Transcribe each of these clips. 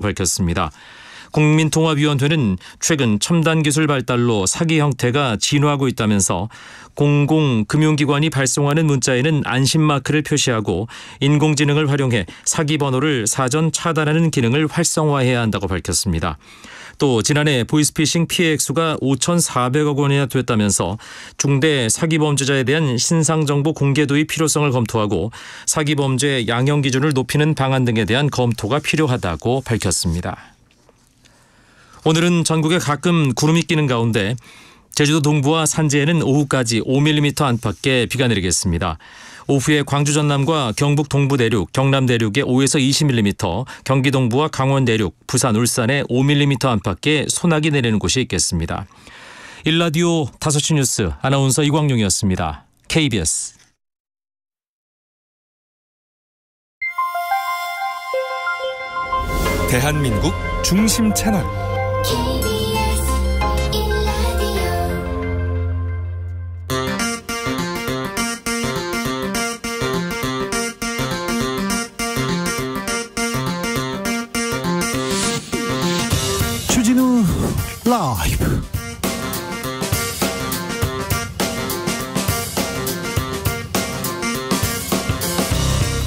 밝혔습니다. 국민통합위원회는 최근 첨단 기술 발달로 사기 형태가 진화하고 있다면서 공공금융기관이 발송하는 문자에는 안심마크를 표시하고 인공지능을 활용해 사기 번호를 사전 차단하는 기능을 활성화해야 한다고 밝혔습니다. 또 지난해 보이스피싱 피해 액수가 5,400억 원이나 됐다면서 중대 사기 범죄자에 대한 신상정보 공개도의 필요성을 검토하고 사기 범죄 양형 기준을 높이는 방안 등에 대한 검토가 필요하다고 밝혔습니다. 오늘은 전국에 가끔 구름이 끼는 가운데 제주도 동부와 산지에는 오후까지 5mm 안팎의 비가 내리겠습니다. 오후에 광주 전남과 경북 동부 내륙, 경남 내륙에 5에서 20mm, 경기 동부와 강원 내륙, 부산, 울산에 5mm 안팎의 소나기 내리는 곳이 있겠습니다. 일라디오 5시 뉴스 아나운서 이광용이었습니다. KBS. 대한민국 중심 채널 주진우 라이브.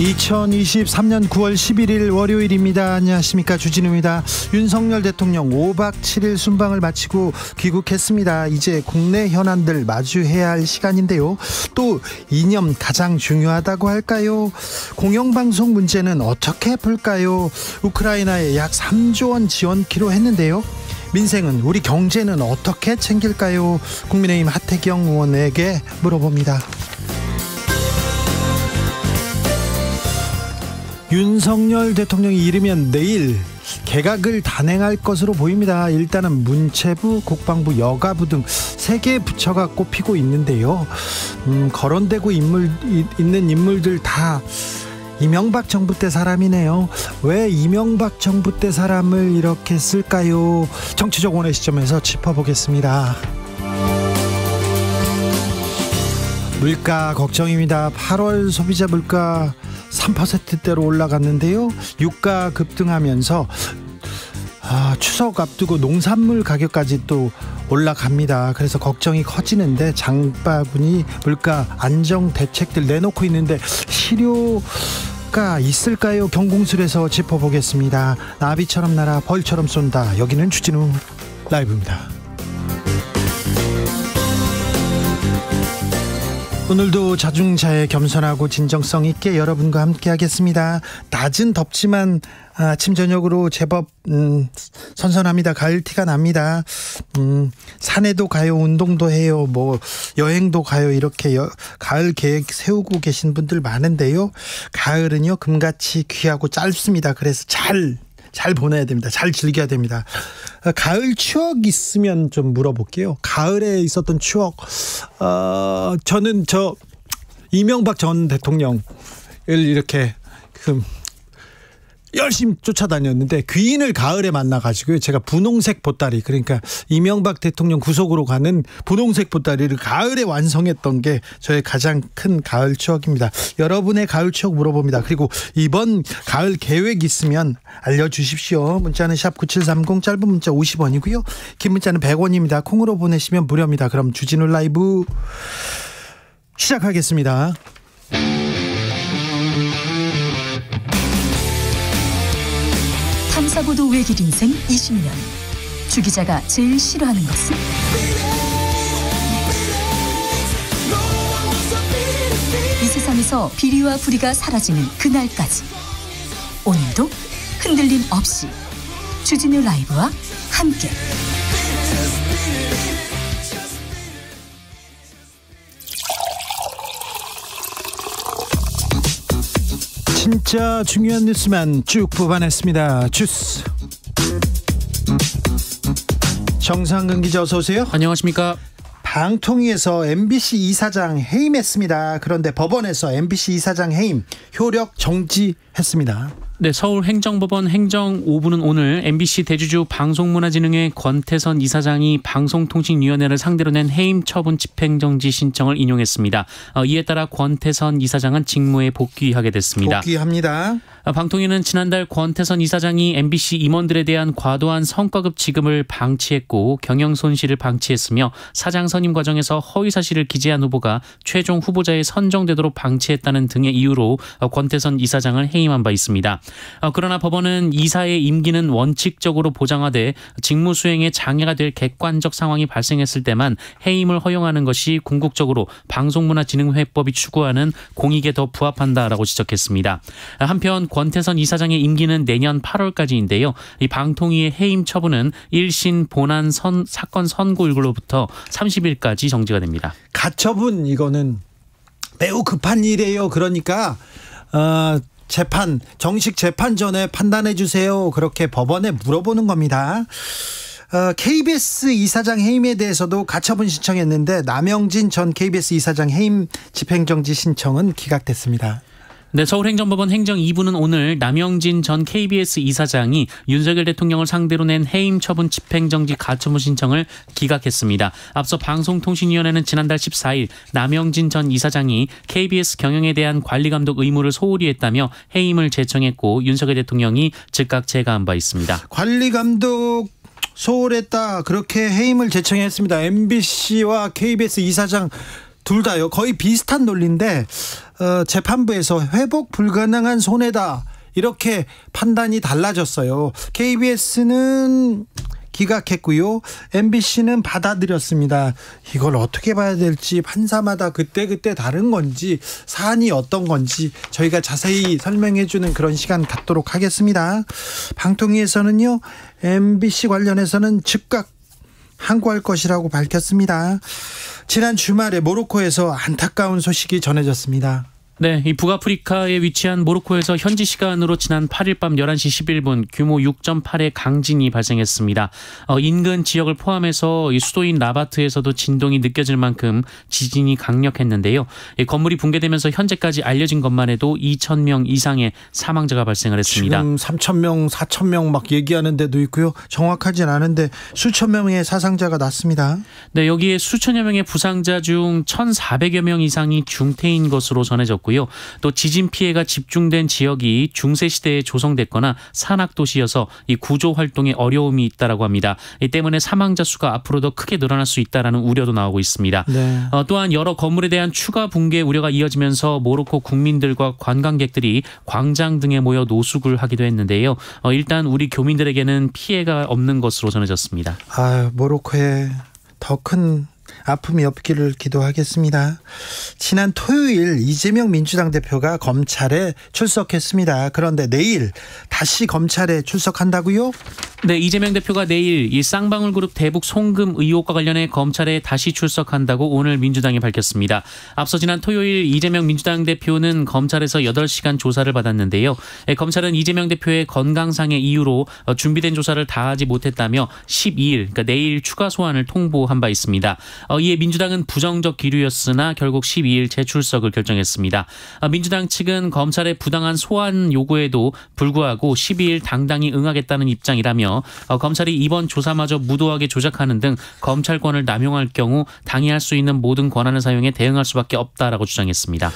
(2023년 9월 11일) 월요일입니다. 안녕하십니까, 주진우입니다. 윤석열 대통령 5박 7일 순방을 마치고 귀국했습니다. 이제 국내 현안들 마주해야 할 시간인데요. 또 이념 가장 중요하다고 할까요? 공영방송 문제는 어떻게 풀까요? 우크라이나에 약 3조 원 지원키로 했는데요. 민생은, 우리 경제는 어떻게 챙길까요? 국민의힘 하태경 의원에게 물어봅니다. 윤석열 대통령이 이르면 내일 개각을 단행할 것으로 보입니다. 일단은 문체부, 국방부, 여가부 등 3개 부처가 꼽히고 있는데요. 거론되고 있는 인물들 다 이명박 정부 때 사람이네요. 왜 이명박 정부 때 사람을 이렇게 쓸까요? 정치적 원의 시점에서 짚어보겠습니다. 물가 걱정입니다. 8월 소비자 물가 3%대로 올라갔는데요. 유가 급등하면서 추석 앞두고 농산물 가격까지 또 올라갑니다. 그래서 걱정이 커지는데 장바구니 물가 안정 대책들 내놓고 있는데 실효가 있을까요? 경공술에서 짚어보겠습니다. 나비처럼 날아 벌처럼 쏜다. 여기는 주진우 라이브입니다. 오늘도 자중자애, 겸손하고 진정성 있게 여러분과 함께 하겠습니다. 낮은 덥지만 아침 저녁으로 제법 선선합니다. 가을 티가 납니다. 산에도 가요, 운동도 해요, 뭐 여행도 가요. 이렇게 가을 계획 세우고 계신 분들 많은데요. 가을은요 금같이 귀하고 짧습니다. 그래서 잘 보내야 됩니다. 잘 즐겨야 됩니다. 가을 추억 있으면 좀 물어볼게요. 가을에 있었던 추억. 저는 이명박 전 대통령을 이렇게 열심히 쫓아다녔는데 귀인을 가을에 만나가지고요. 제가 분홍색 보따리, 그러니까 이명박 대통령 구속으로 가는 분홍색 보따리를 가을에 완성했던 게 저의 가장 큰 가을 추억입니다. 여러분의 가을 추억 물어봅니다. 그리고 이번 가을 계획 있으면 알려주십시오. 문자는 샵 9730, 짧은 문자 50원이고요. 긴 문자는 100원입니다. 콩으로 보내시면 무료입니다. 그럼 주진우 라이브 시작하겠습니다. 탐사보도 외길 인생 20년. 주 기자가 제일 싫어하는 것은? 이 세상에서 비리와 부리가 사라지는 그날까지. 오늘도 흔들림 없이 주진우 라이브와 함께. 진짜 중요한 뉴스만 쭉 뽑아냈습니다. 주스 정상근 기자, 어서 오세요. 안녕하십니까. 방통위에서 MBC 이사장 해임했습니다. 그런데 법원에서 MBC 이사장 해임 효력 정지했습니다. 네, 서울행정법원 행정 5부는 오늘 MBC 대주주 방송문화진흥회 권태선 이사장이 방송통신위원회를 상대로 낸 해임 처분 집행정지 신청을 인용했습니다. 이에 따라 권태선 이사장은 직무에 복귀하게 됐습니다. 복귀합니다. 방통위는 지난달 권태선 이사장이 MBC 임원들에 대한 과도한 성과급 지급을 방치했고 경영 손실을 방치했으며 사장 선임 과정에서 허위 사실을 기재한 후보가 최종 후보자에 선정되도록 방치했다는 등의 이유로 권태선 이사장을 해임한 바 있습니다. 그러나 법원은 이사의 임기는 원칙적으로 보장하되 직무 수행에 장애가 될 객관적 상황이 발생했을 때만 해임을 허용하는 것이 궁극적으로 방송문화진흥회법이 추구하는 공익에 더 부합한다라고 지적했습니다. 한편 권태선 이사장의 임기는 내년 8월까지인데요. 이 방통위의 해임 처분은 1심 본안 사건 선고일로부터 30일까지 정지가 됩니다. 가처분 이거는 매우 급한 일이에요. 그러니까 정식 재판 전에 판단해 주세요. 그렇게 법원에 물어보는 겁니다. KBS 이사장 해임에 대해서도 가처분 신청했는데 남영진 전 KBS 이사장 해임 집행정지 신청은 기각됐습니다. 네, 서울행정법원 행정 2부는 오늘 남영진 전 KBS 이사장이 윤석열 대통령을 상대로 낸 해임 처분 집행정지 가처분 신청을 기각했습니다. 앞서 방송통신위원회는 지난달 14일 남영진 전 이사장이 KBS 경영에 대한 관리감독 의무를 소홀히 했다며 해임을 제청했고 윤석열 대통령이 즉각 제거한 바 있습니다. 관리감독 소홀했다 그렇게 해임을 제청했습니다. MBC와 KBS 이사장 둘 다요. 거의 비슷한 논리인데 재판부에서 회복 불가능한 손해다 이렇게 판단이 달라졌어요. KBS는 기각했고요. MBC는 받아들였습니다. 이걸 어떻게 봐야 될지 판사마다 그때그때 다른 건지 사안이 어떤 건지 저희가 자세히 설명해 주는 그런 시간 갖도록 하겠습니다. 방통위에서는요. MBC 관련해서는 즉각 항고할 것이라고 밝혔습니다. 지난 주말에 모로코에서 안타까운 소식이 전해졌습니다. 네, 이 북아프리카에 위치한 모로코에서 현지 시간으로 지난 8일 밤 11시 11분 규모 6.8의 강진이 발생했습니다. 인근 지역을 포함해서 이 수도인 라바트에서도 진동이 느껴질 만큼 지진이 강력했는데요. 이 건물이 붕괴되면서 현재까지 알려진 것만 해도 2,000명 이상의 사망자가 발생을 했습니다. 지금 3,000명, 4,000명 막 얘기하는 데도 있고요. 정확하진 않은데 수천 명의 사상자가 났습니다. 네, 여기에 수천여 명의 부상자 중 1,400여 명 이상이 중태인 것으로 전해졌고 또 지진 피해가 집중된 지역이 중세시대에 조성됐거나 산악도시여서 이 구조 활동에 어려움이 있다라고 합니다. 이 때문에 사망자 수가 앞으로 더 크게 늘어날 수 있다라는 우려도 나오고 있습니다. 네. 또한 여러 건물에 대한 추가 붕괴 우려가 이어지면서 모로코 국민들과 관광객들이 광장 등에 모여 노숙을 하기도 했는데요. 일단 우리 교민들에게는 피해가 없는 것으로 전해졌습니다. 모로코에 더 큰 아픔이 없기를 기도하겠습니다. 지난 토요일 이재명 민주당 대표가 검찰에 출석했습니다. 그런데 내일 다시 검찰에 출석한다고요? 네, 이재명 대표가 내일 이 쌍방울그룹 대북 송금 의혹과 관련해 검찰에 다시 출석한다고 오늘 민주당이 밝혔습니다. 앞서 지난 토요일 이재명 민주당 대표는 검찰에서 8시간 조사를 받았는데요. 검찰은 이재명 대표의 건강상의 이유로 준비된 조사를 다하지 못했다며 12일, 그러니까 내일 추가 소환을 통보한 바 있습니다. 이에 민주당은 부정적 기류였으나 결국 12일 재출석을 결정했습니다. 민주당 측은 검찰의 부당한 소환 요구에도 불구하고 12일 당당히 응하겠다는 입장이라며 검찰이 이번 조사마저 무도하게 조작하는 등 검찰권을 남용할 경우 당해할 수 있는 모든 권한을 사용해 대응할 수밖에 없다라고 주장했습니다.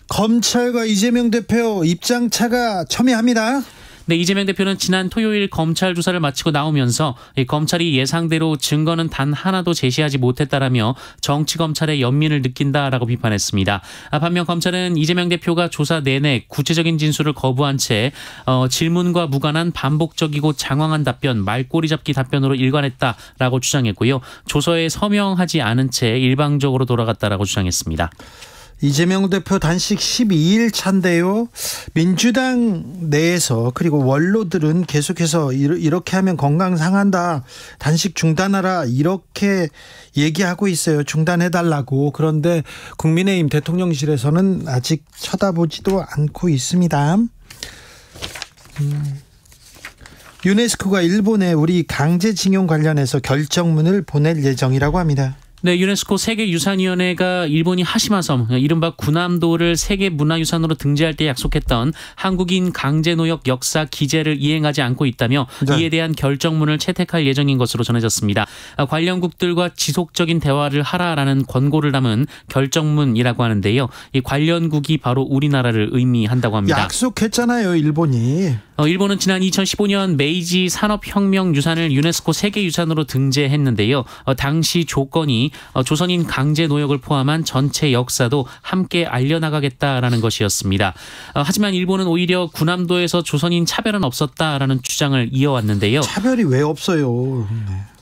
검찰과 이재명 대표 입장차가 첨예합니다. 네, 이재명 대표는 지난 토요일 검찰 조사를 마치고 나오면서 검찰이 예상대로 증거는 단 하나도 제시하지 못했다라며 정치검찰의 연민을 느낀다라고 비판했습니다. 반면 검찰은 이재명 대표가 조사 내내 구체적인 진술을 거부한 채 질문과 무관한 반복적이고 장황한 답변, 말꼬리 잡기 답변으로 일관했다라고 주장했고요. 조서에 서명하지 않은 채 일방적으로 돌아갔다라고 주장했습니다. 이재명 대표 단식 12일 차인데요. 민주당 내에서 그리고 원로들은 계속해서 이렇게 하면 건강 상한다. 단식 중단하라. 이렇게 얘기하고 있어요. 중단해달라고. 그런데 국민의힘 대통령실에서는 아직 쳐다보지도 않고 있습니다. 유네스코가 일본에 우리 강제징용 관련해서 결정문을 보낼 예정이라고 합니다. 네, 유네스코 세계유산위원회가 일본이 하시마섬, 이른바 구남도를 세계문화유산으로 등재할 때 약속했던 한국인 강제노역 역사 기재를 이행하지 않고 있다며 네. 이에 대한 결정문을 채택할 예정인 것으로 전해졌습니다. 관련국들과 지속적인 대화를 하라라는 권고를 담은 결정문이라고 하는데요. 이 관련국이 바로 우리나라를 의미한다고 합니다. 약속했잖아요, 일본이. 일본은 지난 2015년 메이지 산업혁명 유산을 유네스코 세계유산으로 등재했는데요. 당시 조건이 조선인 강제노역을 포함한 전체 역사도 함께 알려나가겠다라는 것이었습니다. 하지만 일본은 오히려 구남도에서 조선인 차별은 없었다라는 주장을 이어왔는데요. 차별이 왜 없어요?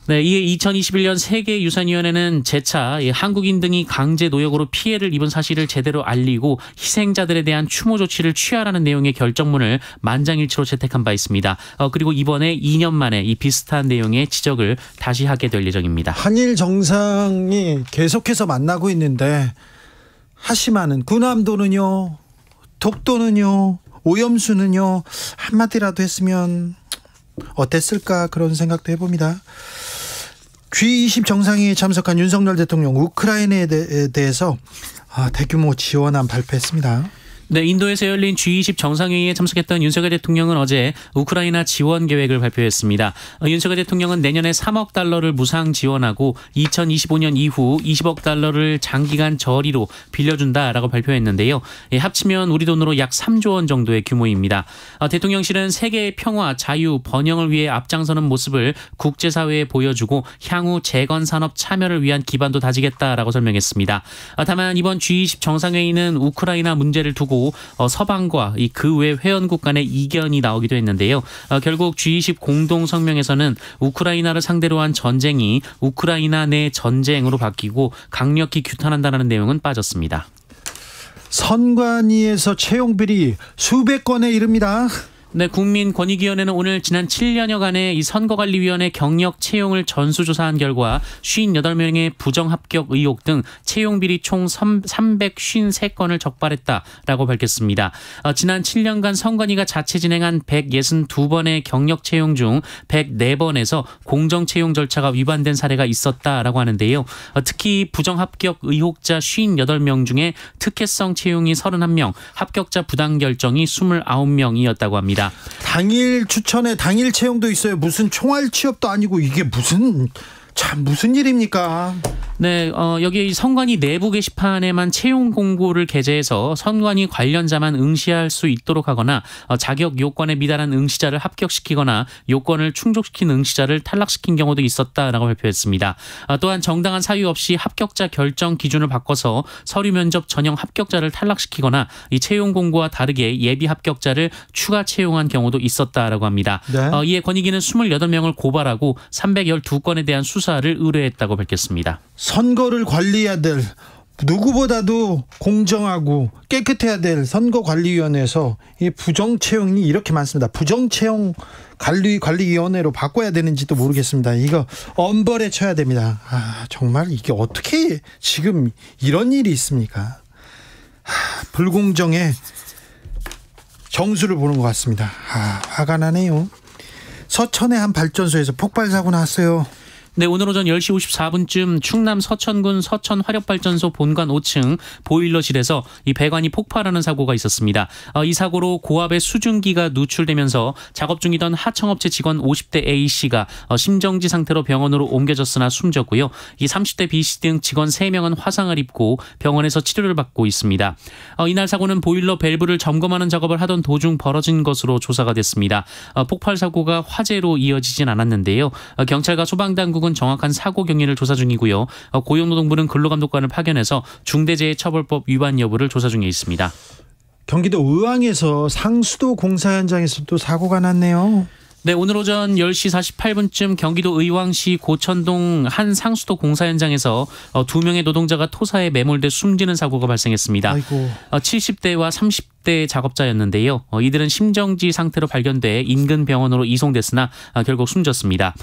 네, 이에 2021년 세계유산위원회는 재차 한국인 등이 강제 노역으로 피해를 입은 사실을 제대로 알리고 희생자들에 대한 추모 조치를 취하라는 내용의 결정문을 만장일치로 채택한 바 있습니다. 그리고 이번에 2년 만에 이 비슷한 내용의 지적을 다시 하게 될 예정입니다. 한일 정상이 계속해서 만나고 있는데 하시마는 구남도는요, 독도는요, 오염수는요, 한마디라도 했으면 어땠을까 그런 생각도 해봅니다. G20 정상회의에 참석한 윤석열 대통령 우크라이나에 대해서 대규모 지원안 발표했습니다. 네, 인도에서 열린 G20 정상회의에 참석했던 윤석열 대통령은 어제 우크라이나 지원 계획을 발표했습니다. 윤석열 대통령은 내년에 3억 달러를 무상 지원하고 2025년 이후 20억 달러를 장기간 저리로 빌려준다라고 발표했는데요. 합치면 우리 돈으로 약 3조 원 정도의 규모입니다. 대통령실은 세계의 평화, 자유, 번영을 위해 앞장서는 모습을 국제사회에 보여주고 향후 재건산업 참여를 위한 기반도 다지겠다라고 설명했습니다. 다만 이번 G20 정상회의는 우크라이나 문제를 두고 서방과 그 외 회원국 간의 이견이 나오기도 했는데요. 결국 G20 공동성명에서는 우크라이나를 상대로 한 전쟁이 우크라이나 내 전쟁으로 바뀌고 강력히 규탄한다는 내용은 빠졌습니다. 선관위에서 채용비리 수백 건에 이릅니다. 네, 국민권익위원회는 오늘 지난 7년여간의 이 선거관리위원회 경력 채용을 전수조사한 결과 58명의 부정합격 의혹 등 채용비리 총 353건을 적발했다라고 밝혔습니다. 지난 7년간 선관위가 자체 진행한 162번의 경력 채용 중 104번에서 공정채용 절차가 위반된 사례가 있었다라고 하는데요. 특히 부정합격 의혹자 58명 중에 특혜성 채용이 31명, 합격자 부당결정이 29명이었다고 합니다. 당일 추천에 당일 채용도 있어요. 무슨 총알 취업도 아니고 이게 무슨 일입니까? 네, 여기 선관위 내부 게시판에만 채용 공고를 게재해서 선관위 관련자만 응시할 수 있도록 하거나 자격 요건에 미달한 응시자를 합격시키거나 요건을 충족시킨 응시자를 탈락시킨 경우도 있었다라고 발표했습니다. 또한 정당한 사유 없이 합격자 결정 기준을 바꿔서 서류 면접 전형 합격자를 탈락시키거나 이 채용 공고와 다르게 예비 합격자를 추가 채용한 경우도 있었다라고 합니다. 네. 이에 권익위는 28명을 고발하고 312건에 대한 수사를 의뢰했다고 밝혔습니다. 선거를 관리해야 될, 누구보다도 공정하고 깨끗해야 될 선거관리위원회에서 이 부정채용이 이렇게 많습니다. 부정채용 관리위원회로 바꿔야 되는지도 모르겠습니다. 이거 엄벌에 쳐야 됩니다. 정말 이게 어떻게 지금 이런 일이 있습니까? 불공정에 정수를 보는 것 같습니다. 화가 나네요. 서천의 한 발전소에서 폭발 사고 났어요. 네, 오늘 오전 10시 54분쯤 충남 서천군 서천화력발전소 본관 5층 보일러실에서 이 배관이 폭발하는 사고가 있었습니다. 이 사고로 고압의 수증기가 누출되면서 작업 중이던 하청업체 직원 50대 A씨가 심정지 상태로 병원으로 옮겨졌으나 숨졌고요. 이 30대 B씨 등 직원 3명은 화상을 입고 병원에서 치료를 받고 있습니다. 이날 사고는 보일러 밸브를 점검하는 작업을 하던 도중 벌어진 것으로 조사가 됐습니다. 폭발 사고가 화재로 이어지진 않았는데요. 경찰과 소방당국은 정확한 사고 경위를 조사 중이고요. 고용노동부는 근로감독관을 파견해서 중대재해처벌법 위반 여부를 조사 중에 있습니다. 경기도 의왕에서 상수도 공사 현장에서도 사고가 났네요. 네, 오늘 오전 10시 48분쯤 경기도 의왕시 고천동 한 상수도 공사 현장에서 2명의 노동자가 토사에 매몰돼 숨지는 사고가 발생했습니다. 아이고. 70대와 30대 작업자였는데요. 이들은 심정지 상태로 발견돼 인근 병원으로 이송됐으나 결국 숨졌습니다.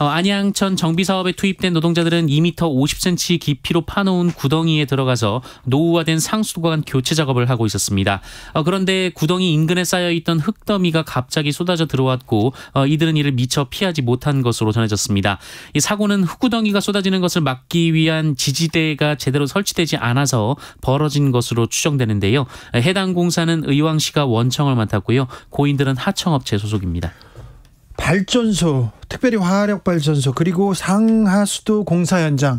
안양천 정비사업에 투입된 노동자들은 2m 50cm 깊이로 파놓은 구덩이에 들어가서 노후화된 상수도관 교체 작업을 하고 있었습니다. 그런데 구덩이 인근에 쌓여있던 흙더미가 갑자기 쏟아져 들어왔고 이들은 이를 미처 피하지 못한 것으로 전해졌습니다. 이 사고는 흙구덩이가 쏟아지는 것을 막기 위한 지지대가 제대로 설치되지 않아서 벌어진 것으로 추정되는데요. 해당 공사는 의왕시가 원청을 맡았고요. 고인들은 하청업체 소속입니다. 발전소, 특별히 화력발전소 그리고 상하수도 공사 현장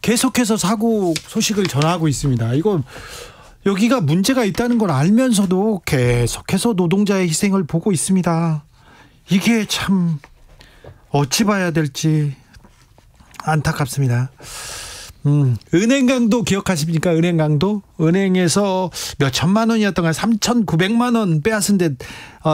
계속해서 사고 소식을 전하고 있습니다. 이거 여기가 문제가 있다는 걸 알면서도 계속해서 노동자의 희생을 보고 있습니다. 이게 참 어찌 봐야 될지 안타깝습니다. 은행강도 기억하십니까? 은행강도? 은행에서 몇 천만 원이었던 가 3,900만 원 빼앗은 데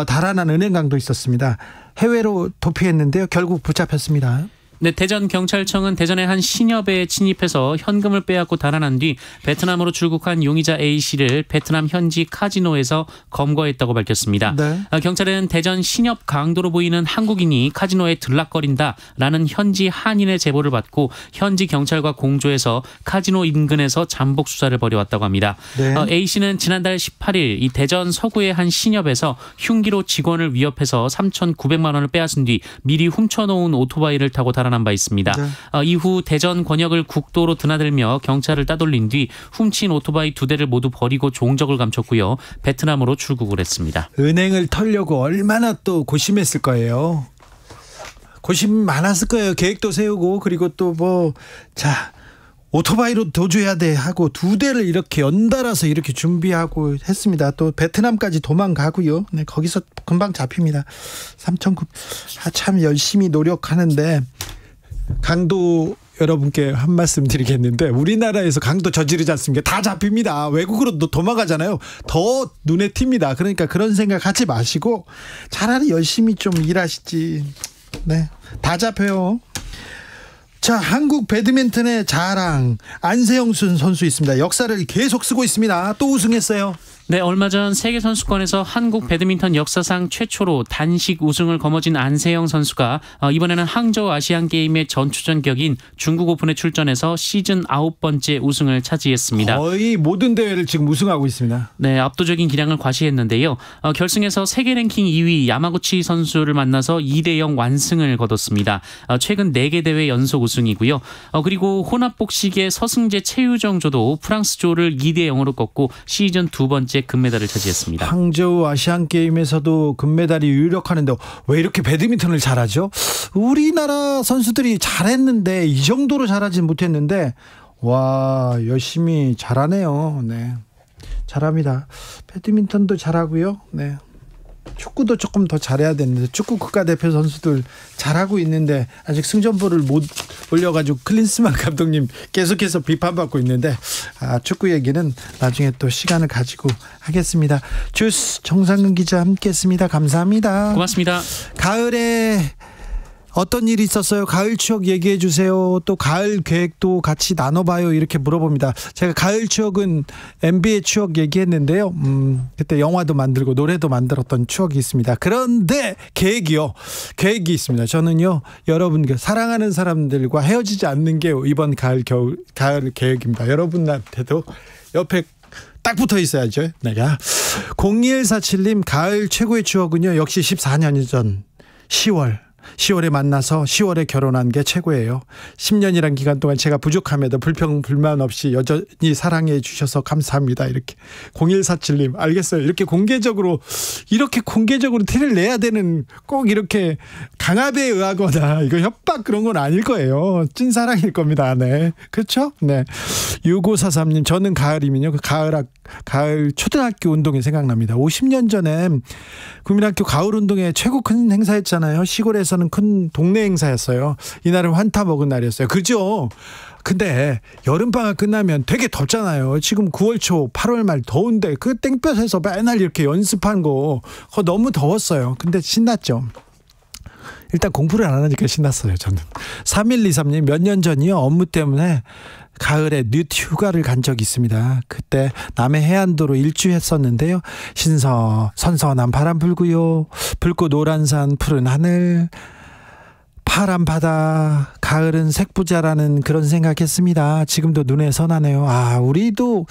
달아난 은행강도 있었습니다. 해외로 도피했는데요. 결국 붙잡혔습니다. 네, 대전경찰청은 대전의 한 신협에 침입해서 현금을 빼앗고 달아난 뒤 베트남으로 출국한 용의자 A씨를 베트남 현지 카지노에서 검거했다고 밝혔습니다. 네. 경찰은 대전 신협 강도로 보이는 한국인이 카지노에 들락거린다라는 현지 한인의 제보를 받고 현지 경찰과 공조해서 카지노 인근에서 잠복 수사를 벌여왔다고 합니다. 네. A씨는 지난달 18일 이 대전 서구의 한 신협에서 흉기로 직원을 위협해서 3,900만 원을 빼앗은 뒤 미리 훔쳐놓은 오토바이를 타고 달아난 바 있습니다. 네. 이후 대전 권역을 국도로 드나들며 경찰을 따돌린 뒤 훔친 오토바이 2대를 모두 버리고 종적을 감췄고요. 베트남으로 출국을 했습니다. 은행을 털려고 얼마나 또 고심했을 거예요. 고심 많았을 거예요. 계획도 세우고 그리고 또 오토바이로 도주해야 돼 하고 2대를 이렇게 연달아서 이렇게 준비하고 했습니다. 또 베트남까지 도망가고요. 네, 거기서 금방 잡힙니다. 3,900. 참 열심히 노력하는데 강도 여러분께 한 말씀 드리겠는데 우리나라에서 강도 저지르지 않습니까? 다 잡힙니다. 외국으로 도망가잖아요. 더 눈에 띕니다. 그러니까 그런 생각 하지 마시고 차라리 열심히 좀 일하시지. 네, 다 잡혀요. 자, 한국 배드민턴의 자랑 안세영 선수 있습니다. 역사를 계속 쓰고 있습니다. 또 우승했어요. 네, 얼마 전 세계선수권에서 한국 배드민턴 역사상 최초로 단식 우승을 거머쥔 안세영 선수가 이번에는 항저우 아시안게임의 전초전 격인 중국 오픈에 출전해서 시즌 9번째 우승을 차지했습니다. 거의 모든 대회를 지금 우승하고 있습니다. 네, 압도적인 기량을 과시했는데요. 결승에서 세계 랭킹 2위 야마구치 선수를 만나서 2대0 완승을 거뒀습니다. 최근 4개 대회 연속 우승이고요. 그리고 혼합복식의 서승재 최유정조도 프랑스조를 2대0으로 꺾고 시즌 2번째 금메달을 차지했습니다. 항저우 아시안게임에서도 금메달이 유력하는데 왜 이렇게 배드민턴을 잘하죠? 우리나라 선수들이 잘했는데 이 정도로 잘하진 못했는데 와, 열심히 잘하네요. 네, 잘합니다. 배드민턴도 잘하고요. 네, 축구도 조금 더 잘해야 되는데 축구 국가대표 선수들 잘하고 있는데 아직 승전보를 못 올려가지고 클린스만 감독님 계속해서 비판받고 있는데 축구 얘기는 나중에 또 시간을 가지고 하겠습니다. 주스 정상근 기자 함께했습니다. 감사합니다. 고맙습니다. 가을에 어떤 일이 있었어요? 가을 추억 얘기해 주세요. 또 가을 계획도 같이 나눠봐요. 이렇게 물어봅니다. 제가 가을 추억은 NBA 추억 얘기했는데요. 그때 영화도 만들고 노래도 만들었던 추억이 있습니다. 그런데 계획이 있습니다. 저는요, 여러분 사랑하는 사람들과 헤어지지 않는 게 이번 가을 계획입니다. 여러분한테도 옆에 딱 붙어 있어야죠. 내가 0147님 가을 최고의 추억은요, 역시 14년 전 10월에 만나서 10월에 결혼한 게 최고예요. 10년이란 기간 동안 제가 부족함에도 불평불만 없이 여전히 사랑해 주셔서 감사합니다. 이렇게 0147님 알겠어요. 이렇게 공개적으로 티를 내야 되는, 꼭 이렇게 강압에 의하거나 이거 협박 그런 건 아닐 거예요. 찐사랑일 겁니다. 네, 그렇죠? 네. 6543님 저는 가을이면요, 가을 초등학교 운동이 생각납니다. 50년 전에 국민학교 가을 운동회 최고 큰 행사였잖아요. 시골에서는 큰 동네 행사였어요. 이날은 환타 먹은 날이었어요. 그죠? 근데 여름방학 끝나면 되게 덥잖아요. 지금 9월 초 8월 말 더운데 그 땡볕에서 맨날 이렇게 연습한 거 너무 더웠어요. 근데 신났죠. 일단 공부를 안 하니까 신났어요, 저는. 3123님, 몇 년 전이요. 업무 때문에 가을에 늦 휴가를 간 적이 있습니다. 그때 남해 해안도로 일주했었는데요. 선선한 바람 불고요. 붉고 노란 산, 푸른 하늘, 파란 바다, 가을은 색부자라는 그런 생각했습니다. 지금도 눈에 선하네요. 우리도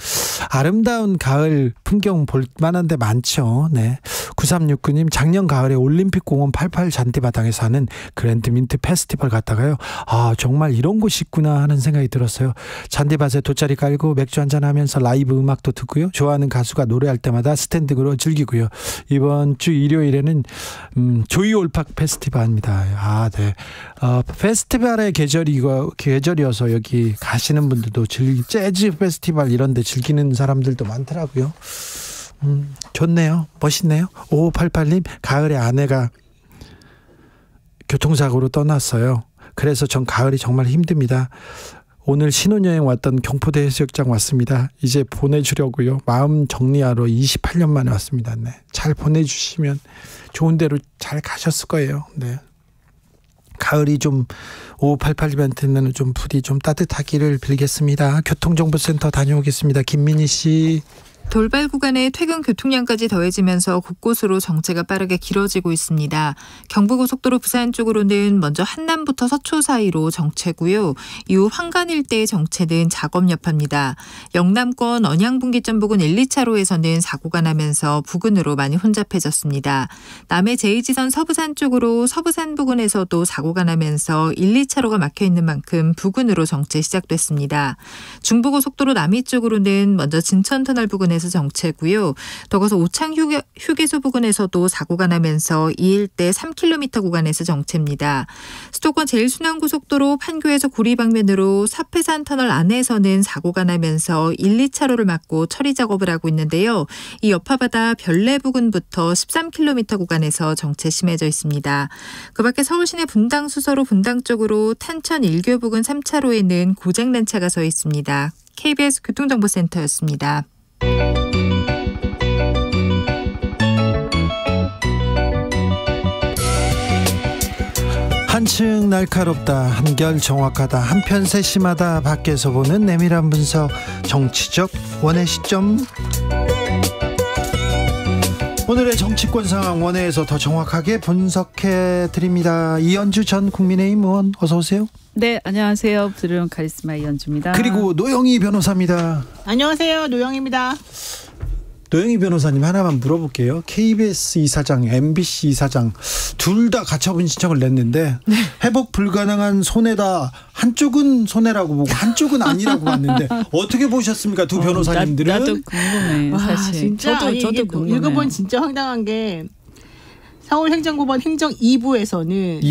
아름다운 가을 풍경 볼 만한 데 많죠. 네. 9369님, 작년 가을에 올림픽공원 88 잔디마당에서 하는 그랜드민트 페스티벌 갔다가요. 정말 이런 곳이 있구나 하는 생각이 들었어요. 잔디밭에 돗자리 깔고 맥주 한잔 하면서 라이브 음악도 듣고요. 좋아하는 가수가 노래할 때마다 스탠드로 즐기고요. 이번 주 일요일에는 조이 올팍 페스티벌입니다. 네. 페스티벌의 계절이어서 여기 가시는 분들도 재즈 페스티벌 이런 데 즐기는 사람들도 많더라고요. 좋네요. 멋있네요. 5588님, 가을에 아내가 교통사고로 떠났어요. 그래서 전 가을이 정말 힘듭니다. 오늘 신혼여행 왔던 경포대 해수욕장 왔습니다. 이제 보내주려고요. 마음 정리하러 28년 만에 왔습니다. 네. 잘 보내주시면 좋은 데로 잘 가셨을 거예요. 네. 가을이 좀 5588님한테는 좀 부디 좀 따뜻하기를 빌겠습니다. 교통정보센터 다녀오겠습니다. 김민희 씨. 돌발 구간에 퇴근 교통량까지 더해지면서 곳곳으로 정체가 빠르게 길어지고 있습니다. 경부고속도로 부산 쪽으로는 먼저 한남부터 서초 사이로 정체고요. 이후 황간 일대의 정체는 작업 여파입니다. 영남권 언양분기점 부근 1, 2차로에서는 사고가 나면서 부근으로 많이 혼잡해졌습니다. 남해 제2지선 서부산 쪽으로 서부산 부근에서도 사고가 나면서 1, 2차로가 막혀있는 만큼 부근으로 정체 시작됐습니다. 중부고속도로 남이 쪽으로는 먼저 진천터널 부근에서 정체고요. 더 가서 오창 휴게소 부근에서도 사고가 나면서 이 일대 3km 구간에서 정체입니다. 수도권 제일순환고속도로 판교에서 구리 방면으로 사패산 터널 안에서는 사고가 나면서 1, 2차로를 막고 처리 작업을 하고 있는데요. 이 여파바다 별내 부근부터 13km 구간에서 정체 심해져 있습니다. 그 밖에 서울시내 분당 수서로 분당 쪽으로 탄천 일교 부근 3차로에는 고장난 차가 서 있습니다. KBS 교통정보센터였습니다. 한층 날카롭다, 한결 정확하다, 한편 세심하다, 밖에서 보는 내밀한 분석, 정치적 원의 시점. 오늘의 정치권 상황 원회에서 더 정확하게 분석해 드립니다. 이현주 전 국민의힘 의원, 어서 오세요. 네, 안녕하세요. 부드러운 카리스마 이현주입니다. 그리고 노영희 변호사입니다. 안녕하세요. 노영희입니다. 노영희 변호사님, 하나만 물어볼게요. KBS 이사장, MBC 이사장 둘 다 가처분 신청을 냈는데 회복 불가능한 손해다. 한쪽은 손해라고 보고 한쪽은 아니라고 봤는데 어떻게 보셨습니까, 두 변호사님들은? 나도 궁금해, 사실. 진짜 저도 궁금해. 읽어본 진짜 황당한 게 서울행정법원 행정 2부에서는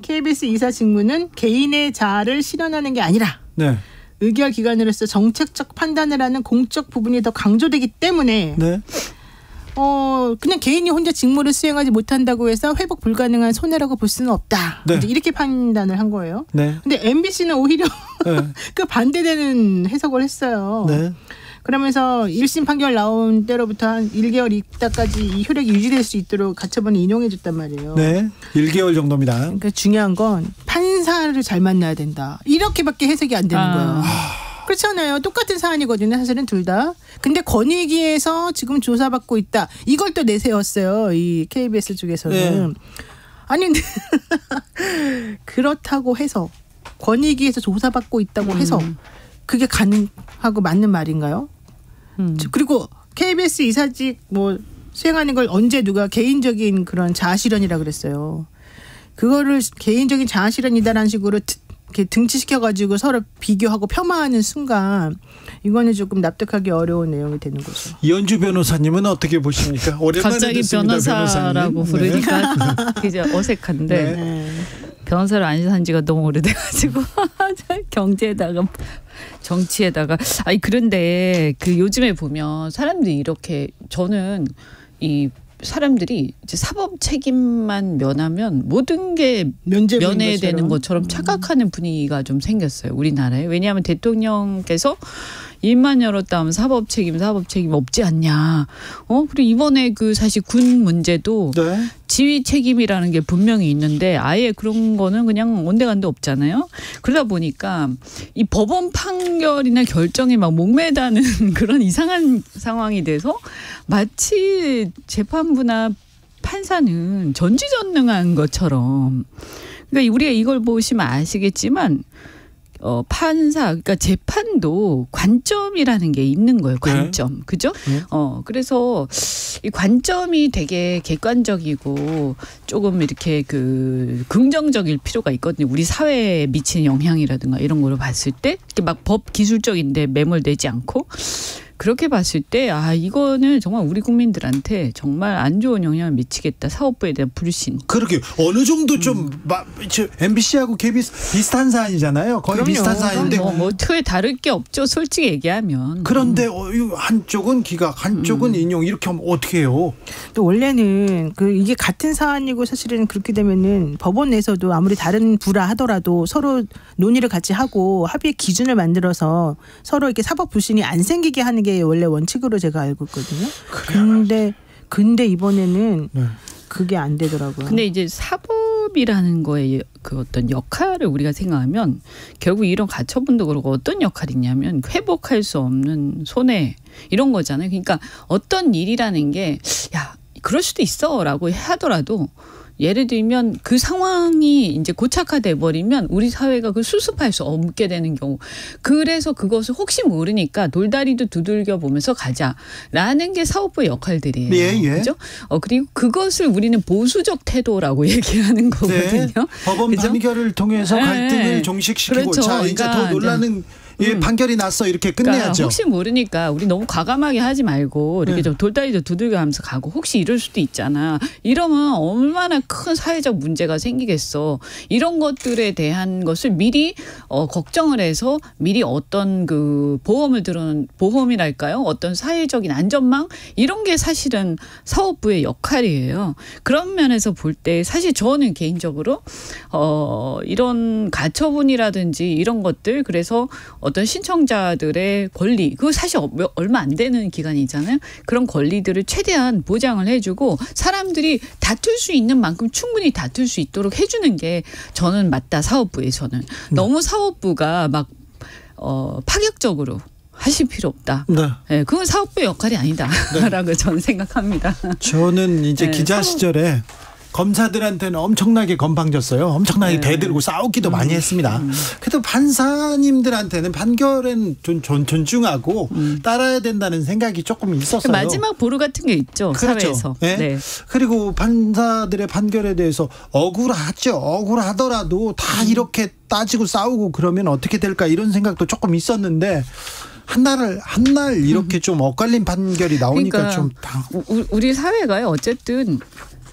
KBS 이사 직무는 개인의 자아를 실현하는 게 아니라 네. 의결 기관으로서 정책적 판단을 하는 공적 부분이 더 강조되기 때문에 네. 그냥 개인이 혼자 직무를 수행하지 못한다고 해서 회복 불가능한 손해라고 볼 수는 없다. 네. 이제 이렇게 판단을 한 거예요. 네. 근데 MBC는 오히려 네. 그 반대되는 해석을 했어요. 네. 그러면서 1심 판결 나온 때로부터 한 1개월 있다까지 이 효력이 유지될 수 있도록 가처분을 인용해 줬단 말이에요. 네. 1개월 정도입니다. 그러니까 중요한 건 판사를 잘 만나야 된다. 이렇게밖에 해석이 안 되는 거예요. 그렇잖아요. 똑같은 사안이거든요. 사실은 둘 다. 근데 권익위에서 지금 조사받고 있다. 이걸 또 내세웠어요. 이 KBS 쪽에서는. 네. 아니 그렇다고 해서 권익위에서 조사받고 있다고 해서 그게 가능하고 맞는 말인가요? 그리고 KBS 이사직 수행하는 걸 언제 누가 개인적인 그런 자아실현이라 그랬어요. 그거를 개인적인 자아실현이다라는 식으로 이렇게 등치시켜가지고 서로 비교하고 겸하는 순간 이거는 조금 납득하기 어려운 내용이 되는 거죠. 이현주 변호사님은 어떻게 보십니까? 오랜만에 갑자기 듣습니다, 변호사라고 변호사님. 부르니까 이제 어색한데 네. 변호사를 안 산 지가 너무 오래돼가지고 경제에다가 정치에다가 그런데 그 요즘에 보면 사람들이 이렇게 저는 이 사람들이 이제 사법 책임만 면하면 모든 게 면해야 되는 것처럼 착각하는 분위기가 좀 생겼어요, 우리나라에. 왜냐하면 대통령께서 입만 열었다 하면 사법 책임 없지 않냐. 그리고 이번에 그 사실 군 문제도 네. 지휘 책임이라는 게 분명히 있는데 아예 그런 거는 그냥 온데간데 없잖아요. 그러다 보니까 이 법원 판결이나 결정에 막 목매다는 그런 이상한 상황이 돼서 마치 재판부나 판사는 전지전능한 것처럼. 그러니까 우리가 이걸 보시면 아시겠지만 판사, 그러니까 재판도 관점이라는 게 있는 거예요. 관점. 네. 그죠? 네. 그래서 이 관점이 되게 객관적이고 조금 이렇게 그 긍정적일 필요가 있거든요. 우리 사회에 미치는 영향이라든가 이런 거를 봤을 때 이렇게 막 법 기술적인데 매몰되지 않고 그렇게 봤을 때 이거는 정말 우리 국민들한테 정말 안 좋은 영향을 미치겠다. 사법부에 대한 불신. 그러게 어느 정도 좀 MBC하고 KBS 비슷한 사안이잖아요. 거의 그럼요. 비슷한 사안인데 뭐 크게 다를 게 없죠. 솔직히 얘기하면. 그런데 한쪽은 기각, 한쪽은 인용 이렇게 하면 어떻게 해요? 또 원래는 이게 같은 사안이고 사실은 그렇게 되면은 법원 내에서도 아무리 다른 부라 하더라도 서로 논의를 같이 하고 합의 기준을 만들어서 서로 이렇게 사법 불신이 안 생기게 하는 게 원래 원칙으로 제가 알고 있거든요. 근데 이번에는 네. 그게 안 되더라고요. 근데 이제 사법이라는 거에 그 어떤 역할을 우리가 생각하면 결국 이런 가처분도 그렇고 어떤 역할이 있냐면 회복할 수 없는 손해 이런 거잖아요. 그러니까 어떤 일이라는 게 야, 그럴 수도 있어라고 하더라도 예를 들면 그 상황이 이제 고착화돼 버리면 우리 사회가 그걸 수습할 수 없게 되는 경우. 그래서 그것을 혹시 모르니까 돌다리도 두들겨 보면서 가자라는 게 사법부의 역할들이에요. 예, 예. 그렇죠? 그리고 그것을 우리는 보수적 태도라고 얘기하는 거거든요. 네. 법원 그죠? 판결을 통해서 갈등을 네. 종식시키고 그렇죠. 자 이제 그러니까 더 놀라는 판결이 났어 이렇게 끝내야죠. 그러니까 혹시 모르니까 우리 너무 과감하게 하지 말고 이렇게 좀 돌다리도 두들겨가면서 가고 혹시 이럴 수도 있잖아. 이러면 얼마나 큰 사회적 문제가 생기겠어. 이런 것들에 대한 것을 미리 걱정을 해서 미리 어떤 그 보험을 들은 보험이랄까요? 어떤 사회적인 안전망 이런 게 사실은 사법부의 역할이에요. 그런 면에서 볼 때 사실 저는 개인적으로 이런 가처분이라든지 이런 것들 그래서 어떤 신청자들의 권리, 그거 사실 얼마 안 되는 기간이잖아요. 그런 권리들을 최대한 보장을 해주고 사람들이 다툴 수 있는 만큼 충분히 다툴 수 있도록 해주는 게 저는 맞다. 사법부에서는. 너무 사법부가 막 파격적으로 하실 필요 없다. 네. 네, 그건 사법부의 역할이 아니다라고 네. 저는 생각합니다. 저는 이제 네, 기자 시절에 검사들한테는 엄청나게 건방졌어요. 엄청나게 대들고 싸우기도 많이 했습니다. 그래도 판사님들한테는 판결은 좀 존중하고 따라야 된다는 생각이 조금 있었어요. 마지막 보루 같은 게 있죠. 그렇죠. 사회에서. 네? 네. 그리고 판사들의 판결에 대해서 억울하죠. 억울하더라도 다 이렇게 따지고 싸우고 그러면 어떻게 될까 이런 생각도 조금 있었는데 한 날 이렇게 좀 엇갈린 판결이 나오니까 그러니까 우리 사회가요. 어쨌든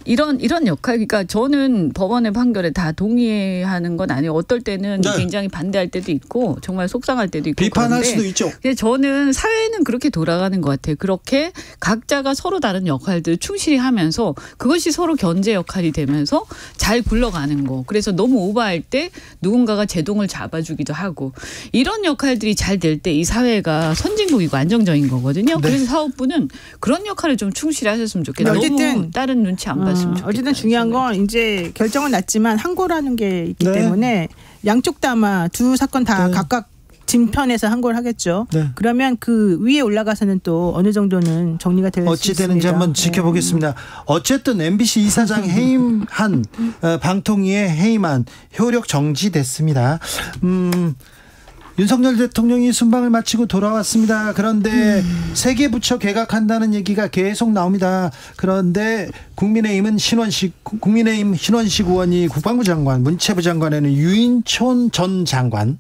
이런 역할, 그러니까 저는 법원의 판결에 다 동의하는 건 아니에요. 어떨 때는 네. 굉장히 반대할 때도 있고 정말 속상할 때도 있고 비판할 수도 있죠. 근데 저는 사회는 그렇게 돌아가는 것 같아요. 그렇게 각자가 서로 다른 역할들을 충실히 하면서 그것이 서로 견제 역할이 되면서 잘 굴러가는 거. 그래서 너무 오버할 때 누군가가 제동을 잡아주기도 하고 이런 역할들이 잘 될 때 이 사회가 선진국이고 안정적인 거거든요. 네. 그래서 사법부는 그런 역할을 좀 충실히 하셨으면 좋겠다. 너무 다른 눈치 안 봤으면 좋겠다. 어쨌든 중요한 건 이제 결정은 났지만 항고라는 게 있기 때문에 양쪽 다 아마 두 사건 다 각각 진편에서 항고를 하겠죠. 네. 그러면 그 위에 올라가서는 또 어느 정도는 정리가 될 수 있습니다. 어찌 되는지 한번 지켜보겠습니다. 어쨌든 MBC 이사장 해임한 방통위의 해임안 효력 정지됐습니다. 윤석열 대통령이 순방을 마치고 돌아왔습니다. 그런데 세 개 부처 개각한다는 얘기가 계속 나옵니다. 그런데 국민의힘 신원식 의원이 국방부 장관, 문체부 장관에는 유인촌 전 장관,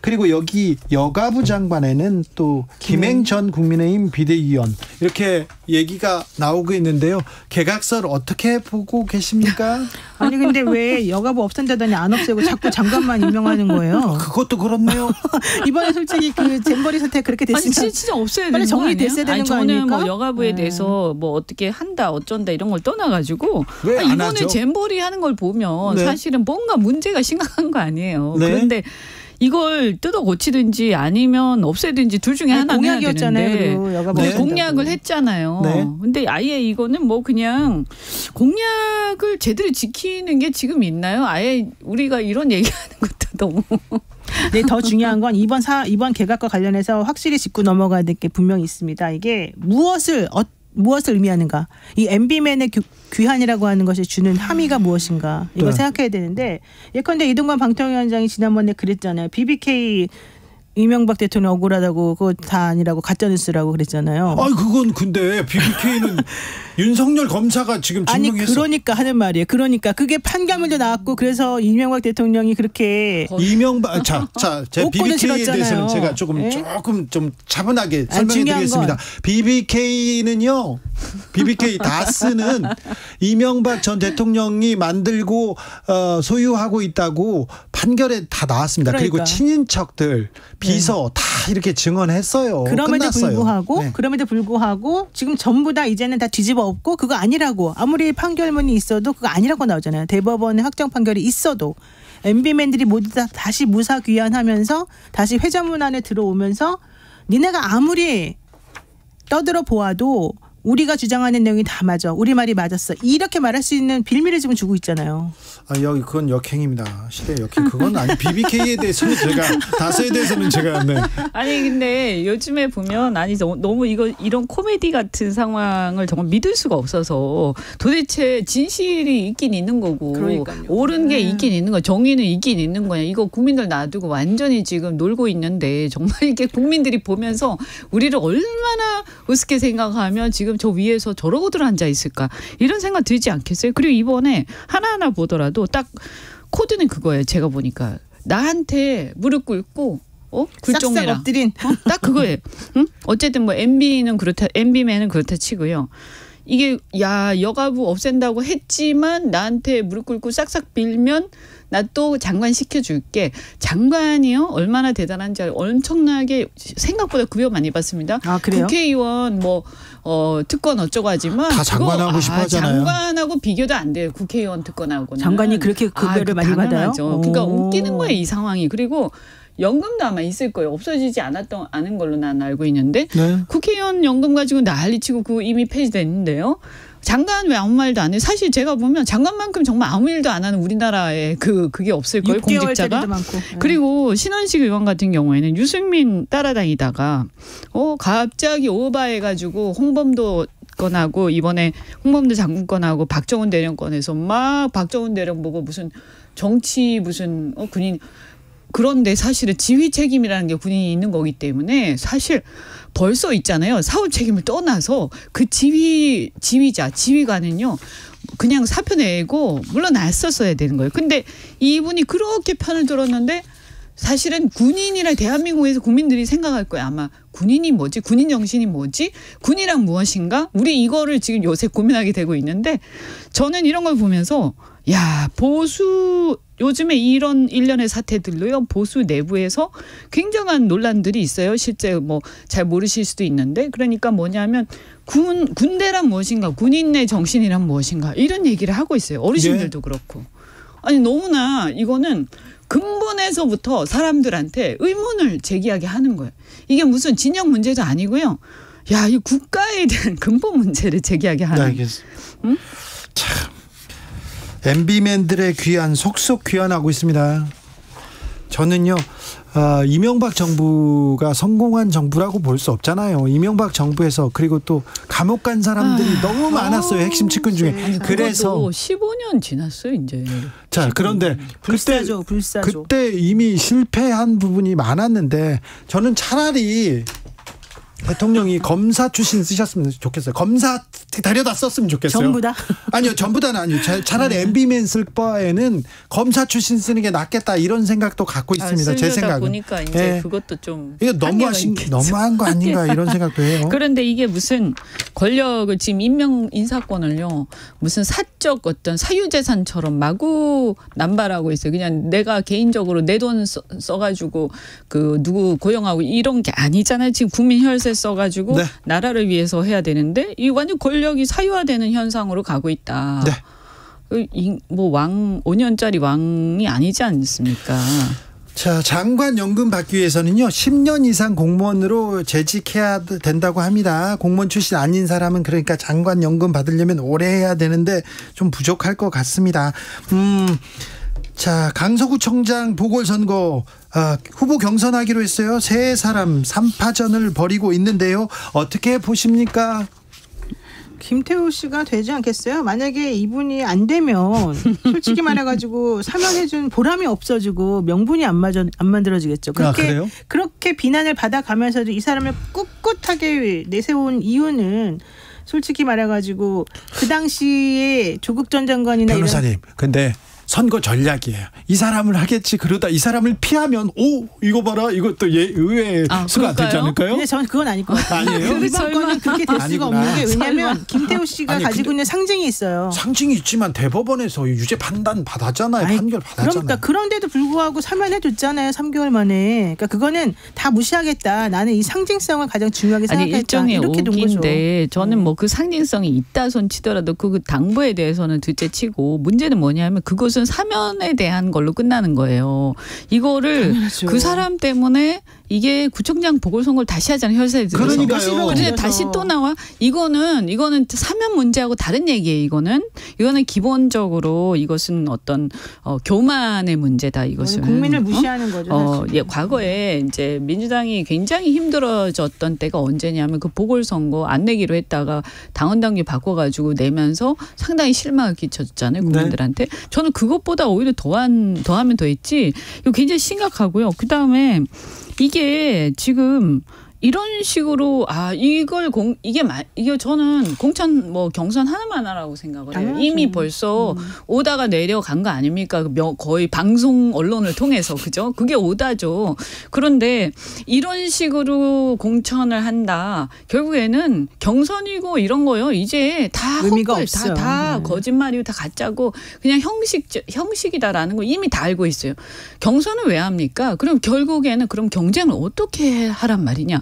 그리고 여기 여가부 장관에는 또 김행 전 국민의힘 비대위원 이렇게 얘기가 나오고 있는데요. 개각설 어떻게 보고 계십니까? 아니 근데 왜 여가부 없앤다더니 안 없애고 자꾸 장관만 임명하는 거예요? 그것도 그렇네요. 이번에 솔직히 그 잼버리 사태 그렇게 됐으면 아니 진짜 없어야 되는 빨리 정리됐어야 되는 거 아닙니까? 저는 뭐 여가부에 대해서 뭐 어떻게 한다 어쩐다 이런 걸 떠나가지고 이번에 잼버리 하는 걸 보면 사실은 뭔가 문제가 심각한 거 아니에요. 그런데 이걸 뜯어 고치든지 아니면 없애든지 둘 중에 하나는 해야 되는데 네. 공약을 했잖아요. 네. 근데 아예 이거는 뭐 그냥 공약을 제대로 지키는 게 지금 있나요? 아예 우리가 이런 얘기하는 것도 너무 네, 더 중요한 건 이번 개각과 관련해서 확실히 짚고 넘어가야 될 게 분명히 있습니다. 이게 무엇을 의미하는가? 이 MB맨의 귀환이라고 하는 것이 주는 함의가 무엇인가? 이걸 생각해야 되는데 예컨대 이동관 방통위원장이 지난번에 그랬잖아요. BBK 이명박 대통령 억울하다고 그거 다 아니라고 가짜뉴스라고 그랬잖아요. 아니 그건 근데 BBK는 윤석열 검사가 지금 증명했어. 아니 그러니까 하는 말이에요. 그러니까 그게 판결문도 나왔고 그래서 이명박 대통령이 그렇게 제 BBK에 대해서는 제가 조금 좀 차분하게 설명해드리겠습니다. BBK는요. BBK 다스는 이명박 전 대통령이 만들고 소유하고 있다고 판결에 다 나왔습니다. 그러니까. 그리고 친인척들 비서 다 이렇게 증언했어요. 그럼에도 불구하고 지금 전부 다 이제는 다 뒤집어 엎고 그거 아니라고 아무리 판결문이 있어도 그거 아니라고 나오잖아요. 대법원의 확정 판결이 있어도 MB맨들이 모두 다 다시 무사 귀환하면서 다시 회전문 안에 들어오면서 니네가 아무리 떠들어 보아도 우리가 주장하는 내용이 다 맞아. 우리 말이 맞았어. 이렇게 말할 수 있는 빌미를 지금 주고 있잖아요. 여기 그건 역행입니다. 시대 역행. 그건 아니. BBK에 대해서는 제가 다스에 대해서는 제가 아니 근데 요즘에 보면 너무 이런 코미디 같은 상황을 정말 믿을 수가 없어서 도대체 진실이 있긴 있는 거고 그러니까요. 옳은 게 있긴 있는 거 정의는 있긴 있는 거냐. 이거 국민들 놔두고 완전히 지금 놀고 있는데 정말 이게 국민들이 보면서 우리를 얼마나 우습게 생각하면 지금 저 위에서 저러고들 앉아 있을까 이런 생각 들지 않겠어요? 그리고 이번에 하나하나 보더라도 딱 코드는 그거예요. 제가 보니까 나한테 무릎 꿇고 굴종해라. 싹싹 엎드린. 딱 그거예요. 응? 어쨌든 뭐 MB맨은 그렇다 치고요. 이게 여가부 없앤다고 했지만 나한테 무릎 꿇고 싹싹 빌면 나 또 장관 시켜줄게. 장관이요 얼마나 대단한지 엄청나게 생각보다 급여 많이 받습니다. 아 그래요? 국회의원 특권 어쩌고 하지만 다 장관하고 싶어 하잖아요. 장관하고 비교도 안 돼요. 국회의원 특권하고는. 장관이 그렇게 급여를 많이 받아요? 그러니까 웃기는 거예요 이 상황이. 그리고 연금도 아마 있을 거예요. 없어지지 않은 걸로 난 알고 있는데 국회의원 연금 가지고 난리치고 그거 이미 폐지됐는데요. 장관 왜 아무 말도 안 해? 사실 제가 보면 장관만큼 정말 아무 일도 안 하는 우리나라에 그게 없을 거예요. 공직자가. 많고. 그리고 신원식 의원 같은 경우에는 유승민 따라다니다가 갑자기 오버해가지고 홍범도 건하고 이번에 홍범도 장군 건하고 박정훈 대령 건에서 막 박정훈 대령 보고 무슨 정치 무슨 군인. 그런데 사실은 지휘 책임이라는 게 군인이 있는 거기 때문에 사실 벌써 있잖아요. 사후 책임을 떠나서 그 지휘관은요. 그냥 사표 내고 물러났었어야 되는 거예요. 근데 이분이 그렇게 편을 들었는데 사실은 군인이라 대한민국에서 국민들이 생각할 거예요. 아마 군인이 뭐지? 군인 정신이 뭐지? 군이란 무엇인가? 우리 이거를 지금 요새 고민하게 되고 있는데 저는 이런 걸 보면서 보수 요즘에 이런 일련의 사태들로요. 보수 내부에서 굉장한 논란들이 있어요. 실제 잘 모르실 수도 있는데 그러니까 뭐냐면 군대란 무엇인가? 군인의 정신이란 무엇인가? 이런 얘기를 하고 있어요. 어르신들도 그렇고. 아니 너무나 이거는 근본에서부터 사람들한테 의문을 제기하게 하는 거예요. 이게 무슨 진영 문제도 아니고요. 이 국가에 대한 근본 문제를 제기하게 하는. 알겠습니다. 응? 참. MB맨들의 귀환 속속 귀환하고 있습니다. 저는요 이명박 정부가 성공한 정부라고 볼 수 없잖아요. 이명박 정부에서 그리고 또 감옥 간 사람들이 너무 많았어요. 핵심 측근 중에. 아니, 그래서 15년 지났어요 이제. 자 그런데 불사조. 그때 이미 실패한 부분이 많았는데 저는 차라리 대통령이 검사 출신 쓰셨으면 좋겠어요. 검사 데려다 썼으면 좋겠어요. 전부 다? 아니요. 전부 다는 아니요. 차라리 MB맨 쓸 바에는 검사 출신 쓰는 게 낫겠다 이런 생각도 갖고 있습니다. 제 생각은. 보니까 이제 그것도 좀 이거 너무한 거 아닌가 이런 생각도 해요. 그런데 이게 무슨 권력을 지금 인사권을요. 무슨 사적 어떤 사유재산처럼 마구 남발하고 있어요. 그냥 내가 개인적으로 내 돈 써가지고 누구 고용하고 이런 게 아니잖아요. 지금 국민 혈세 써가지고 나라를 위해서 해야 되는데 이 완전 권력이 사유화되는 현상으로 가고 있다. 네. 5년짜리 왕이 아니지 않습니까? 자, 장관 연금 받기 위해서는요 10년 이상 공무원으로 재직해야 된다고 합니다. 공무원 출신 아닌 사람은 그러니까 장관 연금 받으려면 오래 해야 되는데 좀 부족할 것 같습니다. 자, 강서구청장 보궐선거 후보 경선하기로 했어요. 세 사람 3파전을 벌이고 있는데요. 어떻게 보십니까? 김태우 씨가 되지 않겠어요? 만약에 이분이 안 되면 솔직히 말해가지고 사면해준 보람이 없어지고 명분이 안 만들어지겠죠. 그래요? 그렇게 비난을 받아가면서도 이 사람을 꿋꿋하게 내세운 이유는 솔직히 말해가지고 그 당시에 조국 전 장관이나 변호사님, 근데 선거 전략이에요. 이 사람을 하겠지 그러다 이 사람을 피하면 이거 봐라 이것도 의외의 수가 되지 않을까요? 근데 저는 그건 아닐 것 같아요. 아니에요? 이번 건은 그렇게 될 수가 없는 게 왜냐하면 김태우 씨가 가지고 있는 상징이 있어요. 상징이 있지만 대법원에서 유죄 판단 받았잖아요. 판결 받았잖아요. 그러니까 그런데도 불구하고 사면해줬잖아요. 3개월 만에. 그러니까 그거는 다 무시하겠다. 나는 이 상징성을 가장 중요하게 생각했다. 일종의 이렇게 된 거죠. 오기인데 저는 뭐 그 상징성이 있다 손 치더라도 그 당부에 대해서는 둘째치고 문제는 뭐냐면 그것은 사면에 대한 걸로 끝나는 거예요. 이거를 당연하죠. 그 사람 때문에 이게 구청장 보궐선거를 다시 하잖아요. 혈세에 들어서. 그러니까요. 그런데 다시 또 나와. 이거는 사면 문제하고 다른 얘기예요. 이거는 기본적으로 이것은 어떤 교만의 문제다. 이것은 국민을 무시하는 거죠. 예, 과거에 이제 민주당이 굉장히 힘들어졌던 때가 언제냐면 그 보궐선거 안 내기로 했다가 당헌당규 바꿔가지고 내면서 상당히 실망을 끼쳤잖아요. 국민들한테. 저는 그것보다 오히려 더하면 더했지. 이거 굉장히 심각하고요. 그다음에 이게 지금 이런 식으로 이게 저는 공천 경선 하나만 하라고 생각을 해요. 이미 벌써 오다가 내려간 거 아닙니까? 거의 방송 언론을 통해서 그죠? 그게 오다죠. 그런데 이런 식으로 공천을 한다. 결국에는 경선이고 이런 거요. 이제 다 의미가 헛걸, 없어요. 다 거짓말이고 다 가짜고 그냥 형식이다라는 거 이미 다 알고 있어요. 경선을 왜 합니까? 그럼 결국에는 그럼 경쟁을 어떻게 하란 말이냐?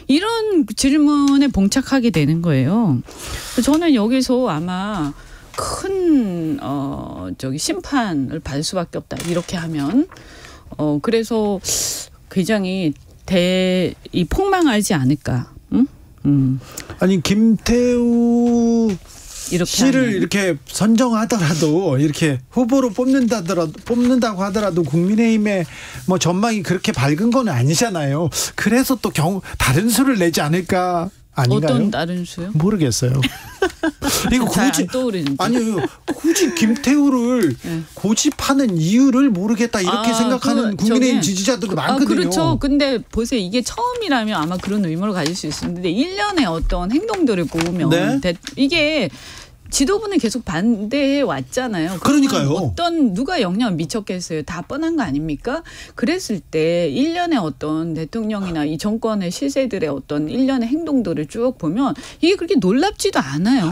이런 질문에 봉착하게 되는 거예요. 저는 여기서 아마 큰 심판을 받을 수밖에 없다. 이렇게 하면 그래서 굉장히 폭망하지 않을까. 응? 아니 김태우 씨를 하면. 이렇게 선정하더라도 이렇게 후보로 뽑는다고 하더라도 국민의힘의 전망이 그렇게 밝은 건 아니잖아요. 그래서 또 다른 수를 내지 않을까 아닌가요? 어떤 다른 수요? 모르겠어요. 이거 굳이 아니요. 굳이 김태우를 고집하는 이유를 모르겠다 이렇게 생각하는 국민의힘 지지자들도 많거든요. 그렇죠. 근데 보세요. 이게 처음이라면 아마 그런 의문을 가질 수 있었는데 1년의 어떤 행동들을 보면 이게 지도부는 계속 반대해 왔잖아요. 그러니까요. 누가 영향을 미쳤겠어요. 다 뻔한 거 아닙니까? 그랬을 때 1년의 어떤 대통령이나 이 정권의 실세들의 어떤 1년의 행동들을 쭉 보면 이게 그렇게 놀랍지도 않아요.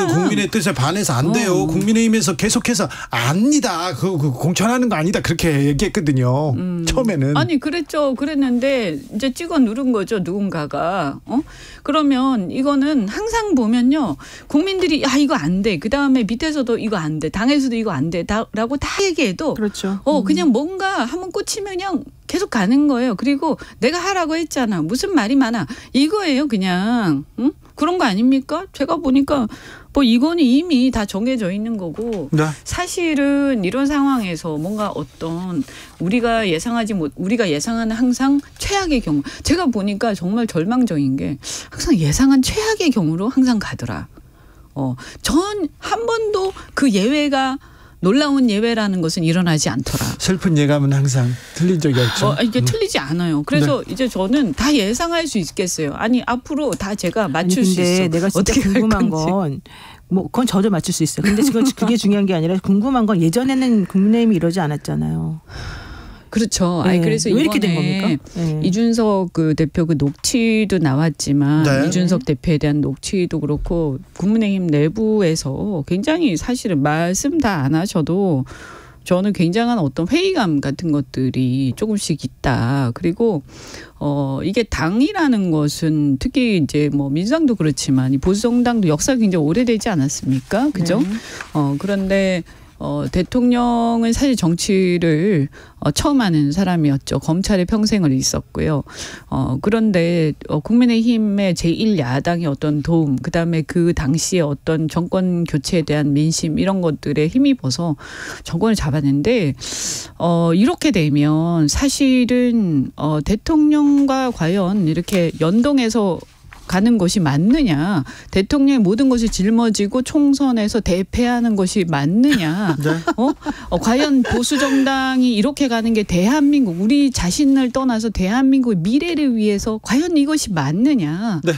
국민의 뜻에 반해서 안 돼요. 국민의힘에서 계속해서 아니다. 그 공천하는 거 아니다. 그렇게 얘기했거든요. 처음에는. 아니 그랬죠. 그랬는데 이제 찍어 누른 거죠. 누군가가. 그러면 이거는 항상 보면요. 국민들이 이거 안 돼. 그다음에 밑에서도 이거 안 돼. 당에서도 이거 안 돼. 라고 다 얘기해도 그렇죠. 그냥 뭔가 한번 꽂히면 그냥 계속 가는 거예요. 그리고 내가 하라고 했잖아. 무슨 말이 많아. 이거예요. 그냥. 응? 그런 거 아닙니까? 제가 보니까 이거는 이미 다 정해져 있는 거고 사실은 이런 상황에서 뭔가 어떤 우리가 예상하는 항상 최악의 경우 제가 보니까 정말 절망적인 게 항상 예상한 최악의 경우로 항상 가더라. 전 한 번도 그 예외가 놀라운 예외라는 것은 일어나지 않더라. 슬픈 예감은 항상 틀린 적이 없죠. 이게 틀리지 않아요. 그래서 이제 저는 다 예상할 수 있겠어요. 아니 앞으로 다 제가 맞출 수 있어. 내가 진짜 어떻게 궁금한 건 그건 저도 맞출 수 있어요. 근데 그게 중요한 게 아니라 궁금한 건 예전에는 국민의힘이 이러지 않았잖아요. 그렇죠. 그래서 왜 이렇게 된 이번에 겁니까? 이준석 대표 녹취도 나왔지만 이준석 대표에 대한 녹취도 그렇고 국민의힘 내부에서 굉장히 사실은 말씀 다 안 하셔도 저는 굉장한 어떤 회의감 같은 것들이 조금씩 있다. 그리고 이게 당이라는 것은 특히 이제 민주당도 그렇지만 이 보수정당도 역사가 굉장히 오래되지 않았습니까? 그죠? 그런데 대통령은 사실 정치를 처음 하는 사람이었죠. 검찰에 평생을 있었고요. 그런데 국민의힘의 제1야당의 어떤 도움, 그다음에 그 당시에 어떤 정권 교체에 대한 민심 이런 것들에 힘입어서 정권을 잡았는데 이렇게 되면 사실은 대통령과 과연 이렇게 연동해서 가는 것이 맞느냐, 대통령의 모든 것이 짊어지고 총선에서 대패하는 것이 맞느냐, 네. 과연 보수 정당이 이렇게 가는 게 대한민국, 우리 자신을 떠나서 대한민국의 미래를 위해서 과연 이것이 맞느냐, 네.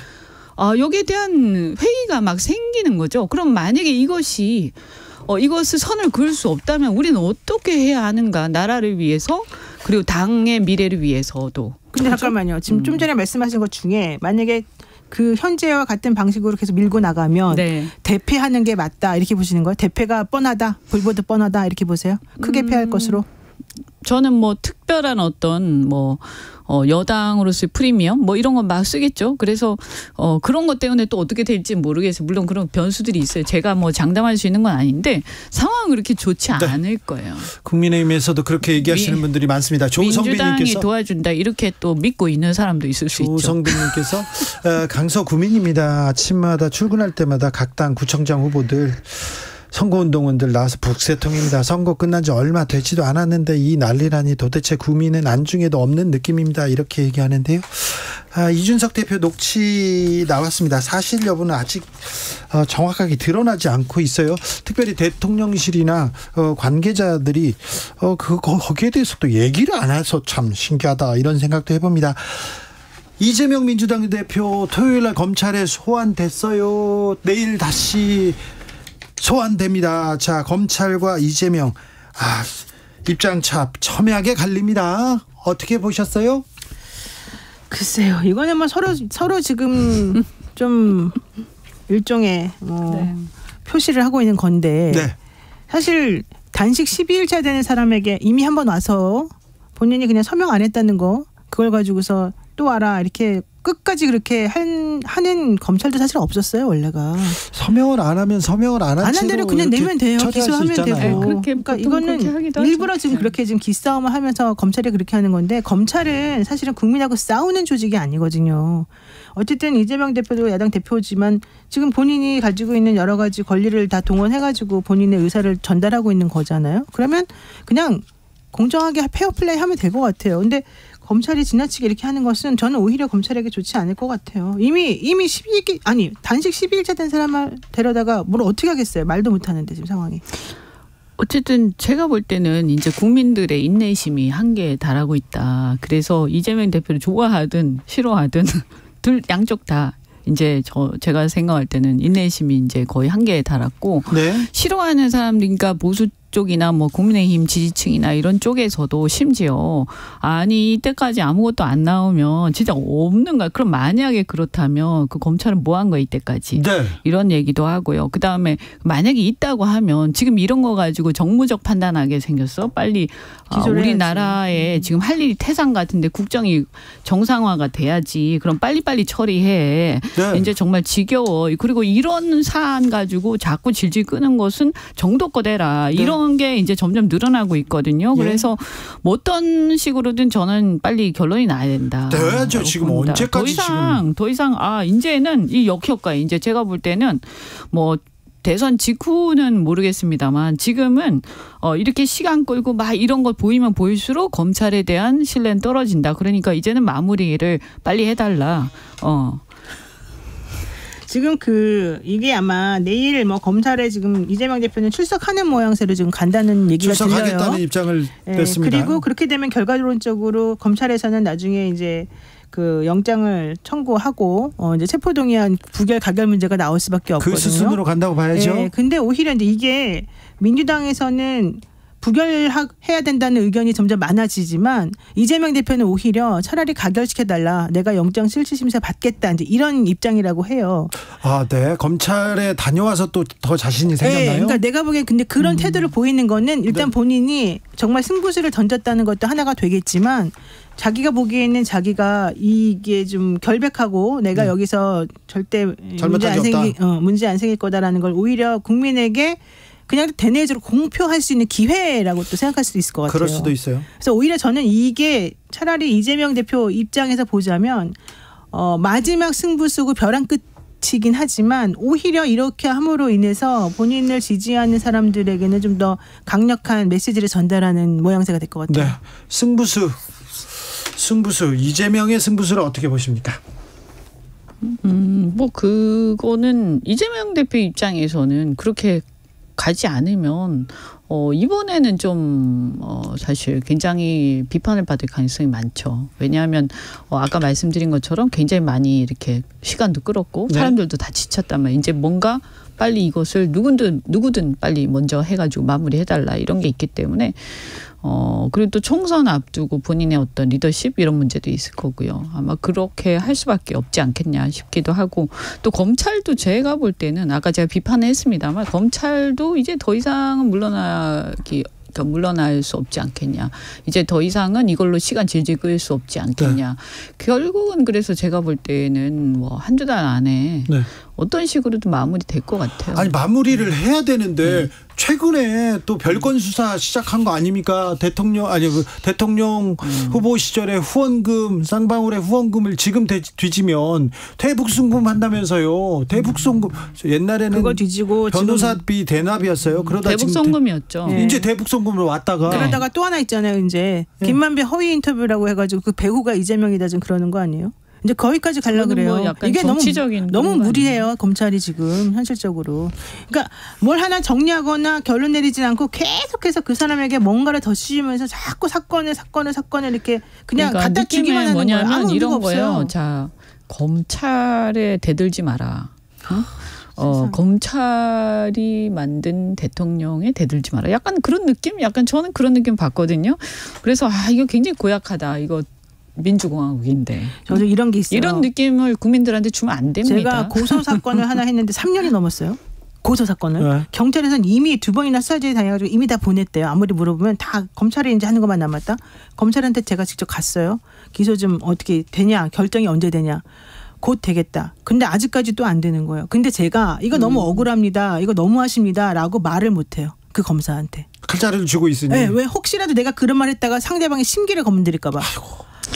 여기에 대한 회의가 막 생기는 거죠. 그럼 만약에 이것을 선을 그을 수 없다면 우리는 어떻게 해야 하는가, 나라를 위해서 그리고 당의 미래를 위해서도. 근데 잠깐만요. 지금 좀 전에 말씀하신 것 중에 만약에 그 현재와 같은 방식으로 계속 밀고 나가면 네. 대패하는 게 맞다 이렇게 보시는 거예요? 대패가 뻔하다, 불보듯 뻔하다 이렇게 보세요? 크게 패할 것으로? 저는 뭐 특별한 어떤 여당으로서의 프리미엄 이런 건 막 쓰겠죠. 그래서 그런 것 때문에 또 어떻게 될지 모르겠어요. 물론 그런 변수들이 있어요. 제가 뭐 장담할 수 있는 건 아닌데 상황은 그렇게 좋지 않을 거예요. 국민의힘에서도 그렇게 얘기하시는 분들이 많습니다. 조성빈님께서 민주당이 도와준다 이렇게 또 믿고 있는 사람도 있을 수 있죠. 조성빈님께서 강서구민입니다. 아침마다 출근할 때마다 각 당 구청장 후보들 선거운동원들 나와서 북새통입니다. 선거 끝난 지 얼마 되지도 않았는데 이 난리라니 도대체 구민은 안중에도 없는 느낌입니다. 이렇게 얘기하는데요. 이준석 대표 녹취 나왔습니다. 사실 여부는 아직 정확하게 드러나지 않고 있어요. 특별히 대통령실이나 관계자들이 거기에 대해서 또 얘기를 안 해서 참 신기하다 이런 생각도 해봅니다. 이재명 민주당 대표 토요일날 검찰에 소환됐어요. 내일 다시 소환됩니다. 자, 검찰과 이재명 입장차 첨예하게 갈립니다. 어떻게 보셨어요? 글쎄요. 이거는 뭐 서로 지금 좀 일종의 네. 표시를 하고 있는 건데 네. 사실 단식 12일차 되는 사람에게 이미 한번 와서 본인이 그냥 서명 안 했다는 거 그걸 가지고서 또 와라 이렇게 끝까지 그렇게 하는 검찰도 사실 없었어요 원래가. 서명을 안 하면 서명을 안 한 대로 그냥 내면 돼요. 기소하면 되고. 네, 그러니까 이거는 일부러 하죠. 지금 그렇게 지금 기싸움을 하면서 검찰이 그렇게 하는 건데 검찰은 사실은 국민하고 싸우는 조직이 아니거든요. 어쨌든 이재명 대표도 야당 대표지만 지금 본인이 가지고 있는 여러 가지 권리를 다 동원해가지고 본인의 의사를 전달하고 있는 거잖아요. 그러면 그냥 공정하게 페어플레이 하면 될 것 같아요. 근데 검찰이 지나치게 이렇게 하는 것은 저는 오히려 검찰에게 좋지 않을 것 같아요. 이미 단식 12일차 된 사람을 데려다가 뭘 어떻게 하겠어요. 말도 못하는데 지금 상황이. 어쨌든 제가 볼 때는 이제 국민들의 인내심이 한계에 달하고 있다. 그래서 이재명 대표를 좋아하든 싫어하든 양쪽 다 이제 제가 생각할 때는 인내심이 이제 거의 한계에 달았고 네. 싫어하는 사람들이니까 보수 쪽이나 뭐 국민의힘 지지층이나 이런 쪽에서도 심지어 아니 이때까지 아무것도 안 나오면 진짜 없는가? 그럼 만약에 그렇다면 그 검찰은 뭐 한 거야 이때까지? 네. 이런 얘기도 하고요. 그다음에 만약에 있다고 하면 지금 이런 거 가지고 정무적 판단하게 생겼어? 빨리 우리나라에 지금 할 일이 태산 같은데 국정이 정상화가 돼야지. 그럼 빨리빨리 처리해. 네. 이제 정말 지겨워. 그리고 이런 사안 가지고 자꾸 질질 끄는 것은 정도껏 해라. 이런 게 이제 점점 늘어나고 있거든요. 그래서 뭐 어떤 식으로든 저는 빨리 결론이 나야 된다. 돼야죠. 지금 봅니다. 언제까지 더 이상 이제는 이 역효과 이제 제가 볼 때는 뭐 대선 직후는 모르겠습니다만 지금은 이렇게 시간 끌고 막 이런 거 보이면 보일수록 검찰에 대한 신뢰는 떨어진다. 그러니까 이제는 마무리를 빨리 해달라. 지금 이게 아마 내일 뭐 검찰에 지금 이재명 대표는 출석하는 모양새로 지금 간다는 얘기가 들려요. 출석하겠다는 입장을 냈습니다. 그리고 그렇게 되면 결과론적으로 검찰에서는 나중에 이제 그 영장을 청구하고 이제 체포동의안 부결 가결 문제가 나올 수밖에 없거든요. 그 수순으로 간다고 봐야죠. 네, 근데 오히려 이제 이게 민주당에서는 부결해야 된다는 의견이 점점 많아지지만 이재명 대표는 오히려 차라리 가결시켜달라. 내가 영장 실질심사 받겠다. 이제 이런 입장이라고 해요. 네. 검찰에 다녀와서 또 더 자신이 생겼나요? 네, 그러니까 내가 보기엔 근데 그런 태도를 보이는 거는 일단 본인이 정말 승부수를 던졌다는 것도 하나가 되겠지만 자기가 보기에는 자기가 이게 좀 결백하고 내가 여기서 절대 문제 안 생길 거다라는 걸 오히려 국민에게 그냥 대내적으로 공표할 수 있는 기회라고 또 생각할 수도 있을 것 같아요. 그럴 수도 있어요. 그래서 오히려 저는 이게 차라리 이재명 대표 입장에서 보자면 마지막 승부수고 벼랑 끝이긴 하지만 오히려 이렇게 함으로 인해서 본인을 지지하는 사람들에게는 좀 더 강력한 메시지를 전달하는 모양새가 될 것 같아요. 네. 승부수 이재명의 승부수를 어떻게 보십니까? 뭐 그거는 이재명 대표 입장에서는 그렇게 가지 않으면 이번에는 좀 사실 굉장히 비판을 받을 가능성이 많죠. 왜냐하면 아까 말씀드린 것처럼 굉장히 많이 이렇게 시간도 끌었고 네. 사람들도 다 지쳤단 말이에요. 이제 뭔가 빨리 이것을 누구든 빨리 먼저 해가지고 마무리해달라 이런 게 있기 때문에 그리고 또 총선 앞두고 본인의 어떤 리더십 이런 문제도 있을 거고요. 아마 그렇게 할 수밖에 없지 않겠냐 싶기도 하고 또 검찰도 제가 볼 때는 아까 제가 비판을 했습니다만 검찰도 이제 더 이상은 물러날 수 없지 않겠냐. 이제 더 이상은 이걸로 시간 질질 끌 수 없지 않겠냐. 결국은 그래서 제가 볼 때는 뭐 한두 달 안에 네. 어떤 식으로든 마무리될 것 같아요. 아니 마무리를 해야 되는데 최근에 또 별건 수사 시작한 거 아닙니까? 대통령 후보 시절에 후원금 쌍방울의 후원금을 지금 뒤지면 대북송금 한다면서요. 대북송금 옛날에는 그거 뒤지고 변호사비 대납이었어요. 그러다 대북송금이었죠. 지금 이제 대북송금으로 왔다가 그러다가 또 하나 있잖아요. 이제 김만배 허위 인터뷰라고 해가지고 그 배우가 이재명이다 지금 그러는 거 아니에요? 이제 거기까지 가려고 그래요. 뭐 약간 이게 정치적인 너무 무리해요. 검찰이 지금 현실적으로. 그러니까 뭘 하나 정리하거나 결론 내리진 않고 계속해서 그 사람에게 뭔가를 더 씌우면서 자꾸 사건을 이렇게 그냥 그러니까 갖다 주기만 하는 거예요. 아무 이런 의미가 거예요. 없어요. 자, 검찰에 대들지 마라. 검찰이 만든 대통령에 대들지 마라. 약간 그런 느낌? 약간 저는 그런 느낌 봤거든요. 그래서 이거 굉장히 고약하다. 이거 민주공화국인데. 저도 이런 게 있어요. 이런 느낌을 국민들한테 주면 안 됩니다. 제가 고소 사건을 하나 했는데 3년이 넘었어요. 고소 사건을. 네. 경찰에서는 이미 2번이나 수사지에 다녀가지고 이미 다 보냈대요. 아무리 물어보면 다 검찰이 이제 하는 것만 남았다. 검찰한테 제가 직접 갔어요. 기소 좀 어떻게 되냐. 결정이 언제 되냐. 곧 되겠다. 근데 아직까지 또 안 되는 거예요. 근데 제가 이거 너무 억울합니다. 이거 너무하십니다. 라고 말을 못해요. 그 검사한테. 칼자루를 쥐고 있으니. 네, 왜 혹시라도 내가 그런 말 했다가 상대방의 심기를 건드릴까 봐.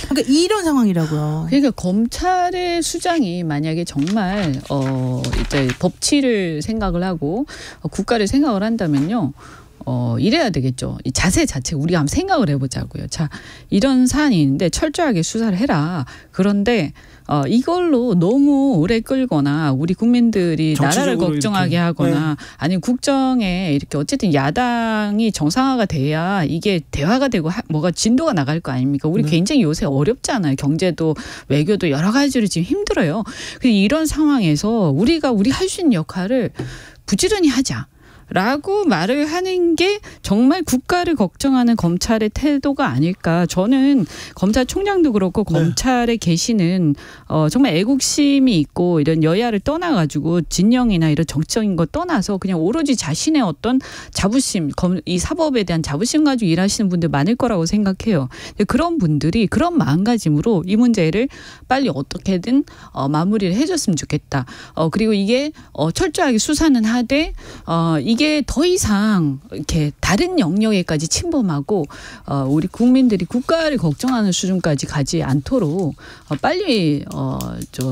그러니까 이런 상황이라고요. 그러니까 검찰의 수장이 만약에 정말 이제 법치를 생각을 하고 국가를 생각을 한다면요. 이래야 되겠죠. 이 자세 자체 우리가 한번 생각을 해보자고요. 자, 이런 사안이 있는데 철저하게 수사를 해라. 그런데 이걸로 너무 오래 끌거나 우리 국민들이 나라를 걱정하게 하거나 아니면 국정에 이렇게 어쨌든 야당이 정상화가 돼야 이게 대화가 되고 뭐가 진도가 나갈 거 아닙니까? 우리 굉장히 요새 어렵잖아요. 경제도 외교도 여러 가지로 지금 힘들어요. 이런 상황에서 우리 할 수 있는 역할을 부지런히 하자. 라고 말을 하는 게 정말 국가를 걱정하는 검찰의 태도가 아닐까. 저는 검찰총장도 그렇고 검찰에 계시는 정말 애국심이 있고 이런 여야를 떠나가지고 진영이나 이런 정치적인 거 떠나서 그냥 오로지 자신의 어떤 자부심, 이 사법에 대한 자부심 가지고 일하시는 분들 많을 거라고 생각해요. 그런 분들이 그런 마음가짐으로 이 문제를 빨리 어떻게든 마무리를 해줬으면 좋겠다. 그리고 이게 철저하게 수사는 하되 이게 더 이상 이렇게 다른 영역에까지 침범하고 우리 국민들이 국가를 걱정하는 수준까지 가지 않도록 빨리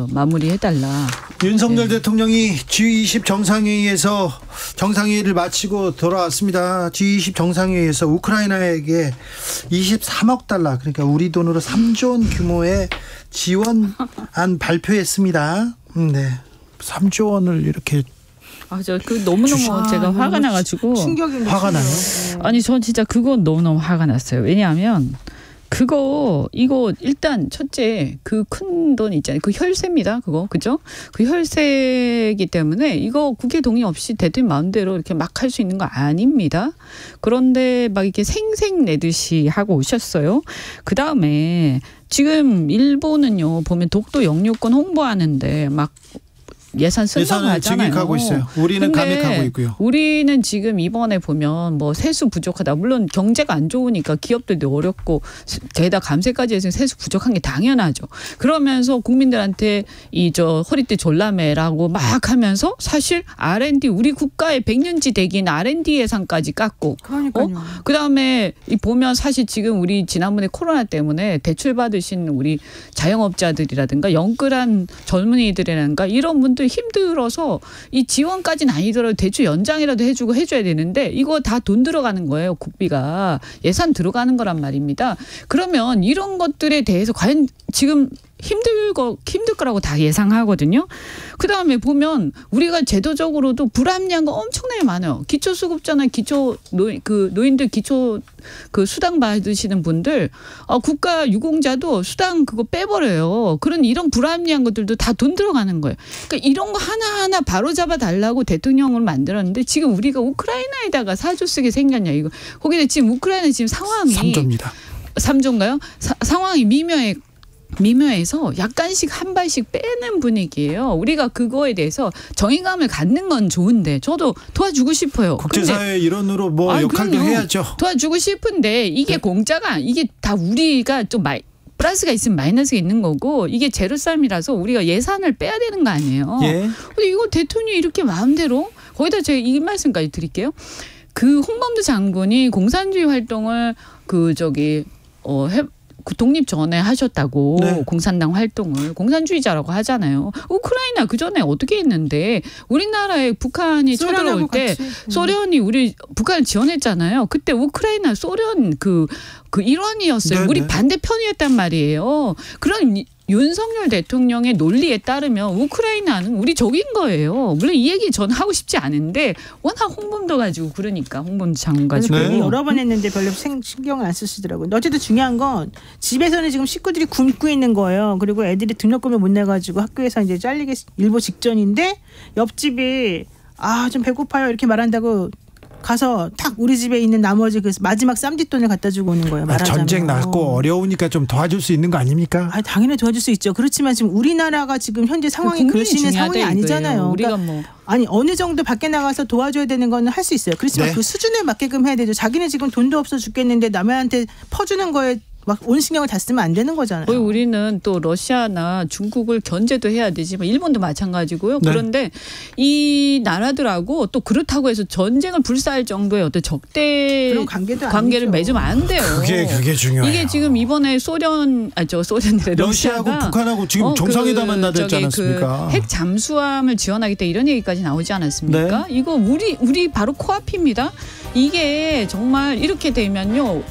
마무리해달라. 윤석열 대통령이 G20 정상회의에서 정상회의를 마치고 돌아왔습니다. G20 정상회의에서 우크라이나에게 23억 달러 그러니까 우리 돈으로 3조 원 규모의 지원안 발표했습니다. 네, 3조 원을 이렇게 저 너무너무 제가 화가 나가지고 충격이 화가 나요. 아니 전 진짜 그건 너무너무 화가 났어요. 왜냐하면 이거 일단 첫째 그 큰 돈 있잖아요. 그 혈세입니다. 그죠? 그 혈세이기 때문에 이거 국회 동의 없이 대통령 마음대로 이렇게 막 할 수 있는 거 아닙니다. 그런데 막 이렇게 생색 내듯이 하고 오셨어요. 그 다음에 지금 일본은요 보면 독도 영유권 홍보하는데 막 예산 쓴다고 예산을 하잖아요. 증액하고 있어요. 우리는 근데 감액하고 있고요. 우리는 지금 이번에 보면 뭐 세수 부족하다. 물론 경제가 안 좋으니까 기업들도 어렵고 게다가 감세까지 해서 세수 부족한 게 당연하죠. 그러면서 국민들한테 이 허리띠 졸라매라고 막 하면서 사실 R&D 우리 국가의 100년지 대기인 R&D 예산까지 깎고 그러니까요. 그다음에 보면 사실 지금 우리 지난번에 코로나 때문에 대출 받으신 우리 자영업자들이라든가 영끌한 젊은이들이라든가 이런 분들 힘들어서 이 지원까지는 아니더라도 대출 연장이라도 해주고 해줘야 되는데 이거 다 돈 들어가는 거예요. 국비가 예산 들어가는 거란 말입니다. 그러면 이런 것들에 대해서 과연 지금 힘들 거라고 다 예상하거든요. 그다음에 보면 우리가 제도적으로도 불합리한 거 엄청나게 많아요. 기초수급자나 노인들 기초 수당 받으시는 분들 국가 유공자도 수당 그거 빼버려요. 이런 불합리한 것들도 다 돈 들어가는 거예요. 그러니까 이런 거 하나하나 바로잡아 달라고 대통령을 만들었는데 지금 우리가 우크라이나에다가 사조 쓰게 생겼냐 이거. 거기다 지금 우크라이나 지금 상황이 3조입니다. 3조인가요? 상황이 미묘해서 약간씩 한 발씩 빼는 분위기예요. 우리가 그거에 대해서 정의감을 갖는 건 좋은데 저도 도와주고 싶어요. 국제사회 일원으로 역할도 그럼요. 해야죠. 도와주고 싶은데 이게 공짜가 이게 다 우리가 좀 플러스가 있으면 마이너스가 있는 거고 이게 제로섬이라서 우리가 예산을 빼야 되는 거 아니에요. 예. 근데 이거 대통령이 이렇게 마음대로 거기다 제가 이 말씀까지 드릴게요. 그 홍범도 장군이 공산주의 활동을 독립 전에 하셨다고 네. 공산당 활동을 공산주의자라고 하잖아요. 우크라이나 그 전에 어떻게 했는데 우리나라에 북한이 쳐들어올 때 소련이 북한을 지원했잖아요. 그때 우크라이나 소련 그 일원이었어요. 네네. 우리 반대편이었단 말이에요. 그런 윤석열 대통령의 논리에 따르면 우크라이나는 우리 적인 거예요. 물론 이 얘기 전 하고 싶지 않은데 워낙 홍범도 가지고 그러니까 홍범도 장군 가지고. 네. 여러 번 했는데 별로 신경을 안 쓰시더라고요. 어쨌든 중요한 건 집에서는 지금 식구들이 굶고 있는 거예요. 그리고 애들이 등록금을 못 내가지고 학교에서 이제 잘리기 일보 직전인데 옆집이 좀 배고파요 이렇게 말한다고 가서 탁 우리 집에 있는 나머지 그 마지막 쌈짓돈을 갖다 주고 오는 거예요. 말하자면. 전쟁 났고 어려우니까 좀 도와줄 수 있는 거 아닙니까? 당연히 도와줄 수 있죠. 그렇지만 지금 우리나라가 지금 현재 상황이 그러시는 상황이 아니잖아요. 우리가 어느 정도 밖에 나가서 도와줘야 되는 거는 할 수 있어요. 그렇지만 네. 그 수준에 맞게끔 해야 되죠. 자기는 지금 돈도 없어 죽겠는데 남한테 퍼주는 거에 막 온 신경을 다 쓰면 안 되는 거잖아요. 우리는 또 러시아나 중국을 견제도 해야 되지만 일본도 마찬가지고요. 네. 그런데 이 나라들하고 또 그렇다고 해서 전쟁을 불사할 정도의 어떤 적대 그런 관계를 아니죠. 맺으면 안 돼요. 그게 중요해요. 이게 지금 이번에 소련이래 러시아하고 북한하고 지금 정상회담 만나지 않았습니까? 핵 잠수함을 지원하겠다 이런 얘기까지 나오지 않았습니까? 네. 이거 우리 바로 코앞입니다. 이게 정말 이렇게 되면요.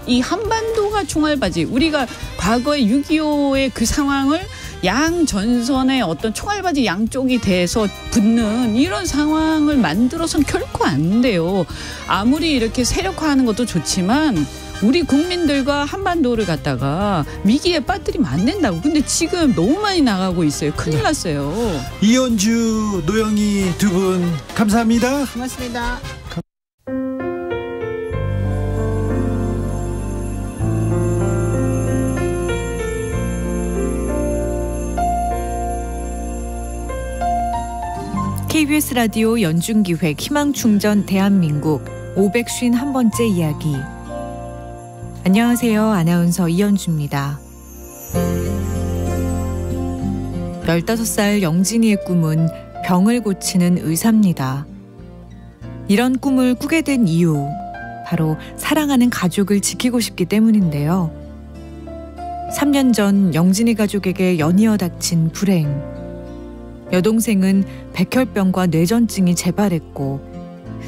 이 한반도가 총알바지 우리가 과거에 6.25의 그 상황을 양 전선의 어떤 총알바지 양쪽이 돼서 붙는 이런 상황을 만들어서는 결코 안 돼요. 아무리 이렇게 세력화하는 것도 좋지만 우리 국민들과 한반도를 갖다가 위기에 빠뜨리면 안 된다고. 근데 지금 너무 많이 나가고 있어요. 큰일 났어요. 이현주, 노영희 두 분 감사합니다. 고맙습니다. KBS 라디오 연중기획 희망충전 대한민국 551번째 이야기. 안녕하세요. 아나운서 이현주입니다. 15살 영진이의 꿈은 병을 고치는 의사입니다. 이런 꿈을 꾸게 된 이유, 바로 사랑하는 가족을 지키고 싶기 때문인데요. 3년 전 영진이 가족에게 연이어 닥친 불행. 여동생은 백혈병과 뇌전증이 재발했고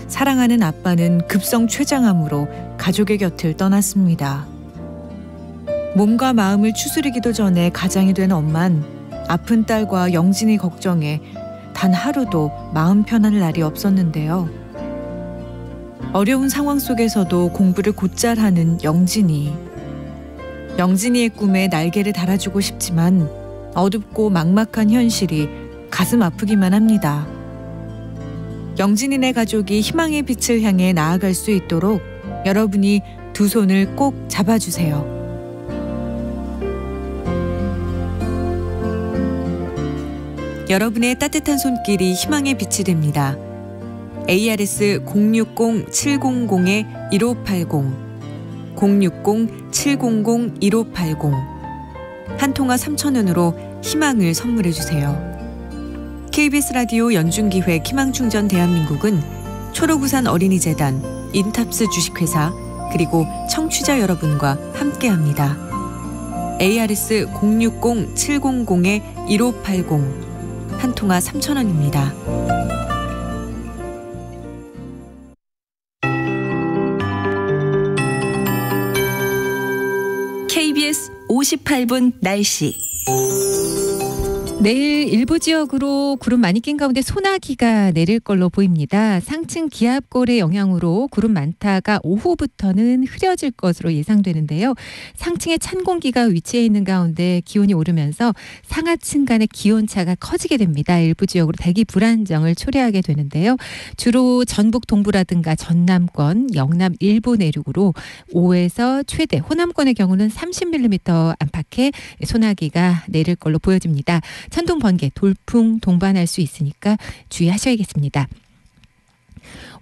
사랑하는 아빠는 급성 췌장암으로 가족의 곁을 떠났습니다. 몸과 마음을 추스리기도 전에 가장이 된 엄만 아픈 딸과 영진이 걱정에 단 하루도 마음 편할 날이 없었는데요. 어려운 상황 속에서도 공부를 곧잘 하는 영진이. 영진이의 꿈에 날개를 달아주고 싶지만 어둡고 막막한 현실이 가슴 아프기만 합니다. 영진이네 가족이 희망의 빛을 향해 나아갈 수 있도록 여러분이 두 손을 꼭 잡아주세요. 여러분의 따뜻한 손길이 희망의 빛이 됩니다. ARS 060-700-1580 060-700-1580 한 통화 3,000원으로 희망을 선물해 주세요. KBS 라디오 연중기획 희망충전 대한민국은 초록우산 어린이재단, 인탑스 주식회사 그리고 청취자 여러분과 함께합니다. ARS 060-700-1580 한 통화 3,000원입니다. KBS 58분 날씨. 내일 일부 지역으로 구름 많이 낀 가운데 소나기가 내릴 걸로 보입니다. 상층 기압골의 영향으로 구름 많다가 오후부터는 흐려질 것으로 예상되는데요. 상층에 찬 공기가 위치해 있는 가운데 기온이 오르면서 상하층 간의 기온차가 커지게 됩니다. 일부 지역으로 대기 불안정을 초래하게 되는데요. 주로 전북 동부라든가 전남권, 영남 일부 내륙으로 5에서 최대, 호남권의 경우는 30mm 안팎의 소나기가 내릴 걸로 보여집니다. 천둥, 번개, 돌풍 동반할 수 있으니까 주의하셔야겠습니다.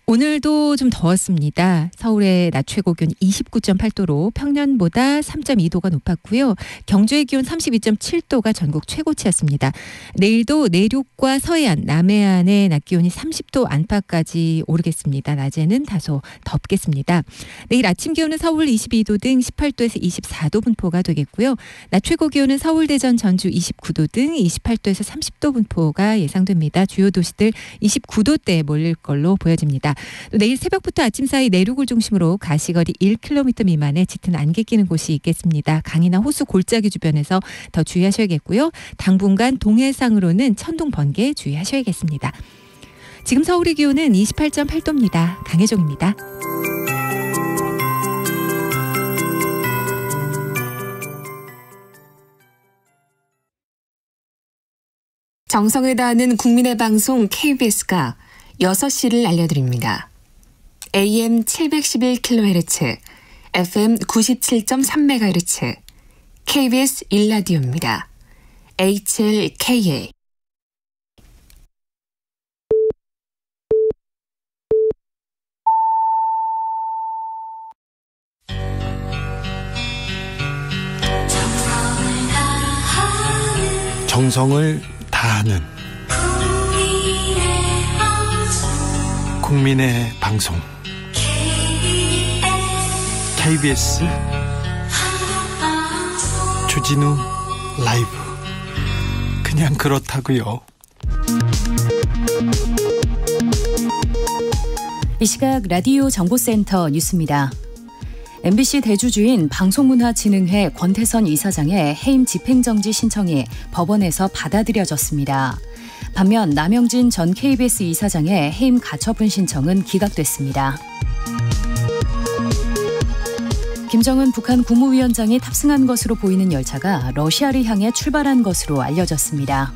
오늘도 좀 더웠습니다. 서울의 낮 최고 기온 29.8도로 평년보다 3.2도가 높았고요. 경주의 기온 32.7도가 전국 최고치였습니다. 내일도 내륙과 서해안, 남해안의 낮 기온이 30도 안팎까지 오르겠습니다. 낮에는 다소 덥겠습니다. 내일 아침 기온은 서울 22도 등 18도에서 24도 분포가 되겠고요. 낮 최고 기온은 서울, 대전, 전주 29도 등 28도에서 30도 분포가 예상됩니다. 주요 도시들 29도대에 몰릴 걸로 보여집니다. 또 내일 새벽부터 아침 사이 내륙을 중심으로 가시거리 1km 미만의 짙은 안개 끼는 곳이 있겠습니다. 강이나 호수 골짜기 주변에서 더 주의하셔야겠고요. 당분간 동해상으로는 천둥, 번개 주의하셔야겠습니다. 지금 서울의 기온은 28.8도입니다. 강혜종입니다. 정성을 다하는 국민의 방송 KBS가 6시를 알려드립니다. AM 711kHz, FM 97.3MHz, KBS 1라디오입니다. HLKA. 정성을 다하는 국민의 방송 KBS 주진우 라이브. 그냥 그렇다고요. 이 시각 라디오 정보센터 뉴스입니다. MBC 대주주인 방송문화진흥회 권태선 이사장의 해임 집행정지 신청이 법원에서 받아들여졌습니다. 반면 남영진 전 KBS 이사장의 해임 가처분 신청은 기각됐습니다. 김정은 북한 국무위원장이 탑승한 것으로 보이는 열차가 러시아를 향해 출발한 것으로 알려졌습니다.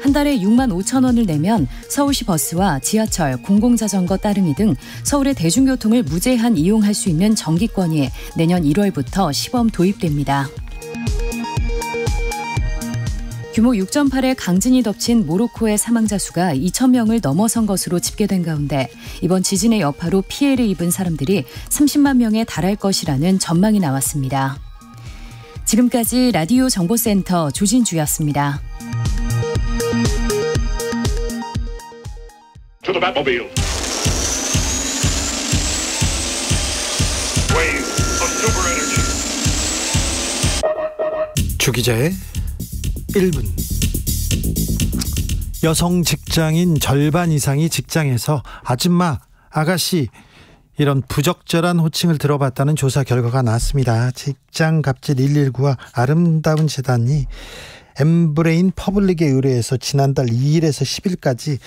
한 달에 6만 5천 원을 내면 서울시 버스와 지하철, 공공자전거 따릉이 등 서울의 대중교통을 무제한 이용할 수 있는 정기권이 내년 1월부터 시범 도입됩니다. 규모 6.8의 강진이 덮친 모로코의 사망자 수가 2,000명을 넘어선 것으로 집계된 가운데 이번 지진의 여파로 피해를 입은 사람들이 30만 명에 달할 것이라는 전망이 나왔습니다. 지금까지 라디오 정보센터 조진주였습니다. To the Batmobile. Wave of super energy. 주 기자의 1분. 여성 직장인 절반 이상이 직장에서 아줌마, 아가씨 이런 부적절한 호칭을 들어봤다는 조사 결과가 나왔습니다. 직장갑질 119와 아름다운 재단이 엠브레인 퍼블릭에 의뢰해서 지난달 2일에서 10일까지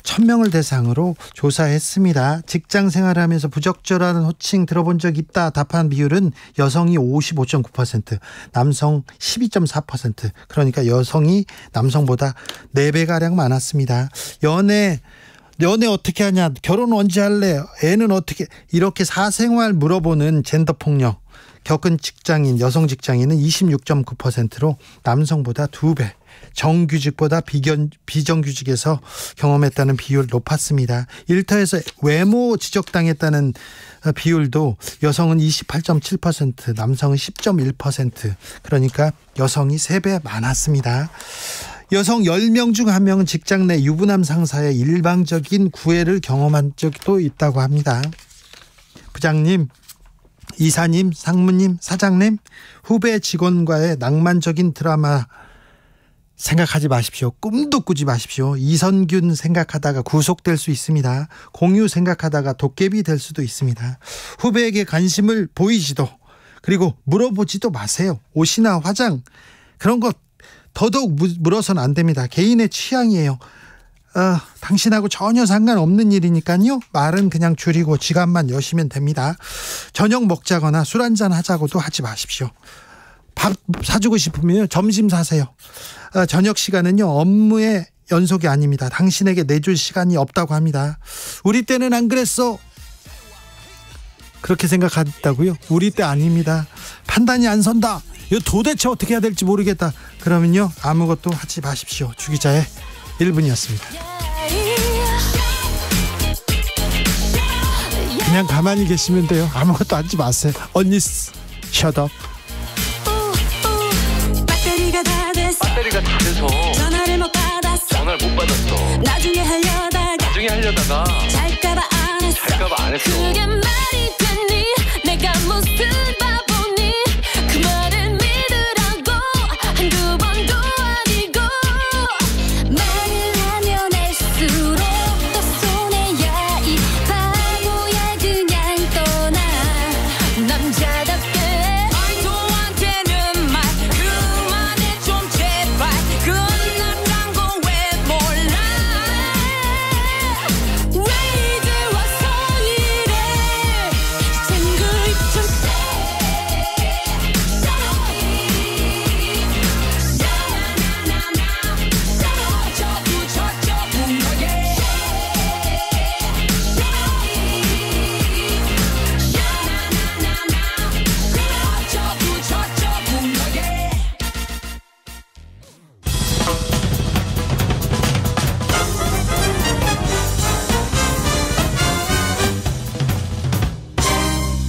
1,000명을 대상으로 조사했습니다. 직장 생활하면서 부적절한 호칭 들어본 적 있다 답한 비율은 여성이 55.9%, 남성 12.4%. 그러니까 여성이 남성보다 4배가량 많았습니다. 연애 어떻게 하냐, 결혼 언제 할래, 애는 어떻게, 이렇게 사생활 물어보는 젠더 폭력, 겪은 직장인, 여성 직장인은 26.9%로 남성보다 2배, 정규직보다 비정규직에서 경험했다는 비율 높았습니다. 일터에서 외모 지적당했다는 비율도 여성은 28.7%, 남성은 10.1%, 그러니까 여성이 3배 많았습니다. 여성 10명 중 1명은 직장 내 유부남 상사의 일방적인 구애를 경험한 적도 있다고 합니다. 부장님, 이사님, 상무님, 사장님, 후배 직원과의 낭만적인 드라마 생각하지 마십시오. 꿈도 꾸지 마십시오. 이선균 생각하다가 구속될 수 있습니다. 공유 생각하다가 도깨비 될 수도 있습니다. 후배에게 관심을 보이지도, 그리고 물어보지도 마세요. 옷이나 화장, 그런 것 더더욱 물어서는 안 됩니다. 개인의 취향이에요. 당신하고 전혀 상관없는 일이니까요. 말은 그냥 줄이고 지갑만 여시면 됩니다. 저녁 먹자거나 술 한잔 하자고도 하지 마십시오. 밥 사주고 싶으면 점심 사세요. 저녁 시간은요, 업무의 연속이 아닙니다. 당신에게 내줄 시간이 없다고 합니다. 우리 때는 안 그랬어. 그렇게 생각한다고요? 우리 때 아닙니다. 판단이 안 선다. 이거 도대체 어떻게 해야 될지 모르겠다. 그러면요, 아무것도 하지 마십시오. 주기자의 1분이었습니다. 그냥 가만히 계시면 돼요. 아무것도 하지 마세요. 언니 shut up. 배터리가 다 돼서 전화를 못 받았어. 나중에 하려다가 잘까봐 안 했어. 그게 말이 되니? 내가 무슨 바보니? 그 말을 믿으라고 한두 번도 아니고. 말을 하면 할수록 더 손해야. 이 바보야 그냥 떠나. 남자답게 말도안되는 말 그만해 좀 제발. 끝났단 건 왜 몰라. 왜 이제 와서 이래. 생각이 좀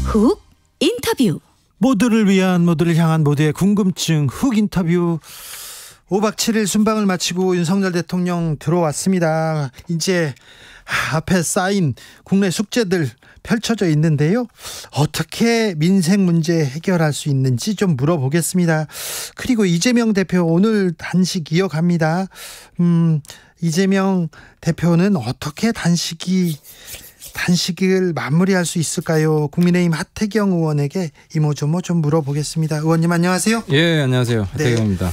훅 인터뷰. 모두를 위한, 모두를 향한 모두의 궁금증 훅 인터뷰. 5박 7일 순방을 마치고 윤석열 대통령 들어왔습니다. 이제 앞에 쌓인 국내 숙제들 펼쳐져 있는데요. 어떻게 민생 문제 해결할 수 있는지 좀 물어보겠습니다. 그리고 이재명 대표 오늘 단식 이어갑니다. 이재명 대표는 어떻게 단식을 마무리할 수 있을까요? 국민의힘 하태경 의원에게 이모저모 좀 물어보겠습니다. 의원님 안녕하세요. 예, 안녕하세요. 하태경입니다.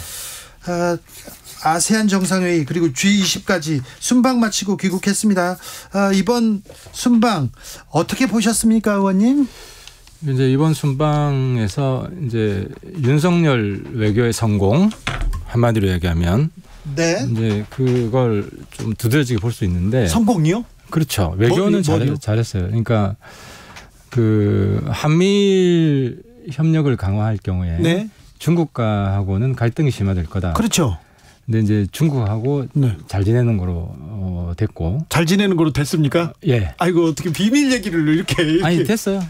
아세안 정상회의 그리고 G20까지 순방 마치고 귀국했습니다. 이번 순방 어떻게 보셨습니까, 의원님? 이제 이번 순방에서 이제 윤석열 외교의 성공, 한마디로 얘기하면, 네, 이제 그걸 좀 두드러지게 볼 수 있는데. 성공이요? 그렇죠. 외교는 잘했어요. 그러니까 그 한미일 협력을 강화할 경우에, 네, 중국과하고는 갈등이 심화될 거다. 그렇죠. 근데 이제 중국하고, 네, 잘 지내는 거로 됐고. 잘 지내는 거로 됐습니까? 예. 아이고, 어떻게 비밀 얘기를 이렇게. 아니, 됐어요.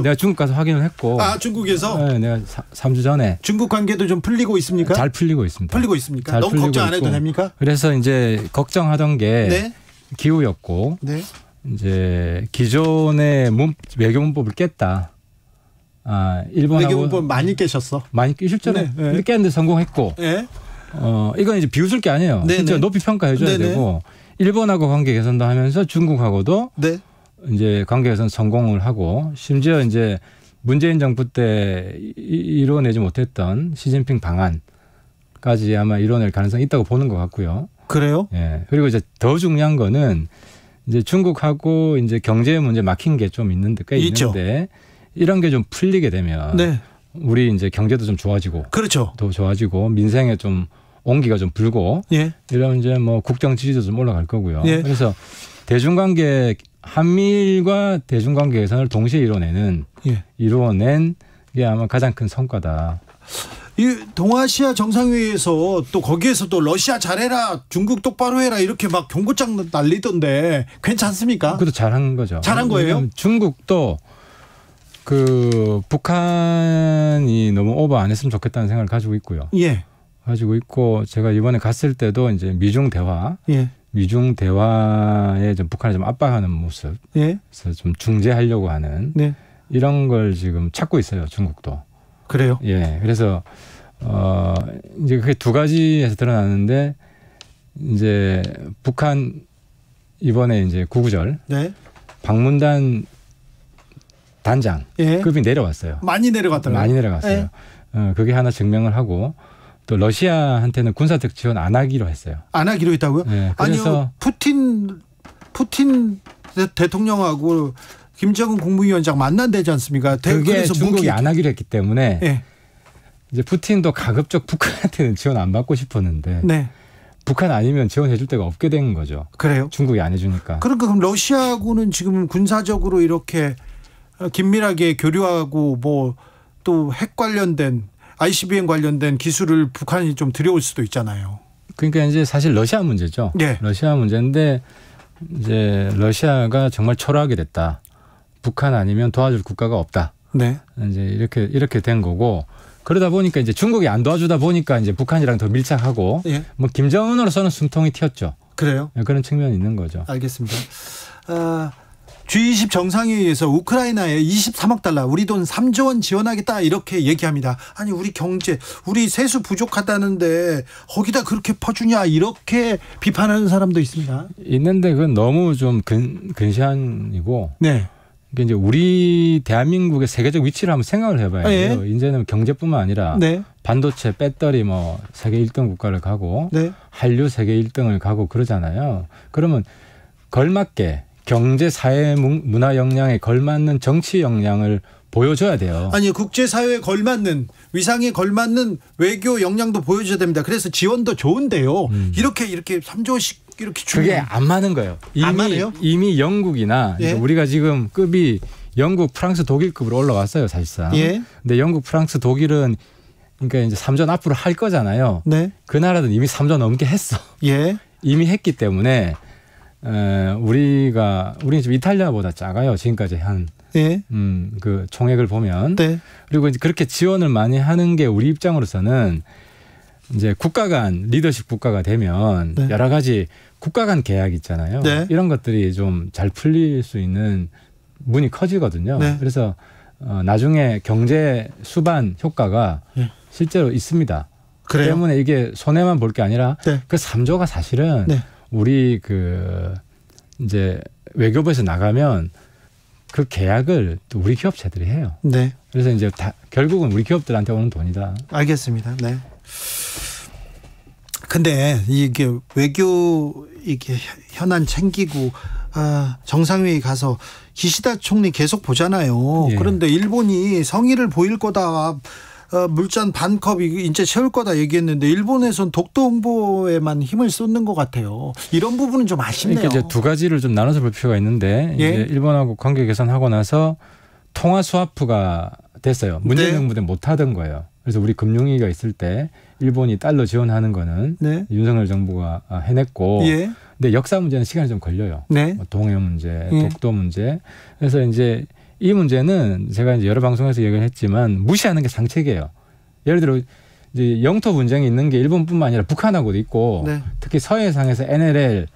내가 중국 가서 확인을 했고. 아, 중국에서? 네, 내가 3주 전에. 중국 관계도 좀 풀리고 있습니까? 잘 풀리고 있습니다. 풀리고 있습니까? 너무 걱정 안 해도 됩니까? 그래서 이제 걱정하던 게, 네, 기후였고, 네, 이제 기존의 외교 문법을 깼다. 일본하고 외교 문법 많이 깨셨어? 많이 실제로, 네, 네, 깼는데 성공했고, 네, 이건 이제 비웃을 게 아니에요. 네네. 진짜 높이 평가해줘야, 네네, 되고, 일본하고 관계 개선도 하면서 중국하고도, 네, 이제 관계 개선 성공을 하고, 심지어 이제 문재인 정부 때 이뤄내지 못했던 시진핑 방안까지 아마 이뤄낼 가능성이 있다고 보는 것 같고요. 그래요? 예. 그리고 이제 더 중요한 거는 이제 중국하고 이제 경제 문제 막힌 게 좀 있는데, 꽤 있죠. 있는데, 이런 게 좀 풀리게 되면, 네, 우리 이제 경제도 좀 좋아지고, 그렇죠, 더 좋아지고, 민생에 좀 온기가 좀 불고, 예, 이런 이제 뭐 국정 지지도 좀 올라갈 거고요. 예. 그래서 대중관계, 한미일과 대중관계 개선을 동시에 이뤄낸, 예, 이게 아마 가장 큰 성과다. 이 동아시아 정상회의에서 또 거기에서 또 러시아 잘해라, 중국 똑바로 해라 이렇게 막 경고장 날리던데 괜찮습니까? 그것도 잘한 거죠. 잘한 거예요? 중국도 그 북한이 너무 오버 안 했으면 좋겠다는 생각을 가지고 있고요. 예. 가지고 있고 제가 이번에 갔을 때도 이제 미중 대화, 예. 미중 대화에 좀 북한을 좀 압박하는 모습, 예. 그래서 좀 중재하려고 하는 네. 이런 걸 지금 찾고 있어요. 중국도. 그래요? 예. 그래서 이제 그게 두 가지에서 드러나는데 이제 북한 이번에 이제 구구절 네. 방문단 단장 예. 급이 내려왔어요. 많이 내려갔더라고요. 많이 내려갔어요. 예. 그게 하나 증명을 하고 또 러시아한테는 군사적 지원 안 하기로 했어요. 안 하기로 했다고요? 네, 아니요. 푸틴 대통령하고 김정은 국무위원장 만난다지 않습니까? 그게 중국이 안 하기로 했기 때문에 네. 이제 푸틴도 가급적 북한한테는 지원 안 받고 싶었는데 네. 북한 아니면 지원해 줄 데가 없게 된 거죠. 그래요? 중국이 안 해주니까. 그러니까 그럼 러시아하고는 지금 군사적으로 이렇게 긴밀하게 교류하고 뭐 또 핵 관련된 ICBM 관련된 기술을 북한이 좀 들여올 수도 있잖아요. 그러니까 이제 사실 러시아 문제죠. 네. 러시아 문제인데 이제 러시아가 정말 초라하게 됐다. 북한 아니면 도와줄 국가가 없다. 네. 이제 이렇게 된 거고 그러다 보니까 이제 중국이 안 도와주다 보니까 이제 북한이랑 더 밀착하고 예. 뭐 김정은으로서는 숨통이 튀었죠. 그래요? 그런 측면이 있는 거죠. 알겠습니다. G20 정상회의에서 우크라이나에 23억 달러, 우리 돈 3조 원 지원하겠다 이렇게 얘기합니다. 아니 우리 경제, 우리 세수 부족하다는데 거기다 그렇게 퍼주냐 이렇게 비판하는 사람도 있습니다. 있는데 그건 너무 좀 근시안이고. 네. 이제 우리 대한민국의 세계적 위치를 한번 생각을 해봐야 돼요. 네. 이제는 경제뿐만 아니라 네. 반도체, 배터리 뭐 세계 1등 국가를 가고 네. 한류 세계 1등을 가고 그러잖아요. 그러면 걸맞게 경제, 사회, 문화 역량에 걸맞는 정치 역량을 보여줘야 돼요. 아니 국제사회에 걸맞는 위상에 걸맞는 외교 역량도 보여줘야 됩니다. 그래서 지원도 좋은데요. 이렇게 3조씩 이렇게 주면 그게 안 맞는 거예요. 이미 영국이나 예. 우리가 지금 급이 영국, 프랑스, 독일급으로 올라왔어요, 사실상. 예. 근데 영국, 프랑스, 독일은 그러니까 이제 3조 앞으로 할 거잖아요. 네. 그 나라들은 이미 3조 넘게 했어. 예. 이미 했기 때문에 우리는 지금 이탈리아보다 작아요. 지금까지 한 예. 그 총액을 보면. 네. 그리고 이제 그렇게 지원을 많이 하는 게 우리 입장으로서는 이제 국가 간 리더십 국가가 되면 네. 여러 가지 국가 간 계약 있잖아요. 네. 이런 것들이 좀 잘 풀릴 수 있는 문이 커지거든요. 네. 그래서 나중에 경제 수반 효과가 네. 실제로 있습니다. 그래요? 때문에 이게 손해만 볼 게 아니라 네. 그 3조가 사실은 네. 우리 그 이제 외교부에서 나가면 그 계약을 또 우리 기업체들이 해요. 네. 그래서 이제 결국은 우리 기업들한테 오는 돈이다. 알겠습니다. 네. 근데 이게 외교 이게 현안 챙기고 정상회의 가서 기시다 총리 계속 보잖아요. 예. 그런데 일본이 성의를 보일 거다. 물잔 반컵 이제 채울 거다 얘기했는데 일본에선 독도 홍보에만 힘을 쏟는 것 같아요. 이런 부분은 좀 아쉽네요. 그러니까 이제 두 가지를 좀 나눠서 볼 필요가 있는데 예. 이제 일본하고 관계 개선하고 나서 통화 스와프가 됐어요. 문재인 네. 정부 때 못 하던 거예요. 그래서 우리 금융위기가 있을 때 일본이 달러 지원하는 거는 네. 윤석열 정부가 해냈고 예. 근데 역사 문제는 시간이 좀 걸려요. 네. 뭐 동해 문제, 예. 독도 문제. 그래서 이제 이 문제는 제가 이제 여러 방송에서 얘기를 했지만 무시하는 게 상책이에요. 예를 들어 이제 영토 분쟁이 있는 게 일본뿐만 아니라 북한하고도 있고 네. 특히 서해상에서 NLL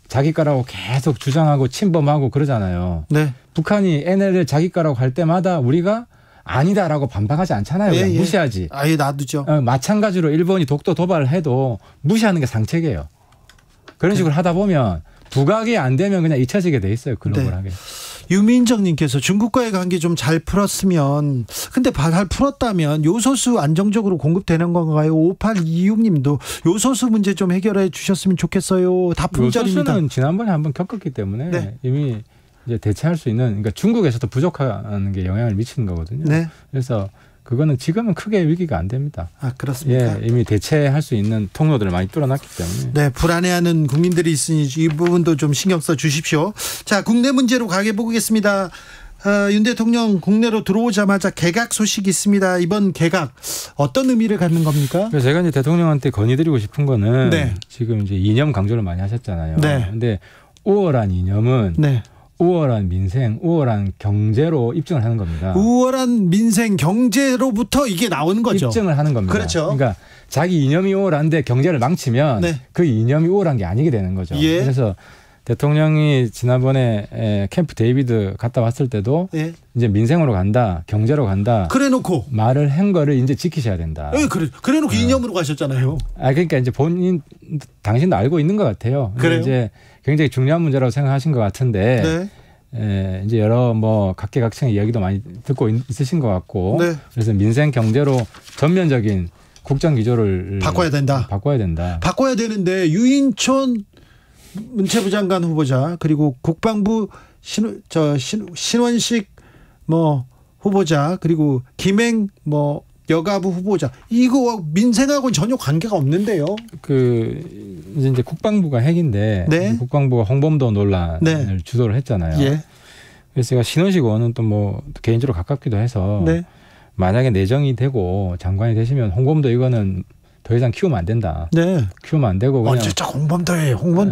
자기 거라고 계속 주장하고 침범하고 그러잖아요. 네. 북한이 NLL 자기 거라고 할 때마다 우리가 아니다라고 반박하지 않잖아요. 그냥 예. 무시하지. 아예 놔두죠. 마찬가지로 일본이 독도 도발을 해도 무시하는 게 상책이에요. 그런 식으로 하다 보면 부각이 안 되면 그냥 잊혀지게 돼 있어요. 글로벌하게. 네. 유민정님께서 중국과의 관계 좀 잘 풀었으면 근데 잘 풀었다면 요소수 안정적으로 공급되는 건가요? 5826님도 요소수 문제 좀 해결해 주셨으면 좋겠어요. 다 품절입니다. 요소수는 지난번에 한번 겪었기 때문에 네. 이미 이제 대체할 수 있는 그러니까 중국에서도 부족한 게 영향을 미치는 거거든요. 네. 그래서 그거는 지금은 크게 위기가 안 됩니다. 아 그렇습니까? 예, 이미 대체할 수 있는 통로들을 많이 뚫어놨기 때문에. 네, 불안해하는 국민들이 있으니 이 부분도 좀 신경 써 주십시오. 자, 국내 문제로 가게 보겠습니다. 윤 대통령 국내로 들어오자마자 개각 소식이 있습니다. 이번 개각 어떤 의미를 갖는 겁니까? 제가 이제 대통령한테 건의드리고 싶은 거는 네. 지금 이제 이념 강조를 많이 하셨잖아요. 네. 근데 우월한 이념은 네. 우월한 민생, 우월한 경제로 입증을 하는 겁니다. 우월한 민생 경제로부터 이게 나오는 거죠. 입증을 하는 겁니다. 그렇죠. 그러니까 자기 이념이 우월한데 경제를 망치면 네. 그 이념이 우월한 게 아니게 되는 거죠. 예. 그래서 대통령이 지난번에 캠프 데이비드 갔다 왔을 때도 예. 이제 민생으로 간다, 경제로 간다. 그래놓고 말을 한 거를 이제 지키셔야 된다. 예, 그래놓고 이념으로 가셨잖아요. 그러니까 이제 당신도 알고 있는 것 같아요. 그래요? 이제 굉장히 중요한 문제라고 생각하신 것 같은데. 네. 이제 여러 각계각층의 이야기도 많이 듣고 있으신 것 같고. 네. 그래서 민생 경제로 전면적인 국정 기조를 바꿔야 된다. 바꿔야 되는데 유인촌 문체부 장관 후보자 그리고 국방부 신원식 후보자 그리고 김행 여가부 후보자 이거 민생하고는 전혀 관계가 없는데요. 이제 국방부가 핵인데 네. 국방부가 홍범도 논란을 네. 주도를 했잖아요. 예. 그래서 제가 신원식 의원은 또 개인적으로 가깝기도 해서 네. 만약에 내정이 되고 장관이 되시면 홍범도 이거는 더 이상 키우면 안 된다. 네. 키우면 안 되고 그냥 언제적 홍범도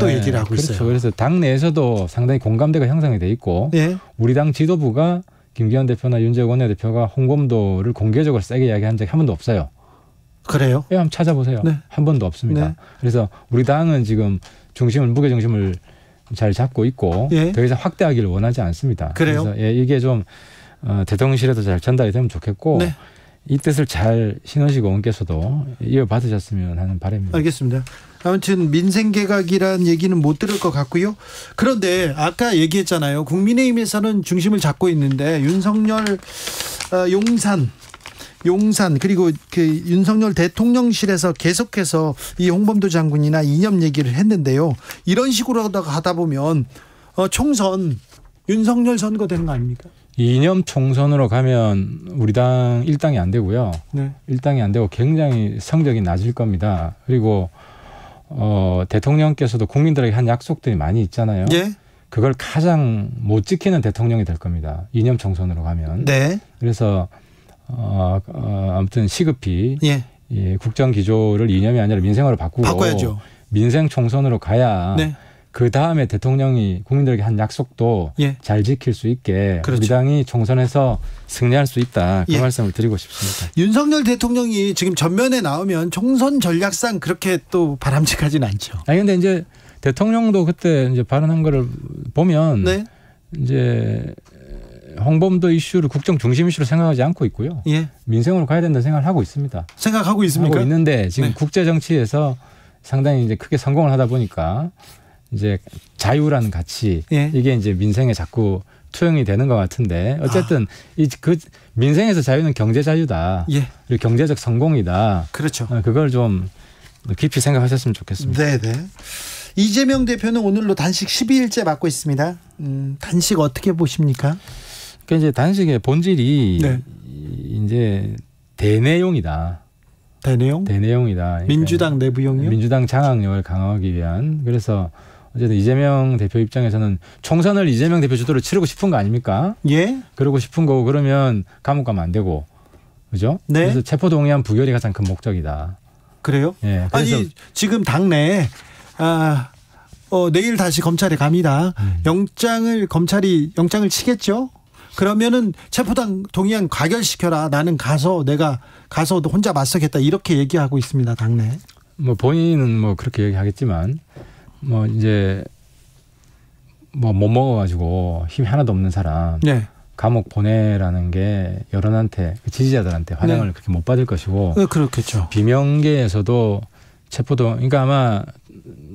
네, 얘기를 하고 그렇죠. 있어요. 그래서 당 내에서도 상당히 공감대가 형성이 돼 있고 네. 우리 당 지도부가 김기현 대표나 윤재욱 원내대표가 홍범도를 공개적으로 세게 이야기한 적이 한 번도 없어요. 그래요? 한번 찾아보세요. 네. 한 번도 없습니다. 네. 그래서 우리 당은 지금 무게중심을 잘 잡고 있고 예. 더 이상 확대하기를 원하지 않습니다. 그래요? 그래서 이게 좀 대통령실에도 잘 전달이 되면 좋겠고 네. 이 뜻을 잘 신원식 의원께서도 이어받으셨으면 하는 바람입니다. 알겠습니다. 아무튼 민생 개각이란 얘기는 못 들을 것 같고요. 그런데 아까 얘기했잖아요. 국민의힘에서는 중심을 잡고 있는데 윤석열 용산 그리고 윤석열 대통령실에서 계속해서 이 홍범도 장군이나 이념 얘기를 했는데요. 이런 식으로 하다 보면 총선 윤석열 선거 되는 거 아닙니까? 이념 총선으로 가면 우리 당 1당이 안 되고요. 네. 1당이 안 되고 굉장히 성적이 낮을 겁니다. 그리고 대통령께서도 국민들에게 한 약속들이 많이 있잖아요. 예. 그걸 가장 못 지키는 대통령이 될 겁니다. 이념 총선으로 가면. 네. 그래서 아무튼 시급히 예. 국정 기조를 이념이 아니라 민생으로 바꿔야죠. 민생 총선으로 가야 네. 그 다음에 대통령이 국민들에게 한 약속도 예. 잘 지킬 수 있게 그렇죠. 우리 당이 총선에서 승리할 수 있다. 그 예. 말씀을 드리고 싶습니다. 윤석열 대통령이 지금 전면에 나오면 총선 전략상 그렇게 또 바람직하진 않죠. 근데 이제 대통령도 그때 이제 발언한 거를 보면 네. 이제 홍범도 이슈를 국정 중심 이슈로 생각하지 않고 있고요. 예. 민생으로 가야 된다 생각을 하고 있습니다. 생각하고 있습니까? 하고 있는데 지금 네. 국제 정치에서 상당히 이제 크게 성공을 하다 보니까 이제 자유라는 가치 예. 이게 이제 민생에 자꾸 투영이 되는 것 같은데 어쨌든 그 민생에서 자유는 경제 자유다. 예. 그리고 경제적 성공이다. 그렇죠. 그걸 좀 깊이 생각하셨으면 좋겠습니다. 네네. 이재명 대표는 오늘로 단식 12일째 맞고 있습니다. 단식 어떻게 보십니까? 그러니까 이제 단식의 본질이 네. 이제 대내용이다. 대내용이다. 그러니까 민주당 내부용이요? 민주당 장악력을 강화하기 위한. 그래서 어쨌든 이재명 대표 입장에서는 총선을 이재명 대표 주도로 치르고 싶은 거 아닙니까? 예. 그러고 싶은 거고 그러면 감옥 가면 안 되고. 그죠? 네. 그래서 체포동의안 부결이 가장 큰 목적이다. 그래요? 예. 그래서 아니 지금 당내에 내일 다시 검찰에 갑니다. 검찰이 영장을 치겠죠? 그러면은 체포동의안 가결시켜라. 나는 내가 가서 혼자 맞서겠다. 이렇게 얘기하고 있습니다. 당내. 본인은 그렇게 얘기하겠지만 이제 못 먹어가지고 힘이 하나도 없는 사람. 네. 감옥 보내라는 게 여론한테 지지자들한테 환영을 네. 그렇게 못 받을 것이고. 그렇겠죠. 비명계에서도 그러니까 아마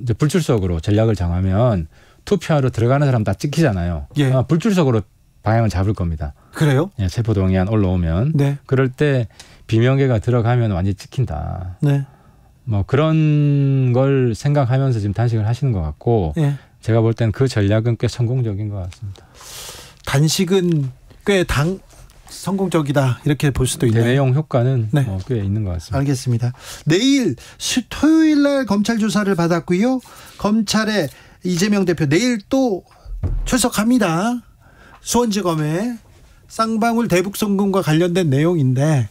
이제 불출석으로 전략을 정하면 투표하러 들어가는 사람 다 찍히잖아요. 예. 아마 불출석으로 방향을 잡을 겁니다. 그래요? 예, 체포동의안 올라오면. 네. 그럴 때 비명계가 들어가면 완전히 찍힌다. 네. 그런 걸 생각하면서 지금 단식을 하시는 것 같고 예. 제가 볼 때는 그 전략은 꽤 성공적인 것 같습니다. 단식은 꽤 성공적이다 이렇게 볼 수도 있네요. 대내용 효과는 꽤 있는 것 같습니다. 알겠습니다. 내일 토요일 날 검찰 조사를 받았고요. 검찰에 이재명 대표 내일 또 출석합니다. 수원지검에 쌍방울 대북송금과 관련된 내용인데.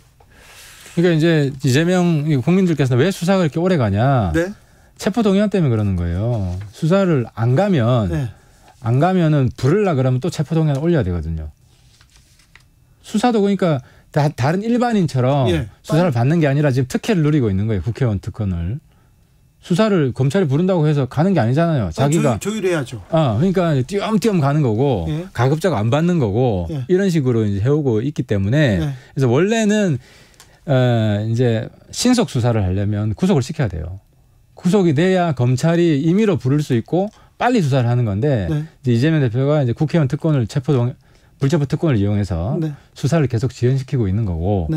그러니까 이제 이재명 국민들께서는 왜 수사가 이렇게 오래 가냐. 네. 체포동의안 때문에 그러는 거예요. 수사를 안 가면은 부르려 그러면 또 체포동의안 올려야 되거든요. 수사도 그러니까 다른 일반인처럼 수사를 받는 게 아니라 지금 특혜를 누리고 있는 거예요. 국회의원 특권을. 수사를 검찰이 부른다고 해서 가는 게 아니잖아요. 자기가 조율해야죠. 그러니까 띄엄띄엄 가는 거고 가급적 안 받는 거고 이런 식으로 이제 해오고 있기 때문에 그래서 원래는 이제 신속 수사를 하려면 구속을 시켜야 돼요. 구속이 돼야 검찰이 임의로 부를 수 있고 빨리 수사를 하는 건데 이제 이재명 대표가 이제 국회의원 특권을 불체포 특권을 이용해서 수사를 계속 지연시키고 있는 거고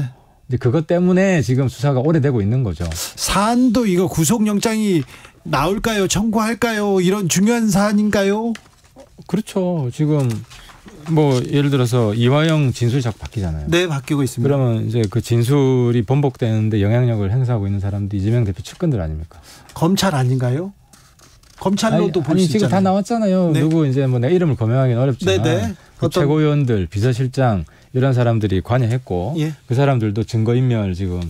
이제 그것 때문에 지금 수사가 오래되고 있는 거죠. 사안도 이거 구속영장이 나올까요? 청구할까요? 이런 중요한 사안인가요? 그렇죠. 지금 뭐 예를 들어서 이화영 진술이 자꾸 바뀌잖아요. 네, 바뀌고 있습니다. 그러면 이제 그 진술이 번복되는데 영향력을 행사하고 있는 사람도 이재명 대표 측근들 아닙니까? 검찰 아닌가요? 검찰로도 볼 수 있잖아요. 지금 다 나왔잖아요. 누구 이제 뭐 내 이름을 거명하기는 어렵지만 그 최고위원들, 비서실장 이런 사람들이 관여했고 그 사람들도 증거인멸 지금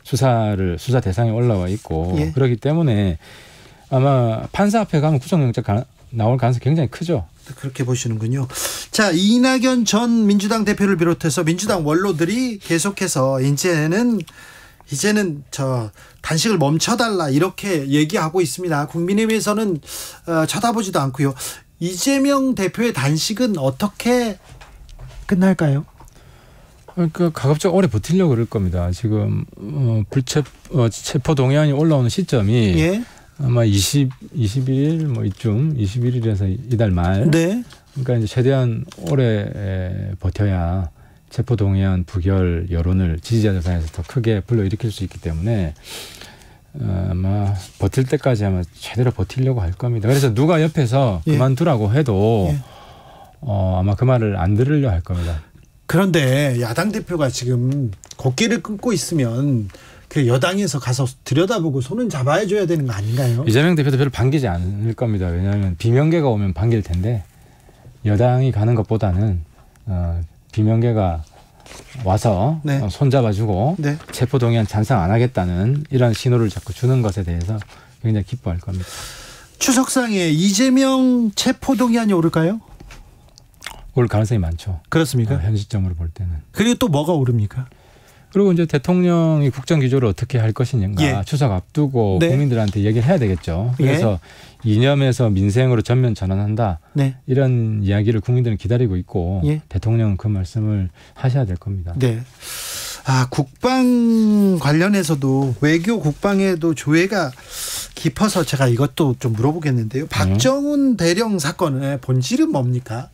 수사 대상에 올라와 있고 그렇기 때문에 아마 판사 앞에 가면 구속영장 나올 가능성이 굉장히 크죠. 그렇게 보시는군요. 자, 이낙연 전 민주당 대표를 비롯해서 민주당 원로들이 계속해서 이제는 저 단식을 멈춰달라 이렇게 얘기하고 있습니다. 국민의힘에서는 쳐다보지도 않고요. 이재명 대표의 단식은 어떻게 끝날까요? 그러니까 가급적 오래 버티려고 그럴 겁니다. 지금 체포 동의안이 올라오는 시점이 아마 21일 뭐 이쯤 21일에서 이달 말. 그러니까 이제 최대한 오래 버텨야 체포 동의안 부결 여론을 지지자들 사이에서 더 크게 불러일으킬 수 있기 때문에 아마 버틸 때까지 아마 제대로 버티려고 할 겁니다. 그래서 누가 옆에서 그만두라고 해도 아마 그 말을 안 들으려 할 겁니다. 그런데 야당 대표가 지금 곡기를 끊고 있으면 그 여당에서 가서 들여다보고 손은 잡아줘야 되는 거 아닌가요? 이재명 대표도 별로 반기지 않을 겁니다. 왜냐하면 비명계가 오면 반길 텐데 여당이 가는 것보다는 비명계가 와서 손잡아주고 체포동의안 찬성 안 하겠다는 이런 신호를 자꾸 주는 것에 대해서 굉장히 기뻐할 겁니다. 추석상에 이재명 체포동의안이 오를까요? 올 가능성이 많죠. 그렇습니까? 현 시점으로 볼 때는. 그리고 또 뭐가 오릅니까? 그리고 이제 대통령이 국정기조를 어떻게 할 것인가 추석 앞두고 국민들한테 얘기를 해야 되겠죠. 그래서 이념에서 민생으로 전면 전환한다. 이런 이야기를 국민들은 기다리고 있고 대통령은 그 말씀을 하셔야 될 겁니다. 국방 관련해서도 외교 국방에도 조회가 깊어서 제가 이것도 좀 물어보겠는데요. 박정훈 대령 사건의 본질은 뭡니까?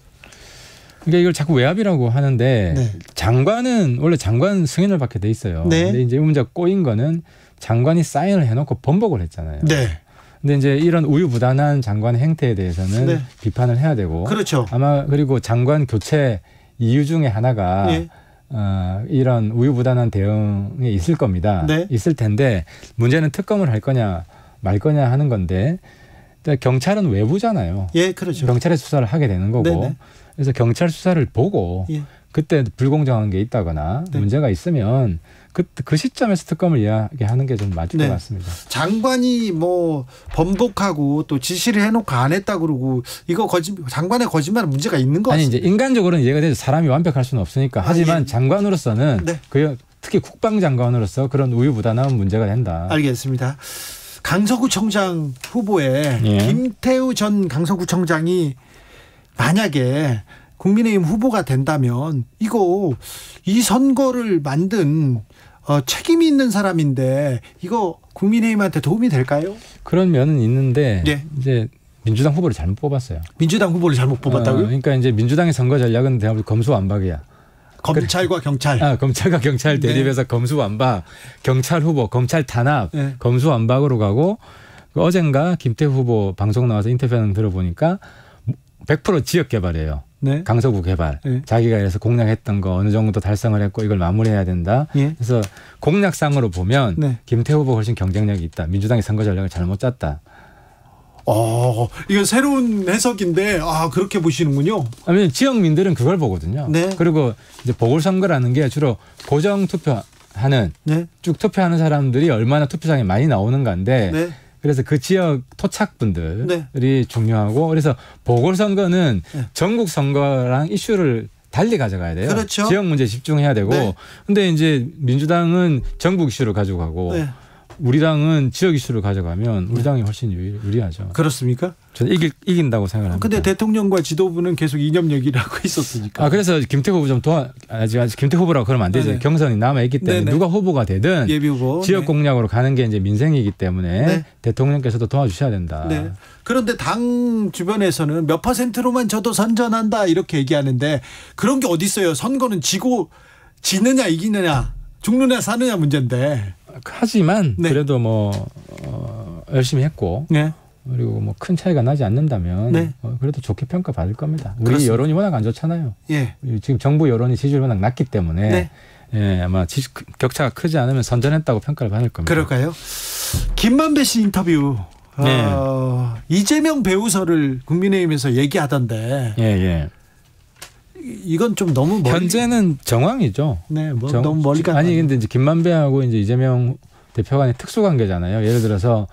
그러니까 이걸 자꾸 외압이라고 하는데 장관은 원래 장관 승인을 받게 돼 있어요. 근데 이제 문제가 꼬인 거는 장관이 사인을 해놓고 번복을 했잖아요. 근데 이제 이런 우유부단한 장관의 행태에 대해서는 비판을 해야 되고, 그렇죠. 아마 그리고 장관 교체 이유 중에 하나가 이런 우유부단한 대응에 있을 겁니다. 있을 텐데 문제는 특검을 할 거냐 말 거냐 하는 건데 경찰은 외부잖아요. 그렇죠. 경찰의 수사를 하게 되는 거고. 그래서 경찰 수사를 보고 그때 불공정한 게 있다거나 문제가 있으면 그 시점에서 특검을 이야기하는 게 좀 맞을 것 같습니다. 장관이 뭐 번복하고 또 지시를 해놓고 안 했다 그러고 이거 장관의 거짓말은 문제가 있는 거 같습니다. 아니 이제 인간적으로는 이해가 되죠. 사람이 완벽할 수는 없으니까. 하지만 장관으로서는 특히 국방장관으로서 그런 우유부단한 문제가 된다. 알겠습니다. 강서구청장 후보에 김태우 전 강서구청장이 만약에 국민의힘 후보가 된다면 이 선거를 만든 책임이 있는 사람인데 이거 국민의힘한테 도움이 될까요? 그런 면은 있는데 이제 민주당 후보를 잘못 뽑았어요. 민주당 후보를 잘못 뽑았다고요? 그러니까 이제 민주당의 선거 전략은 대부분 검수완박이야. 검찰과 경찰. 검찰과 경찰 대립해서 검수완박, 경찰 후보, 검찰 탄압, 검수완박으로 가고 어젠가 김태우 후보 방송 나와서 인터뷰하는 들어보니까 100% 지역 개발이에요. 강서구 개발. 자기가 그래서 공약했던 거 어느 정도 달성을 했고 이걸 마무리해야 된다. 그래서 공약상으로 보면 김태우 후보가 훨씬 경쟁력이 있다. 민주당이 선거 전략을 잘못 짰다. 이건 새로운 해석인데 그렇게 보시는군요. 아니 지역민들은 그걸 보거든요. 네. 그리고 이제 보궐선거라는 게 주로 고정 투표하는 네. 쭉 투표하는 사람들이 얼마나 투표장에 많이 나오는가인데 네. 그래서 그 지역 토착분들이 네. 중요하고 그래서 보궐선거는 네. 전국 선거랑 이슈를 달리 가져가야 돼요. 그렇죠. 지역 문제에 집중해야 되고 네. 근데 이제 민주당은 전국 이슈를 가지고 가고 네. 우리 당은 지역 이슈를 가져가면 우리 당이 훨씬 유리하죠. 그렇습니까? 저는 이긴다고 생각합니다. 근데 대통령과 지도부는 계속 이념 얘기를 하고 있었으니까. 그래서 김태 후보 좀 아직 김태 후보라고 그러면 안 되죠. 네. 경선이 남아 있기 때문에 네네. 누가 후보가 되든 예비 후보. 지역 네. 공약으로 가는 게 이제 민생이기 때문에 네. 대통령께서도 도와주셔야 된다. 네. 그런데 당 주변에서는 몇 %로만 져도 선전한다 이렇게 얘기하는데 그런 게 어디 있어요? 선거는 지느냐 이기느냐 죽느냐 사느냐 문제인데. 하지만 네. 그래도 열심히 했고 네. 그리고 큰 차이가 나지 않는다면 네. 그래도 좋게 평가받을 겁니다. 우리 그렇습니다. 여론이 워낙 안 좋잖아요. 예. 지금 정부 여론이 지지율이 워낙 낮기 때문에 네. 예, 아마 격차가 크지 않으면 선전했다고 평가를 받을 겁니다. 그럴까요? 김만배 씨 인터뷰. 네. 이재명 배우설을 국민의힘에서 얘기하던데. 예. 이건 좀 너무 멀리. 현재는 정황이죠. 네, 너무 멀리 간. 아니 근데 이제 김만배하고 이제 이재명 대표 간의 특수 관계잖아요. 예를 들어서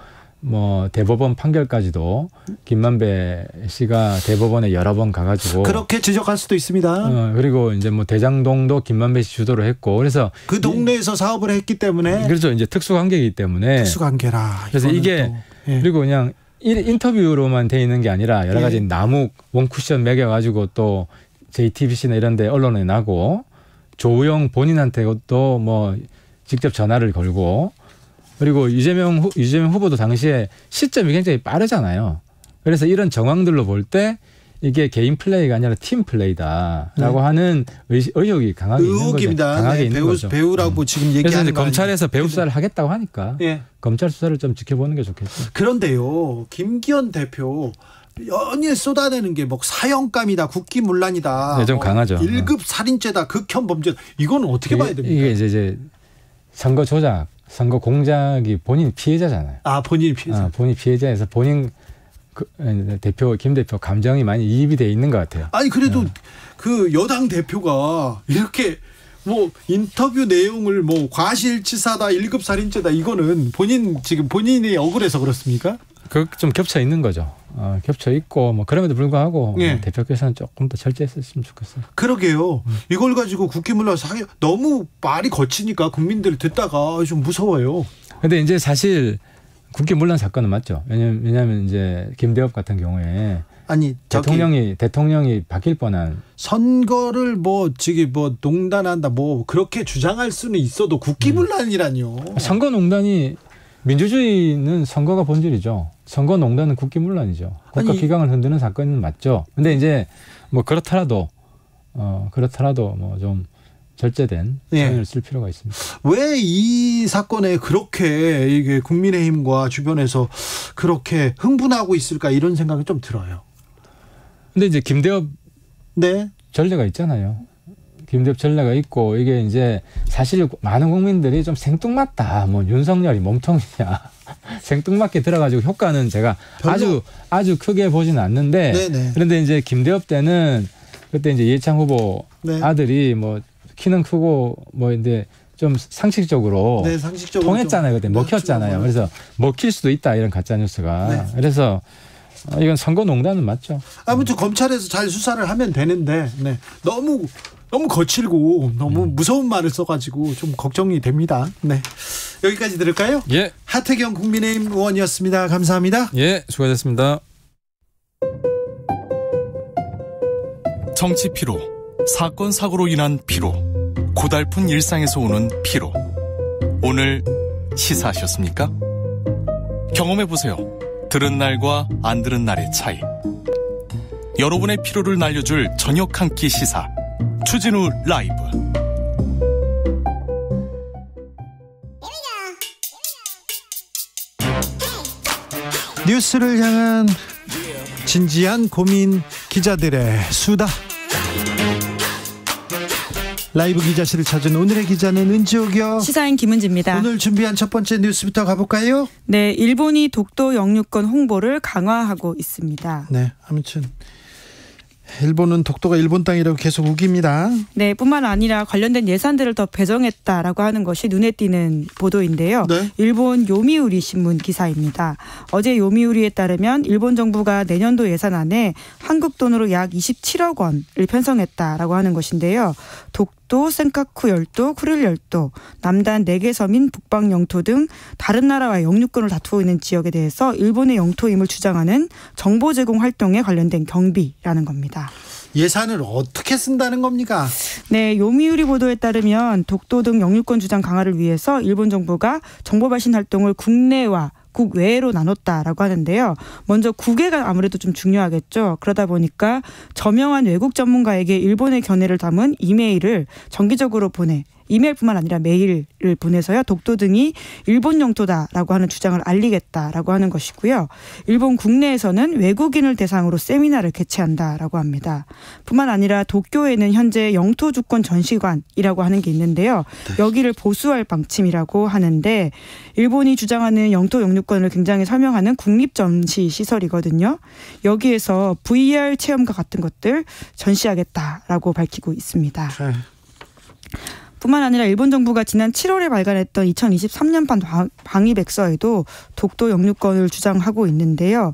대법원 판결까지도 김만배 씨가 대법원에 여러 번 가가지고 그렇게 지적할 수도 있습니다. 그리고 이제 김만배 씨 주도로 했고 그래서 그 동네에서 사업을 했기 때문에 그렇죠. 이제 특수 관계이기 때문에 특수 관계라. 그래서 이게 그리고 그냥 인터뷰로만 돼 있는 게 아니라 여러 가지 나무 원쿠션 매겨가지고 또 JTBC나 이런 데 언론에 나고 조우영 본인한테도 직접 전화를 걸고 그리고 이재명 후보도 당시에 시점이 굉장히 빠르잖아요. 그래서 이런 정황들로 볼 때 이게 개인 플레이가 아니라 팀 플레이다라고 하는 의혹이 강하게 의혹입니다. 있는 거죠. 강하게 있는 거죠. 배우라고 지금 얘기하는 그래서 이제 거 검찰에서 배우 수사를 하겠다고 하니까 예. 검찰 수사를 좀 지켜보는 게 좋겠죠. 그런데요, 김기현 대표 연일 쏟아내는 게 사형감이다, 국기문란이다. 네, 좀 강하죠. 1급 살인죄다, 극형 범죄. 이건 어떻게 봐야 됩니까? 이게 이제 선거 조작, 선거 공작이 본인 피해자잖아요. 본인 피해자. 본인 피해자에서 본인 김 대표 감정이 많이 이입이 돼 있는 것 같아요. 아니 그래도 그 여당 대표가 이렇게 인터뷰 내용을 과실치사다, 1급 살인죄다 이거는 본인이 억울해서 그렇습니까? 좀 겹쳐 있는 거죠. 겹쳐 있고 그럼에도 불구하고 예. 대표께서는 조금 더 철저했으면 좋겠어요. 그러게요. 이걸 가지고 국기문란 너무 말이 거치니까 국민들 듣다가 좀 무서워요. 근데 이제 사실 국기문란 사건은 맞죠. 왜냐하면 이제 김대엽 같은 경우에 대통령이 바뀔 뻔한 선거를 농단한다 그렇게 주장할 수는 있어도 국기문란이라뇨. 선거농단이 민주주의는 선거가 본질이죠. 선거농단은 국기문란이죠. 국가기강을 흔드는 사건은 맞죠. 근데 이제 그렇더라도 좀 절제된 표현을 쓸 필요가 있습니다. 왜 이 사건에 그렇게 이게 국민의힘과 주변에서 그렇게 흥분하고 있을까 이런 생각이 좀 들어요. 근데 이제 김대엽 전례가 있잖아요. 김대엽 전례가 있고 이게 이제 사실 많은 국민들이 좀 생뚱맞다. 윤석열이 몸통이냐. 생뚱맞게 들어가지고 효과는 제가 아주 크게 보지는 않는데 네네. 그런데 이제 김대엽 때는 그때 이제 이해창 후보 아들이 키는 크고 이제 좀 상식적으로 통했잖아요. 그때 먹혔잖아요. 그래서 먹힐 수도 있다 이런 가짜 뉴스가. 그래서 이건 선거농단은 맞죠. 아무튼 검찰에서 잘 수사를 하면 되는데 너무 거칠고 너무 무서운 말을 써가지고 좀 걱정이 됩니다. 여기까지 들을까요? 예. 하태경 국민의힘 의원이었습니다. 감사합니다. 예, 수고하셨습니다. 정치 피로, 사건 사고로 인한 피로, 고달픈 일상에서 오는 피로. 오늘 시사하셨습니까? 경험해보세요. 들은 날과 안 들은 날의 차이. 여러분의 피로를 날려줄 저녁 한 끼 시사. 추진우 라이브. 뉴스를 향한 진지한 고민, 기자들의 수다. 라이브 기자실을 찾은 오늘의 기자는 은지옥이요. 시사인 김은지입니다. 오늘 준비한 첫 번째 뉴스부터 가볼까요? 네, 일본이 독도 영유권 홍보를 강화하고 있습니다. 네, 아무튼 일본은 독도가 일본 땅이라고 계속 우깁니다. 네, 뿐만 아니라 관련된 예산들을 더 배정했다라고 하는 것이 눈에 띄는 보도인데요. 네. 일본 요미우리 신문 기사입니다. 어제 요미우리에 따르면 일본 정부가 내년도 예산안에 한국 돈으로 약 27억 원을 편성했다라고 하는 것인데요. 독도, 센카쿠 열도, 쿠릴 열도, 남단 4개 섬인 북방 영토 등 다른 나라와 영유권을 다투고 있는 지역에 대해서 일본의 영토임을 주장하는 정보 제공 활동에 관련된 경비라는 겁니다. 예산을 어떻게 쓴다는 겁니까? 네, 요미우리 보도에 따르면 독도 등 영유권 주장 강화를 위해서 일본 정부가 정보 발신 활동을 국내와 국외로 나눴다라고 하는데요. 먼저 국외가 아무래도 좀 중요하겠죠. 그러다 보니까 저명한 외국 전문가에게 일본의 견해를 담은 이메일을 정기적으로 이메일뿐만 아니라 메일을 보내서요. 독도 등이 일본 영토다라고 하는 주장을 알리겠다라고 하는 것이고요. 일본 국내에서는 외국인을 대상으로 세미나를 개최한다라고 합니다. 뿐만 아니라 도쿄에는 현재 영토 주권 전시관이라고 하는 게 있는데요. 여기를 보수할 방침이라고 하는데 일본이 주장하는 영토 영유권을 굉장히 설명하는 국립전시 시설이거든요. 여기에서 VR 체험과 같은 것들 전시하겠다라고 밝히고 있습니다. 뿐만 아니라 일본 정부가 지난 7월에 발간했던 2023년판 방위백서에도 독도 영유권을 주장하고 있는데요.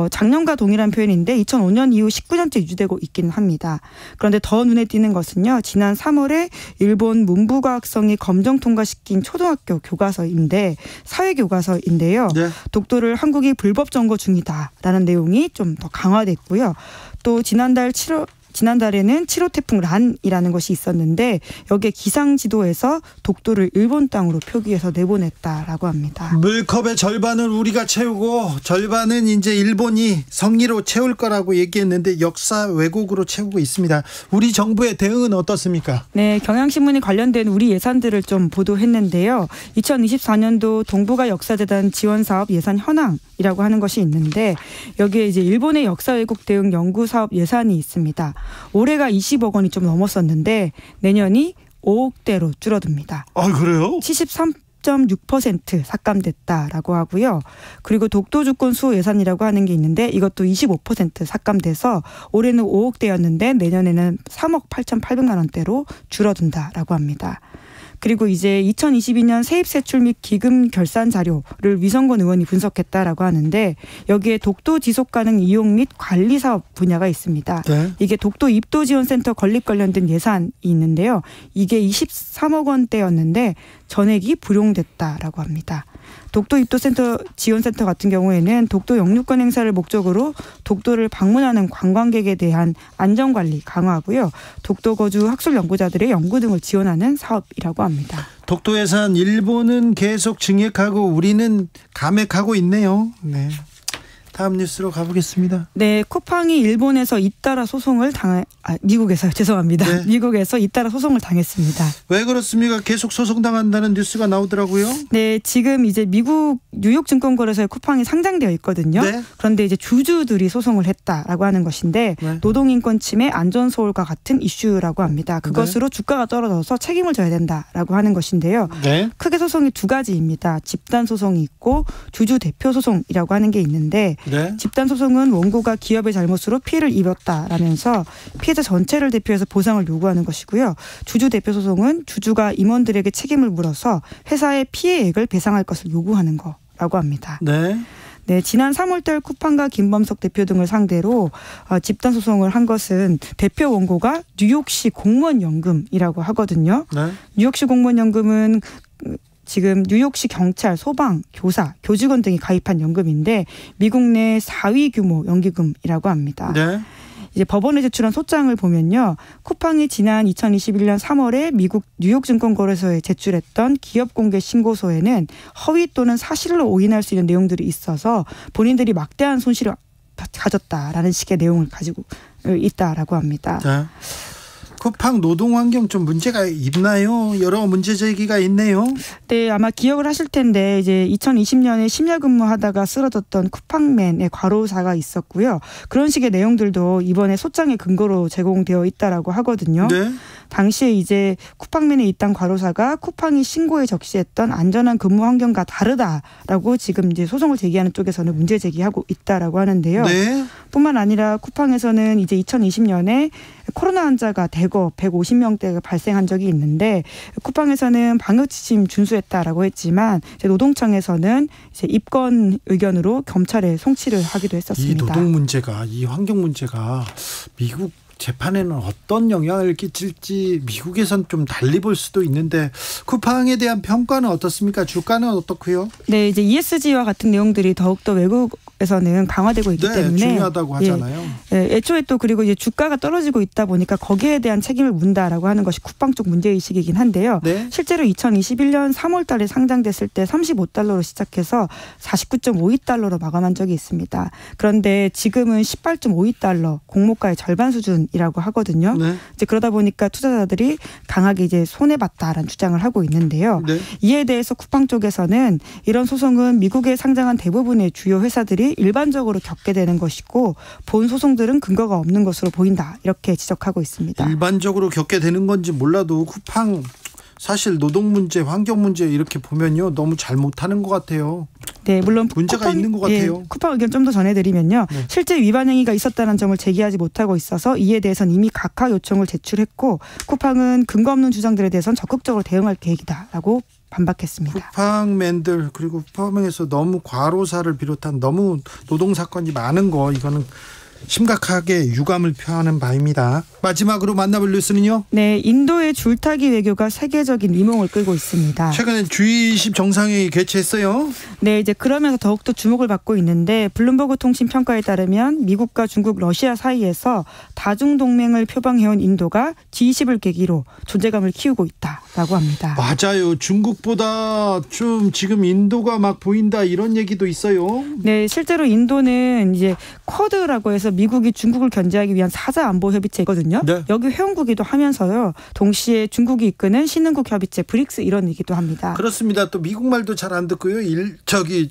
작년과 동일한 표현인데 2005년 이후 19년째 유지되고 있기는 합니다. 그런데 더 눈에 띄는 것은요. 지난 3월에 일본 문부과학성이 검정 통과시킨 초등학교 교과서인데 사회교과서인데요. 네. 독도를 한국이 불법 점거 중이다라는 내용이 좀 더 강화됐고요. 또 지난달에는 7호 태풍 란이라는 것이 있었는데 여기에 기상지도에서 독도를 일본 땅으로 표기해서 내보냈다라고 합니다. 물컵의 절반을 우리가 채우고 절반은 이제 일본이 성리로 채울 거라고 얘기했는데 역사 왜곡으로 채우고 있습니다. 우리 정부의 대응은 어떻습니까? 네, 경향신문이 관련된 우리 예산들을 좀 보도했는데요. 2024년도 동북아 역사재단 지원사업 예산 현황이라고 하는 것이 있는데 여기에 이제 일본의 역사 왜곡 대응 연구 사업 예산이 있습니다. 올해가 20억 원이 좀 넘었었는데 내년이 5억대로 줄어듭니다. 아, 그래요? 73.6% 삭감됐다라고 하고요. 그리고 독도 주권 수호 예산이라고 하는 게 있는데 이것도 25% 삭감돼서 올해는 5억대였는데 내년에는 3억 8,800만 원대로 줄어든다라고 합니다. 그리고 이제 2022년 세입세출 및 기금 결산 자료를 위성권 의원이 분석했다라고 하는데 여기에 독도 지속 가능 이용 및 관리 사업 분야가 있습니다. 네. 이게 독도 입도 지원센터 건립 관련된 예산이 있는데요. 이게 23억 원대였는데 전액이 불용됐다라고 합니다. 독도 입도센터 지원센터 같은 경우에는 독도 영유권 행사를 목적으로 독도를 방문하는 관광객에 대한 안전관리 강화하고요. 독도 거주 학술 연구자들의 연구 등을 지원하는 사업이라고 합니다. 독도 예산 일본은 계속 증액하고 우리는 감액하고 있네요. 네. 다음 뉴스로 가보겠습니다. 네, 쿠팡이 일본에서 잇따라 소송을 미국에서 죄송합니다. 네. 미국에서 잇따라 소송을 당했습니다. 왜 그렇습니까? 계속 소송당한다는 뉴스가 나오더라고요. 네, 지금 이제 미국 뉴욕 증권거래소에 쿠팡이 상장되어 있거든요. 네. 그런데 이제 주주들이 소송을 했다라고 하는 것인데 네. 노동인권 침해, 안전소홀과 같은 이슈라고 합니다. 그것으로 네. 주가가 떨어져서 책임을 져야 된다라고 하는 것인데요. 네. 크게 소송이 두 가지입니다. 집단 소송이 있고 주주 대표 소송이라고 하는 게 있는데 네. 집단 소송은 원고가 기업의 잘못으로 피해를 입었다라면서 피해자 전체를 대표해서 보상을 요구하는 것이고요. 주주 대표 소송은 주주가 임원들에게 책임을 물어서 회사의 피해액을 배상할 것을 요구하는 거라고 합니다. 네. 네, 지난 3월달 쿠팡과 김범석 대표 등을 상대로 집단 소송을 한 것은 대표 원고가 뉴욕시 공무원연금이라고 하거든요. 네. 뉴욕시 공무원연금은 지금 뉴욕시 경찰, 소방, 교사, 교직원 등이 가입한 연금인데 미국 내 4위 규모 연기금이라고 합니다. 네. 이제 법원에 제출한 소장을 보면요. 쿠팡이 지난 2021년 3월에 미국 뉴욕 증권거래소에 제출했던 기업 공개 신고서에는 허위 또는 사실로 오인할 수 있는 내용들이 있어서 본인들이 막대한 손실을 가졌다라는 식의 내용을 가지고 있다라고 합니다. 네. 쿠팡 노동 환경 좀 문제가 있나요? 여러 문제 제기가 있네요. 네, 아마 기억을 하실 텐데 이제 2020년에 심야 근무하다가 쓰러졌던 쿠팡맨의 과로사가 있었고요. 그런 식의 내용들도 이번에 소장의 근거로 제공되어 있다라고 하거든요. 네. 당시에 이제 쿠팡맨의 이딴 과로사가 쿠팡이 신고에 적시했던 안전한 근무 환경과 다르다라고 지금 이제 소송을 제기하는 쪽에서는 문제 제기하고 있다라고 하는데요. 네. 뿐만 아니라 쿠팡에서는 이제 2020년에 코로나 환자가 대거 150명대가 발생한 적이 있는데 쿠팡에서는 방역지침 준수했다라고 했지만 이제 노동청에서는 이제 입건 의견으로 검찰에 송치를 하기도 했었습니다. 이 노동 문제가, 이 환경 문제가 미국 재판에는 어떤 영향을 끼칠지 미국에선 좀 달리 볼 수도 있는데 쿠팡에 대한 평가는 어떻습니까? 주가는 어떻고요? 네, 이제 ESG와 같은 내용들이 더욱더 외국에서는 강화되고 있기 때문에 중요하다고 하잖아요. 애초에 또 그리고 이제 주가가 떨어지고 있다 보니까 거기에 대한 책임을 문다라고 하는 것이 쿠팡 쪽 문제의식이긴 한데요. 네. 실제로 2021년 3월 달에 상장됐을 때 35달러로 시작해서 49.52달러로 마감한 적이 있습니다. 그런데 지금은 18.52달러, 공모가의 절반 수준 이라고 하거든요. 네. 이제 그러다 보니까 투자자들이 강하게 이제 손해 봤다라는 주장을 하고 있는데요. 네. 이에 대해서 쿠팡 쪽에서는 이런 소송은 미국에 상장한 대부분의 주요 회사들이 일반적으로 겪게 되는 것이고 본 소송들은 근거가 없는 것으로 보인다 이렇게 지적하고 있습니다. 일반적으로 겪게 되는 건지 몰라도 쿠팡 사실 노동 문제, 환경 문제 이렇게 보면요 너무 잘못하는 것 같아요. 네, 물론 문제가 있는 것 같아요. 예, 쿠팡 의견 좀 더 전해드리면요. 네. 실제 위반 행위가 있었다는 점을 제기하지 못하고 있어서 이에 대해서는 이미 각하 요청을 제출했고 쿠팡은 근거 없는 주장들에 대해서는 적극적으로 대응할 계획이다라고 반박했습니다. 쿠팡맨들 그리고 쿠팡에서 너무 과로사를 비롯한 너무 노동 사건이 많은 거 이거는 심각하게 유감을 표하는 바입니다. 마지막으로 만나볼 뉴스는요. 네, 인도의 줄타기 외교가 세계적인 이몽을 끌고 있습니다. 최근에 G20 정상회의 개최했어요. 네, 이제 그러면서 더욱더 주목을 받고 있는데 블룸버그 통신 평가에 따르면 미국과 중국, 러시아 사이에서 다중 동맹을 표방해온 인도가 G20을 계기로 존재감을 키우고 있다라고 합니다. 맞아요. 중국보다 좀 지금 인도가 막 보인다 이런 얘기도 있어요. 네, 실제로 인도는 이제 쿼드라고 해서 미국이 중국을 견제하기 위한 사자 안보 협의체거든요. 네. 여기 회원국이기도 하면서요. 동시에 중국이 이끄는 신흥국 협의체 브릭스 일원이기도 합니다. 그렇습니다. 또 미국 말도 잘 안 듣고요.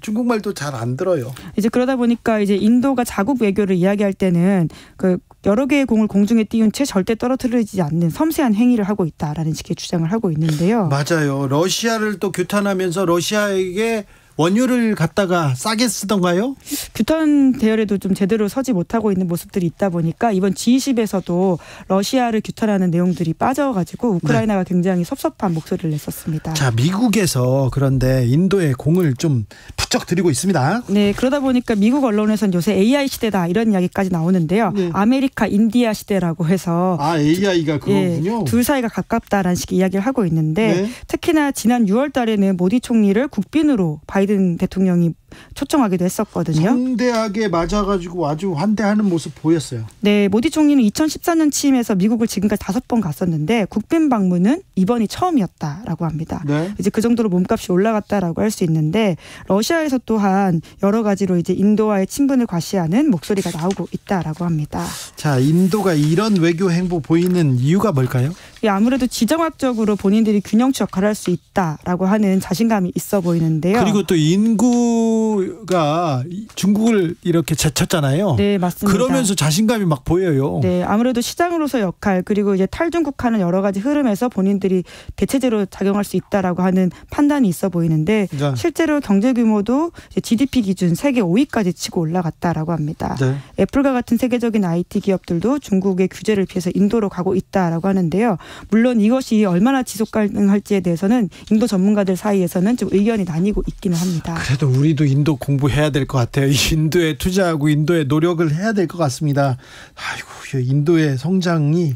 중국 말도 잘 안 들어요. 이제 그러다 보니까 이제 인도가 자국 외교를 이야기할 때는 그 여러 개의 공을 공중에 띄운 채 절대 떨어뜨리지 않는 섬세한 행위를 하고 있다라는 식의 주장을 하고 있는데요. 맞아요. 러시아를 또 규탄하면서 러시아에게 원유를 갖다가 싸게 쓰던가요? 규탄 대열에도 좀 제대로 서지 못하고 있는 모습들이 있다 보니까 이번 G20에서도 러시아를 규탄하는 내용들이 빠져가지고 우크라이나가 굉장히 섭섭한 목소리를 냈었습니다. 자, 미국에서 그런데 인도에 공을 좀 부쩍 들이고 있습니다. 네, 그러다 보니까 미국 언론에서는 요새 AI 시대다 이런 이야기까지 나오는데요. 네. 아메리카 인디아 시대라고 해서 AI가 그거군요. 예, 둘 사이가 가깝다라는 식의 이야기를 하고 있는데 네. 특히나 지난 6월 달에는 모디 총리를 국빈으로 바이든 대통령이 초청하기도 했었거든요. 성대하게 맞아가지고 아주 환대하는 모습 보였어요. 네, 모디 총리는 2014년 취임해서 미국을 지금까지 5번 갔었는데 국빈 방문은 이번이 처음이었다라고 합니다. 네. 이제 그 정도로 몸값이 올라갔다라고 할 수 있는데 러시아에서 또한 여러 가지로 이제 인도와의 친분을 과시하는 목소리가 나오고 있다라고 합니다. 자, 인도가 이런 외교 행보 보이는 이유가 뭘까요? 아무래도 지정학적으로 본인들이 균형치 역할을 할 수 있다라고 하는 자신감이 있어 보이는데요. 그리고 또 인구가 중국을 이렇게 제쳤잖아요. 네, 맞습니다. 그러면서 자신감이 막 보여요. 네, 아무래도 시장으로서 역할 그리고 이제 탈중국하는 여러 가지 흐름에서 본인들이 대체제로 작용할 수 있다라고 하는 판단이 있어 보이는데 네. 실제로 경제 규모도 이제 GDP 기준 세계 5위까지 치고 올라갔다라고 합니다. 네. 애플과 같은 세계적인 IT 기업들도 중국의 규제를 피해서 인도로 가고 있다라고 하는데요. 물론 이것이 얼마나 지속 가능할지에 대해서는 인도 전문가들 사이에서는 좀 의견이 나뉘고 있기는 합니다. 그래도 우리도 인도 공부해야 될 것 같아요. 인도에 투자하고 인도에 노력을 해야 될 것 같습니다. 아이고, 인도의 성장이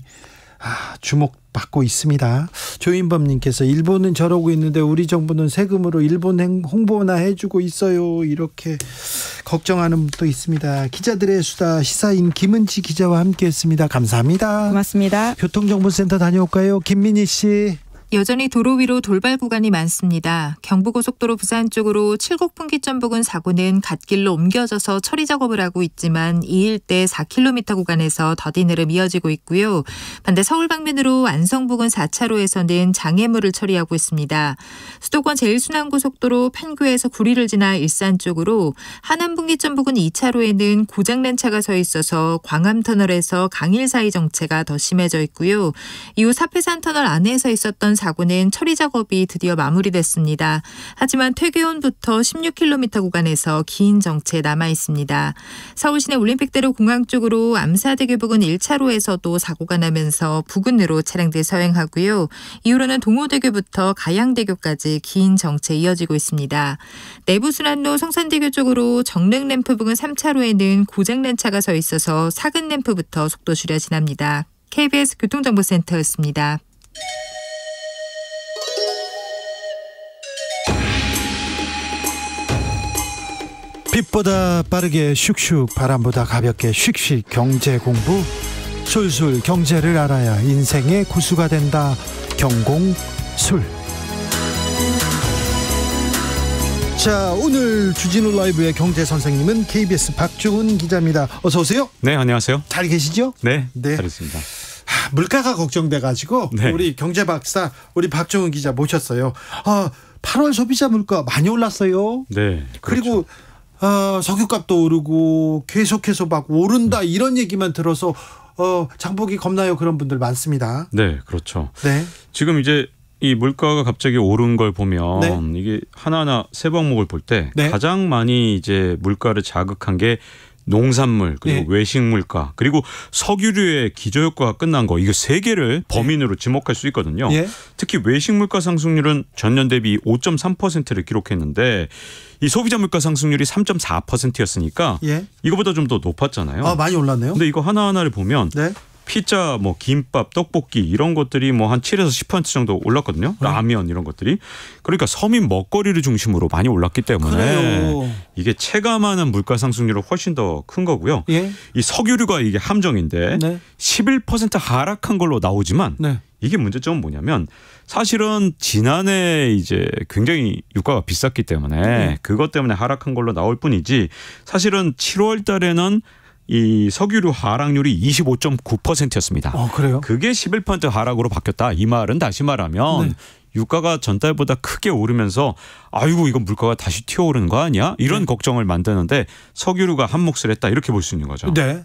주목받고 있습니다. 조인범님께서 일본은 저러고 있는데 우리 정부는 세금으로 일본 홍보나 해주고 있어요. 이렇게 걱정하는 분도 있습니다. 기자들의 수다 시사인 김은지 기자와 함께했습니다. 감사합니다. 고맙습니다. 교통정보센터 다녀올까요? 김민희 씨. 여전히 도로 위로 돌발 구간이 많습니다. 경부고속도로 부산 쪽으로 칠곡분기점 부근 사고는 갓길로 옮겨져서 처리 작업을 하고 있지만 이 일대 4km 구간에서 더디 흐름 이어지고 있고요. 반대 서울 방면으로 안성 부근 4차로에서는 장애물을 처리하고 있습니다. 수도권 제일순환고속도로 판교에서 구리를 지나 일산 쪽으로 하남분기점 부근 2차로에는 고장난 차가 서 있어서 광암터널에서 강일 사이 정체가 더 심해져 있고요. 이후 사패산터널 안에서 있었던 사고는 처리 작업이 드디어 마무리됐습니다. 하지만 퇴계원부터 16km 구간에서 긴 정체 남아 있습니다. 서울시내 올림픽대로 공항 쪽으로 암사대교 부근 1차로에서도 사고가 나면서 부근으로 차량들 서행하고요. 이후로는 동호대교부터 가양대교까지 긴 정체 이어지고 있습니다. 내부순환로 성산대교 쪽으로 정릉램프 부근 3차로에는 고장난 차가 서 있어서 사근램프부터 속도 줄여 지납니다. KBS 교통정보센터였습니다. 빛보다 빠르게 슉슉 바람보다 가볍게 슉슉 경제 공부 술술 경제를 알아야 인생의 고수가 된다. 경공술. 자, 오늘 주진우 라이브의 경제 선생님은 KBS 박주훈 기자입니다. 어서 오세요. 네, 안녕하세요. 잘 계시죠? 네, 잘 있습니다. 물가가 걱정돼가지고 네. 우리 경제 박사 우리 박주훈 기자 모셨어요. 8월 소비자 물가 많이 올랐어요. 네. 그리고 석유값도 오르고 계속해서 막 오른다 이런 얘기만 들어서 장보기 겁나요. 그런 분들 많습니다. 네, 그렇죠. 네. 지금 이제 이 물가가 갑자기 오른 걸 보면 네. 이게 하나하나 세방목을 볼 때 네. 가장 많이 이제 물가를 자극한 게 농산물 그리고 네. 외식 물가 그리고 석유류의 기저효과가 끝난 거 이거 세 개를 범인으로 지목할 수 있거든요. 예. 특히 외식 물가 상승률은 전년 대비 5.3%를 기록했는데 이 소비자 물가 상승률이 3.4%였으니까 예. 이거보다 좀 더 높았잖아요. 많이 올랐네요. 근데 이거 하나하나를 보면 네. 피자, 뭐 김밥, 떡볶이 이런 것들이 뭐 한 7에서 10% 정도 올랐거든요. 라면 이런 것들이. 그러니까 서민 먹거리를 중심으로 많이 올랐기 때문에 그래요. 이게 체감하는 물가 상승률은 훨씬 더 큰 거고요. 예. 이 석유류가 이게 함정인데 네. 11% 하락한 걸로 나오지만 네. 이게 문제점은 뭐냐면 사실은 지난해 이제 굉장히 유가가 비쌌기 때문에 그것 때문에 하락한 걸로 나올 뿐이지 사실은 7월 달에는 이 석유류 하락률이 25.9%였습니다. 그래요? 그게 11% 하락으로 바뀌었다. 이 말은 다시 말하면 네. 유가가 전달보다 크게 오르면서 아이고 이건 물가가 다시 튀어오르는 거 아니야? 이런 걱정을 만드는데 석유류가 한 몫을 했다. 이렇게 볼 수 있는 거죠. 네.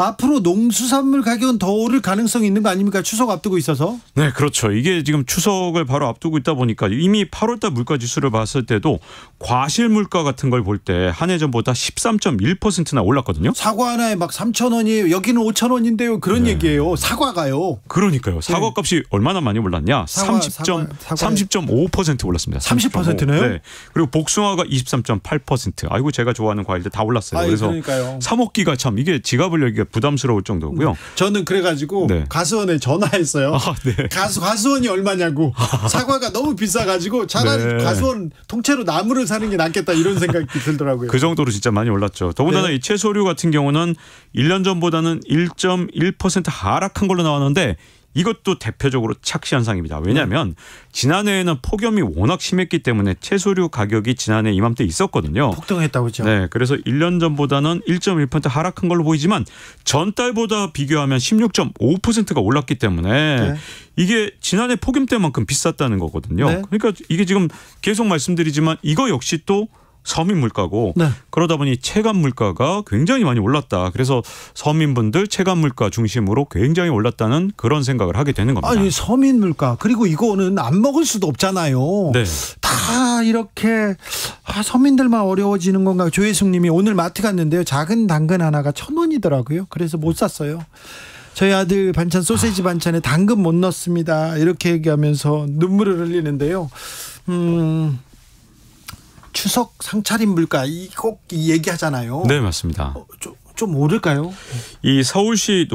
앞으로 농수산물 가격은 더 오를 가능성이 있는 거 아닙니까? 추석 앞두고 있어서. 네, 그렇죠. 이게 지금 추석을 바로 앞두고 있다 보니까 이미 8월달 물가 지수를 봤을 때도 과실 물가 같은 걸 볼 때 한 해 전보다 13.1%나 올랐거든요. 사과 하나에 막 3,000원이에요. 여기는 5,000원인데요. 그런 얘기예요. 사과가요. 그러니까요. 사과 값이 얼마나 많이 올랐냐? 사과. 30.5% 올랐습니다. 30%네요? 네. 그리고 복숭아가 23.8%. 아이고 제가 좋아하는 과일들 다 올랐어요. 그래서 그러니까요. 사 먹기가 참 이게 지갑을 열기가 부담스러울 정도고요. 저는 그래가지고 네. 가수원에 전화했어요. 네. 가수원이 얼마냐고. 사과가 너무 비싸가지고 차라리 네. 가수원 통째로 나무를 사는 게 낫겠다 이런 생각이 들더라고요. 그 정도로 진짜 많이 올랐죠. 더군다나 네. 이 채소류 같은 경우는 1년 전보다는 1.1% 하락한 걸로 나왔는데 이것도 대표적으로 착시 현상입니다. 왜냐하면 지난해에는 폭염이 워낙 심했기 때문에 채소류 가격이 지난해 이맘때 있었거든요. 폭등했다고 그죠? 네, 그래서 1년 전보다는 1.1% 하락한 걸로 보이지만 전달보다 비교하면 16.5%가 올랐기 때문에 네. 이게 지난해 폭염 때만큼 비쌌다는 거거든요. 네. 그러니까 이게 지금 계속 말씀드리지만 이거 역시 또 서민 물가고 네. 그러다 보니 체감 물가가 굉장히 많이 올랐다. 그래서 서민분들 체감 물가 중심으로 굉장히 올랐다는 그런 생각을 하게 되는 겁니다. 아니 서민 물가 그리고 이거는 안 먹을 수도 없잖아요. 네. 다 이렇게 서민들만 어려워지는 건가. 조혜숙님이 오늘 마트 갔는데요. 작은 당근 하나가 1,000원이더라고요. 그래서 못 샀어요. 저희 아들 반찬 소세지 반찬에 당근 못 넣습니다. 이렇게 얘기하면서 눈물을 흘리는데요. 추석 상차림 물가 꼭 얘기하잖아요. 네, 맞습니다. 좀 오를까요? 이 서울시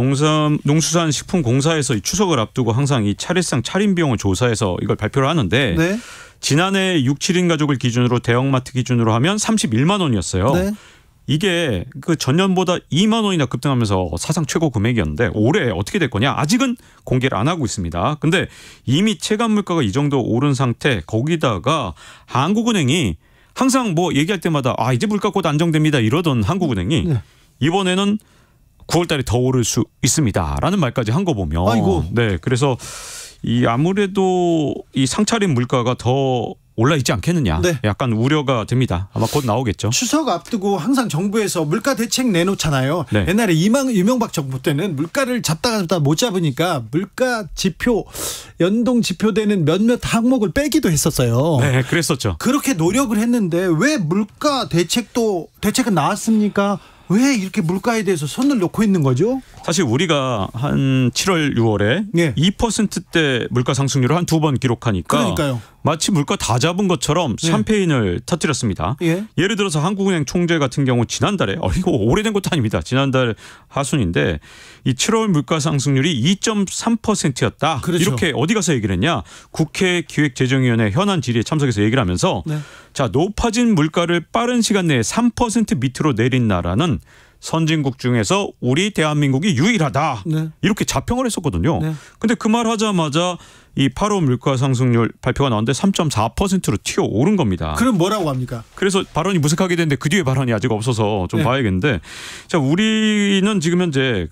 농수산식품공사에서 이 추석을 앞두고 항상 이 차례상 차림 비용을 조사해서 이걸 발표를 하는데 네. 지난해 6, 7인 가족을 기준으로 대형마트 기준으로 하면 31만 원이었어요. 네. 이게 그 전년보다 2만 원이나 급등하면서 사상 최고 금액이었는데 올해 어떻게 될 거냐? 아직은 공개를 안 하고 있습니다. 근데 이미 체감 물가가 이 정도 오른 상태, 거기다가 한국은행이 항상 뭐 얘기할 때마다 이제 물가 곧 안정됩니다 이러던 한국은행이 이번에는 9월 달에 더 오를 수 있습니다라는 말까지 한 거 보면 네, 그래서 이 아무래도 이 상차림 물가가 더 올라 있지 않겠느냐. 네. 약간 우려가 됩니다. 아마 곧 나오겠죠. 추석 앞두고 항상 정부에서 물가 대책 내놓잖아요. 네. 옛날에 이명박 정부 때는 물가를 잡다가 못 잡으니까 물가 지표 연동 지표되는 몇몇 항목을 빼기도 했었어요. 네, 그랬었죠. 그렇게 노력을 했는데 왜 물가 대책은 나왔습니까? 왜 이렇게 물가에 대해서 손을 놓고 있는 거죠? 사실 우리가 한 7월, 6월에 2%대 물가 상승률을 한 2번 기록하니까 그러니까요. 마치 물가 다 잡은 것처럼 샴페인을 터뜨렸습니다. 예를 들어서 한국은행 총재 같은 경우 지난달에 이거 오래된 것도 아닙니다. 지난달 하순인데 이 7월 물가 상승률이 2.3%였다. 그렇죠. 이렇게 어디 가서 얘기를 했냐. 국회 기획재정위원회 현안 질의에 참석해서 얘기를 하면서 자, 높아진 물가를 빠른 시간 내에 3% 밑으로 내린 나라는 선진국 중에서 우리 대한민국이 유일하다. 이렇게 자평을 했었거든요. 근데 그 말 하자마자 이 8월 물가 상승률 발표가 나왔는데 3.4%로 튀어오른 겁니다. 그럼 뭐라고 합니까? 그래서 발언이 무색하게 됐는데 그 뒤에 발언이 아직 없어서 좀 봐야겠는데 자, 우리는 지금 현재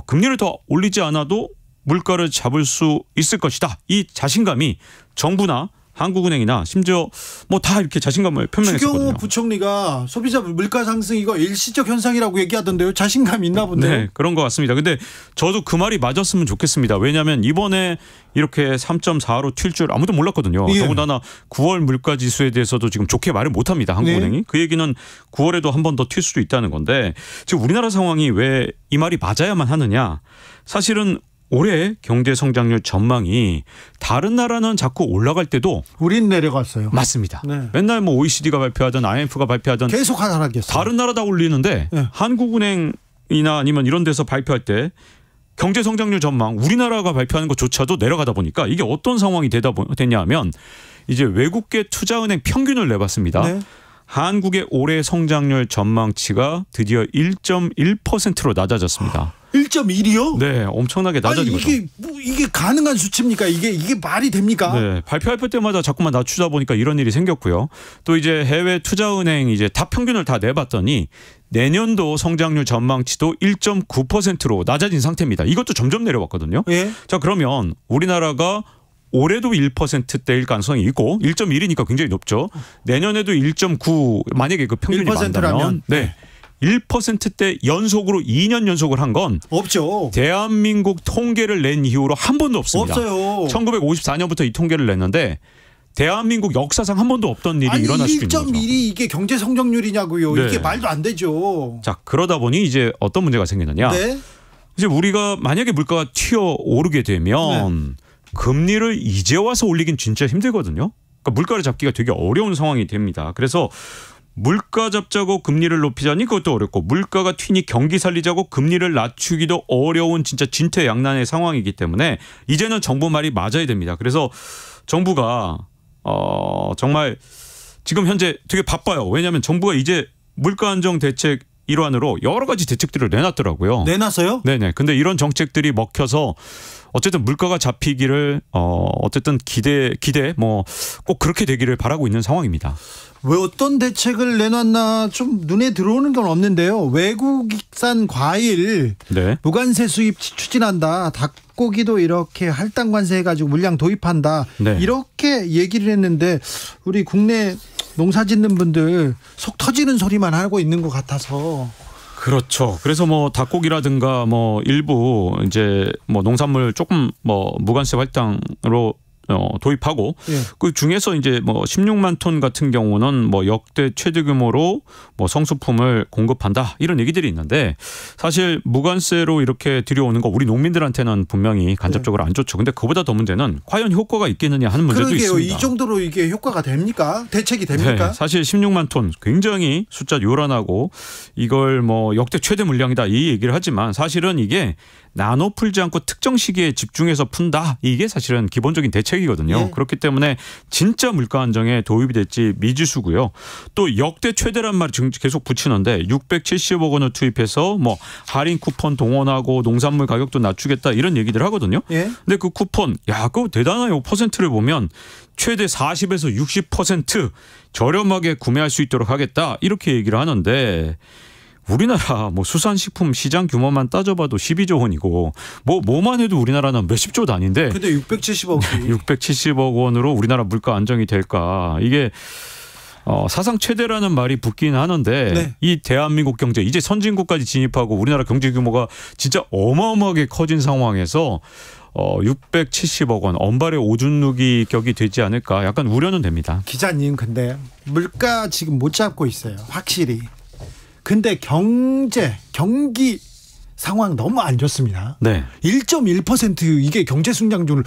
금리를 더 올리지 않아도 물가를 잡을 수 있을 것이다. 이 자신감이 정부나 한국은행이나 심지어 뭐 다 이렇게 자신감을 표명했었거든요. 추경호 부총리가 소비자 물가 상승 이거 일시적 현상이라고 얘기하던데요. 자신감 있나 본데요. 네, 그런 것 같습니다. 근데 저도 그 말이 맞았으면 좋겠습니다. 왜냐하면 이번에 이렇게 3.4로 튈 줄 아무도 몰랐거든요. 더군다나 9월 물가 지수에 대해서도 지금 좋게 말을 못합니다. 한국은행이. 그 얘기는 9월에도 한 번 더 튈 수도 있다는 건데 지금 우리나라 상황이 왜 이 말이 맞아야만 하느냐. 사실은 올해 경제 성장률 전망이 다른 나라는 자꾸 올라갈 때도 우린 내려갔어요. 맞습니다. 맨날 뭐 OECD가 발표하든 IMF가 발표하든 계속 하락했어요. 다른 나라 다 올리는데 한국은행이나 아니면 이런 데서 발표할 때 경제 성장률 전망 우리나라가 발표하는 것조차도 내려가다 보니까 이게 어떤 상황이 되냐 하면 이제 외국계 투자은행 평균을 내봤습니다. 한국의 올해 성장률 전망치가 드디어 1.1%로 낮아졌습니다. 1.1이요? 네, 엄청나게 낮아진 거죠. 이게 가능한 수치입니까? 이게 말이 됩니까? 네, 발표할 때마다 자꾸만 낮추다 보니까 이런 일이 생겼고요. 또 이제 해외 투자은행 이제 다 평균을 다 내봤더니 내년도 성장률 전망치도 1.9%로 낮아진 상태입니다. 이것도 점점 내려왔거든요. 자, 그러면 우리나라가 올해도 1%대일 가능성이 있고 1.1이니까 굉장히 높죠. 내년에도 1.9 만약에 그 평균이 맞다면 1%대 연속으로 2년 연속을 한 건 없죠. 대한민국 통계를 낸 이후로 한 번도 없습니다. 없어요. 1954년부터 이 통계를 냈는데 대한민국 역사상 한 번도 없던 일이 일어날 수 있는 거죠. 1.1이 이게 경제 성장률이냐고요. 네. 이게 말도 안 되죠. 자, 그러다 보니 이제 어떤 문제가 생기느냐. 이제 우리가 만약에 물가가 튀어오르게 되면 금리를 이제 와서 올리긴 진짜 힘들거든요. 그러니까 물가를 잡기가 되게 어려운 상황이 됩니다. 그래서 물가 잡자고 금리를 높이자니 그것도 어렵고 물가가 튀니 경기 살리자고 금리를 낮추기도 어려운 진짜 진퇴양난의 상황이기 때문에 이제는 정부 말이 맞아야 됩니다. 그래서 정부가 정말 지금 현재 되게 바빠요. 왜냐하면 정부가 이제 물가 안정 대책 일환으로 여러 가지 대책들을 내놨더라고요. 내놨어요? 네네. 근데 이런 정책들이 먹혀서 어쨌든 물가가 잡히기를 어쨌든 기대 뭐 꼭 그렇게 되기를 바라고 있는 상황입니다. 왜 어떤 대책을 내놨나 좀 눈에 들어오는 건 없는데요. 외국산 과일 무관세 수입 추진한다. 닭고기도 이렇게 할당 관세 해가지고 물량 도입한다. 이렇게 얘기를 했는데 우리 국내 농사 짓는 분들 속 터지는 소리만 하고 있는 것 같아서. 그렇죠. 그래서 뭐 닭고기라든가 뭐 일부 이제 뭐 농산물 조금 뭐 무관세 할당으로 도입하고 그 중에서 이제 뭐 16만 톤 같은 경우는 뭐 역대 최대 규모로 뭐 성수품을 공급한다 이런 얘기들이 있는데 사실 무관세로 이렇게 들여오는 거 우리 농민들한테는 분명히 간접적으로 안 좋죠. 근데 그보다 더 문제는 과연 효과가 있겠느냐 하는 문제도 있습니다. 이 정도로 이게 효과가 됩니까? 대책이 됩니까? 네, 사실 16만 톤 굉장히 숫자 요란하고 이걸 뭐 역대 최대 물량이다 이 얘기를 하지만 사실은 이게 나눠 풀지 않고 특정 시기에 집중해서 푼다. 이게 사실은 기본적인 대책이거든요. 예. 그렇기 때문에 진짜 물가 안정에 도입이 될지 미지수고요. 또 역대 최대란 말이 지금 계속 붙이는데 670억 원을 투입해서 뭐 할인 쿠폰 동원하고 농산물 가격도 낮추겠다 이런 얘기들 하거든요. 예. 근데 그 쿠폰 그거 대단하요. 퍼센트를 보면 최대 40에서 60% 저렴하게 구매할 수 있도록 하겠다 이렇게 얘기를 하는데 우리나라 뭐 수산식품 시장 규모만 따져봐도 12조 원이고 뭐만 해도 우리나라는 몇십 조 단위인데 근데 670억 원으로 우리나라 물가 안정이 될까 이게 사상 최대라는 말이 붙긴 하는데 네. 이 대한민국 경제 이제 선진국까지 진입하고 우리나라 경제 규모가 진짜 어마어마하게 커진 상황에서 670억 원 언발의 오줌 누기 격이 되지 않을까 약간 우려는 됩니다. 기자님 근데 물가 지금 못 잡고 있어요. 확실히. 근데 경기 상황 너무 안 좋습니다. 네. 1.1% 이게 경제 성장률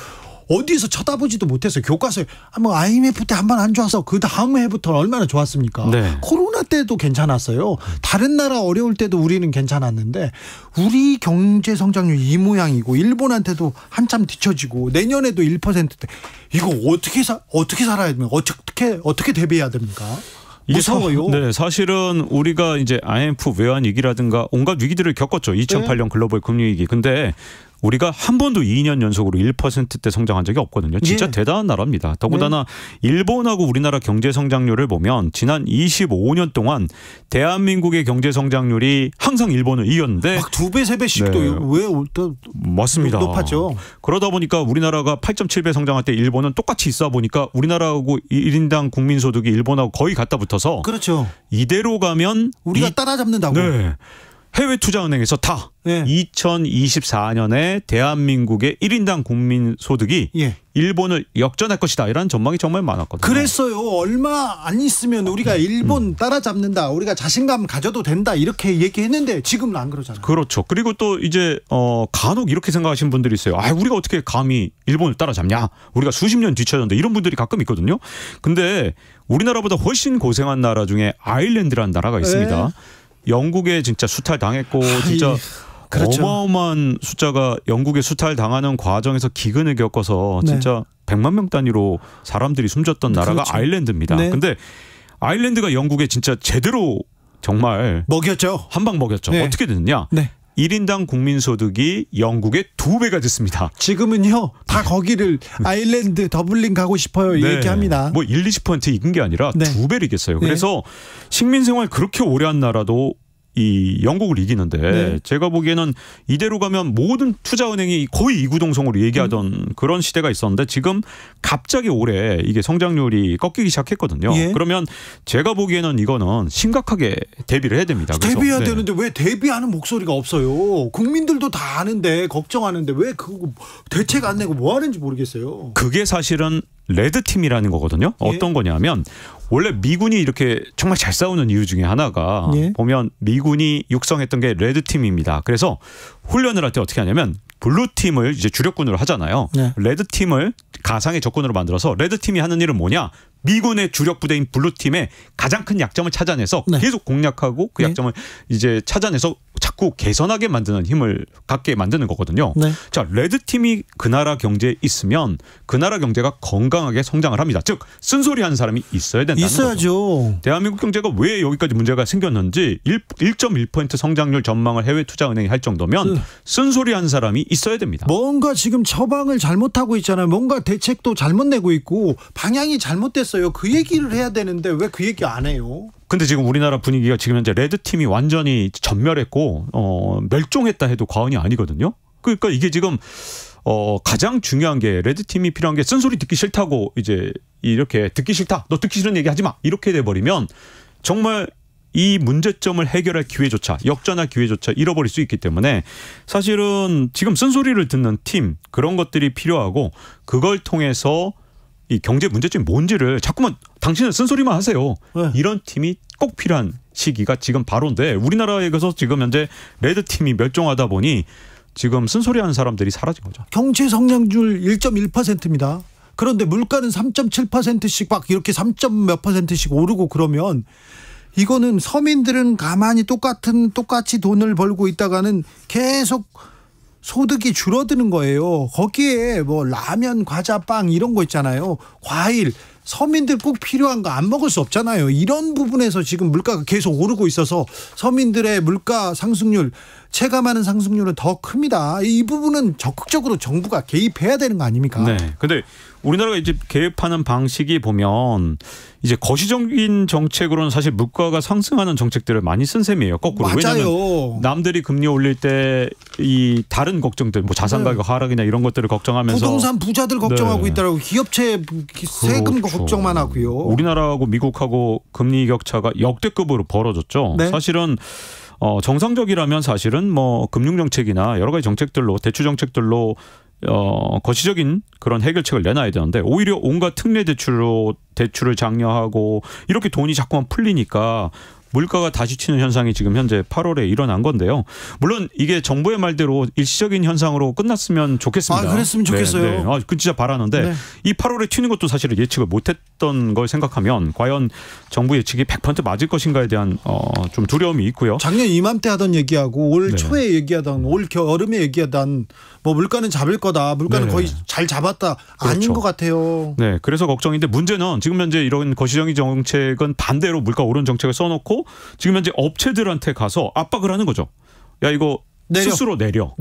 어디서 쳐다보지도 못했어요. 교과서에 뭐 IMF 때 한 번 안 좋아서 그 다음 해부터 얼마나 좋았습니까? 네. 코로나 때도 괜찮았어요. 다른 나라 어려울 때도 우리는 괜찮았는데 우리 경제 성장률 이 모양이고 일본한테도 한참 뒤처지고 내년에도 1%대 이거 어떻게 살아야 됩니까? 어떻게 대비해야 됩니까? 무서워요. 네, 사실은 우리가 이제 IMF 외환 위기라든가 온갖 위기들을 겪었죠. 2008년 글로벌 금융 위기. 근데 우리가 한 번도 2년 연속으로 1%대 성장한 적이 없거든요. 진짜 대단한 나라입니다. 더군다나 일본하고 우리나라 경제 성장률을 보면 지난 25년 동안 대한민국의 경제 성장률이 항상 일본을 이겼는데 막 2배, 3배씩도 왜 맞습니다. 높았죠. 그러다 보니까 우리나라가 8.7배 성장할 때 일본은 똑같이 있어 보니까 우리나라하고 1인당 국민소득이 일본하고 거의 갖다 붙어서 그렇죠. 이대로 가면 우리가 따라잡는다고. 네. 해외투자은행에서 다 2024년에 대한민국의 1인당 국민소득이 일본을 역전할 것이다. 이런 전망이 정말 많았거든요. 그랬어요. 얼마 안 있으면 우리가 일본 따라잡는다. 우리가 자신감 가져도 된다. 이렇게 얘기했는데 지금은 안 그러잖아요. 그렇죠. 그리고 또 이제 간혹 이렇게 생각하시는 분들이 있어요. 우리가 어떻게 감히 일본을 따라잡냐. 우리가 수십 년 뒤쳐졌는데 이런 분들이 가끔 있거든요. 근데 우리나라보다 훨씬 고생한 나라 중에 아일랜드라는 나라가 있습니다. 영국에 진짜 수탈당했고 진짜 그렇죠. 어마어마한 숫자가 영국에 수탈당하는 과정에서 기근을 겪어서 진짜 100만 명 단위로 사람들이 숨졌던 나라가 아일랜드입니다. 근데 아일랜드가 영국에 진짜 제대로 정말 먹였죠. 한 방 먹였죠. 어떻게 됐느냐. 1인당 국민소득이 영국의 2배가 됐습니다. 지금은요. 다 거기를 아일랜드 더블린 가고 싶어요. 얘기합니다. 뭐 1, 20% 이긴 게 아니라 2배를 이겼어요. 그래서 식민생활 그렇게 오래 한 나라도 이 영국을 이기는데 제가 보기에는 이대로 가면 모든 투자은행이 거의 이구동성으로 얘기하던 그런 시대가 있었는데 지금 갑자기 올해 이게 성장률이 꺾이기 시작했거든요. 그러면 제가 보기에는 이거는 심각하게 대비를 해야 됩니다. 그래서 대비해야 되는데 왜 대비하는 목소리가 없어요. 국민들도 다 아는데 걱정하는데 왜 그거 대책 안 내고 뭐 하는지 모르겠어요. 그게 사실은 레드팀이라는 거거든요. 어떤 거냐면 원래 미군이 이렇게 정말 잘 싸우는 이유 중에 하나가 보면 미군이 육성했던 게 레드팀입니다. 그래서 훈련을 할 때 어떻게 하냐면 블루팀을 이제 주력군으로 하잖아요. 레드팀을 가상의 적군으로 만들어서 레드팀이 하는 일은 뭐냐? 미군의 주력 부대인 블루팀의 가장 큰 약점을 찾아내서 계속 공략하고 그 약점을 이제 찾아내서 자꾸 개선하게 만드는 힘을 갖게 만드는 거거든요. 자, 레드팀이 그 나라 경제에 있으면 그 나라 경제가 건강하게 성장을 합니다. 즉 쓴소리하는 사람이 있어야 된다는 있어야죠. 거죠. 대한민국 경제가 왜 여기까지 문제가 생겼는지 1.1% 성장률 전망을 해외투자은행이 할 정도면 쓴소리하는 사람이 있어야 됩니다. 뭔가 지금 처방을 잘못하고 있잖아요. 뭔가 대책도 잘못 내고 있고 방향이 잘못됐어요. 그 얘기를 해야 되는데 왜 그 얘기 안 해요? 근데 지금 우리나라 분위기가 지금 현재 레드팀이 완전히 전멸했고 멸종했다 해도 과언이 아니거든요. 그러니까 이게 지금 가장 중요한 게 레드팀이 필요한 게 쓴소리 듣기 싫다고 이제 이렇게 듣기 싫다. 너 듣기 싫은 얘기 하지 마. 이렇게 돼버리면 정말 이 문제점을 해결할 기회조차 역전할 기회조차 잃어버릴 수 있기 때문에 사실은 지금 쓴소리를 듣는 팀 그런 것들이 필요하고 그걸 통해서 이 경제 문제점이 뭔지를 자꾸만 당신은 쓴소리만 하세요. 이런 팀이 꼭 필요한 시기가 지금 바로인데 우리나라에서 지금 현재 레드팀이 멸종하다 보니 지금 쓴소리하는 사람들이 사라진 거죠. 경제 성장률 1.1%입니다. 그런데 물가는 3.7%씩 막 이렇게 3몇 %씩 오르고 그러면 이거는 서민들은 가만히 똑같이 돈을 벌고 있다가는 계속 소득이 줄어드는 거예요. 거기에 뭐 라면, 과자, 빵 이런 거 있잖아요. 과일, 서민들 꼭 필요한 거 안 먹을 수 없잖아요. 이런 부분에서 지금 물가가 계속 오르고 있어서 서민들의 물가 상승률, 체감하는 상승률은 더 큽니다. 이 부분은 적극적으로 정부가 개입해야 되는 거 아닙니까? 네. 근데 우리나라가 이제 개입하는 방식이 보면 이제 거시적인 정책으로는 사실 물가가 상승하는 정책들을 많이 쓴 셈이에요. 거꾸로. 맞아요. 왜냐하면 남들이 금리 올릴 때 이 다른 걱정들, 뭐 자산 가격 하락이나 이런 것들을 걱정하면서 부동산 부자들 걱정하고 네. 있더라고. 기업체 세금 그렇죠. 걱정만 하고요. 우리나라하고 미국하고 금리 격차가 역대급으로 벌어졌죠. 네. 사실은 정상적이라면 사실은 뭐 금융 정책이나 여러 가지 정책들로 대출 정책들로 거시적인 그런 해결책을 내놔야 되는데 오히려 온갖 특례 대출로 대출을 장려하고 이렇게 돈이 자꾸만 풀리니까 물가가 다시 튀는 현상이 지금 현재 8월에 일어난 건데요. 물론 이게 정부의 말대로 일시적인 현상으로 끝났으면 좋겠습니다. 그랬으면 좋겠어요. 네, 네. 그 진짜 바라는데 네. 이 8월에 튀는 것도 사실은 예측을 못했던 걸 생각하면 과연 정부 예측이 100% 맞을 것인가에 대한 좀 두려움이 있고요. 작년 이맘때 하던 얘기하고 올 네. 초에 얘기하던 올 여름에 얘기하던 뭐 물가는 잡을 거다. 물가는 네. 거의 잘 잡았다. 아닌 그렇죠. 것 같아요. 네, 그래서 걱정인데 문제는 지금 현재 이런 거시적인 정책은 반대로 물가 오른 정책을 써놓고 지금 현재 업체들한테 가서 압박을 하는 거죠. 야 이거 스스로 내려.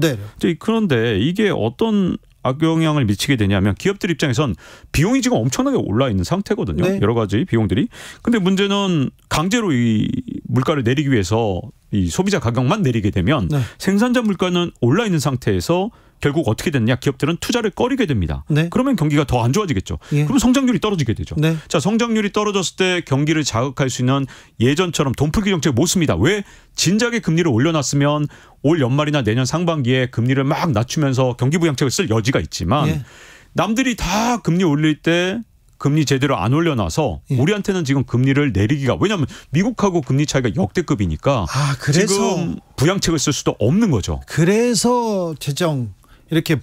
그런데 이게 어떤 악영향을 미치게 되냐면 기업들 입장에선 비용이 지금 엄청나게 올라 있는 상태거든요. 네. 여러 가지 비용들이. 근데 문제는 강제로 이 물가를 내리기 위해서 이 소비자 가격만 내리게 되면 생산자 물가는 올라 있는 상태에서 결국 어떻게 됐냐? 기업들은 투자를 꺼리게 됩니다. 그러면 경기가 더 안 좋아지겠죠. 그럼 성장률이 떨어지게 되죠. 자, 성장률이 떨어졌을 때 경기를 자극할 수 있는 예전처럼 돈풀기 정책을 못 씁니다. 왜? 진작에 금리를 올려놨으면 올 연말이나 내년 상반기에 금리를 막 낮추면서 경기 부양책을 쓸 여지가 있지만 남들이 다 금리 올릴 때 금리 제대로 안 올려놔서 우리한테는 지금 금리를 내리기가 왜냐하면 미국하고 금리 차이가 역대급이니까 그래서 지금 부양책을 쓸 수도 없는 거죠. 그래서 이렇게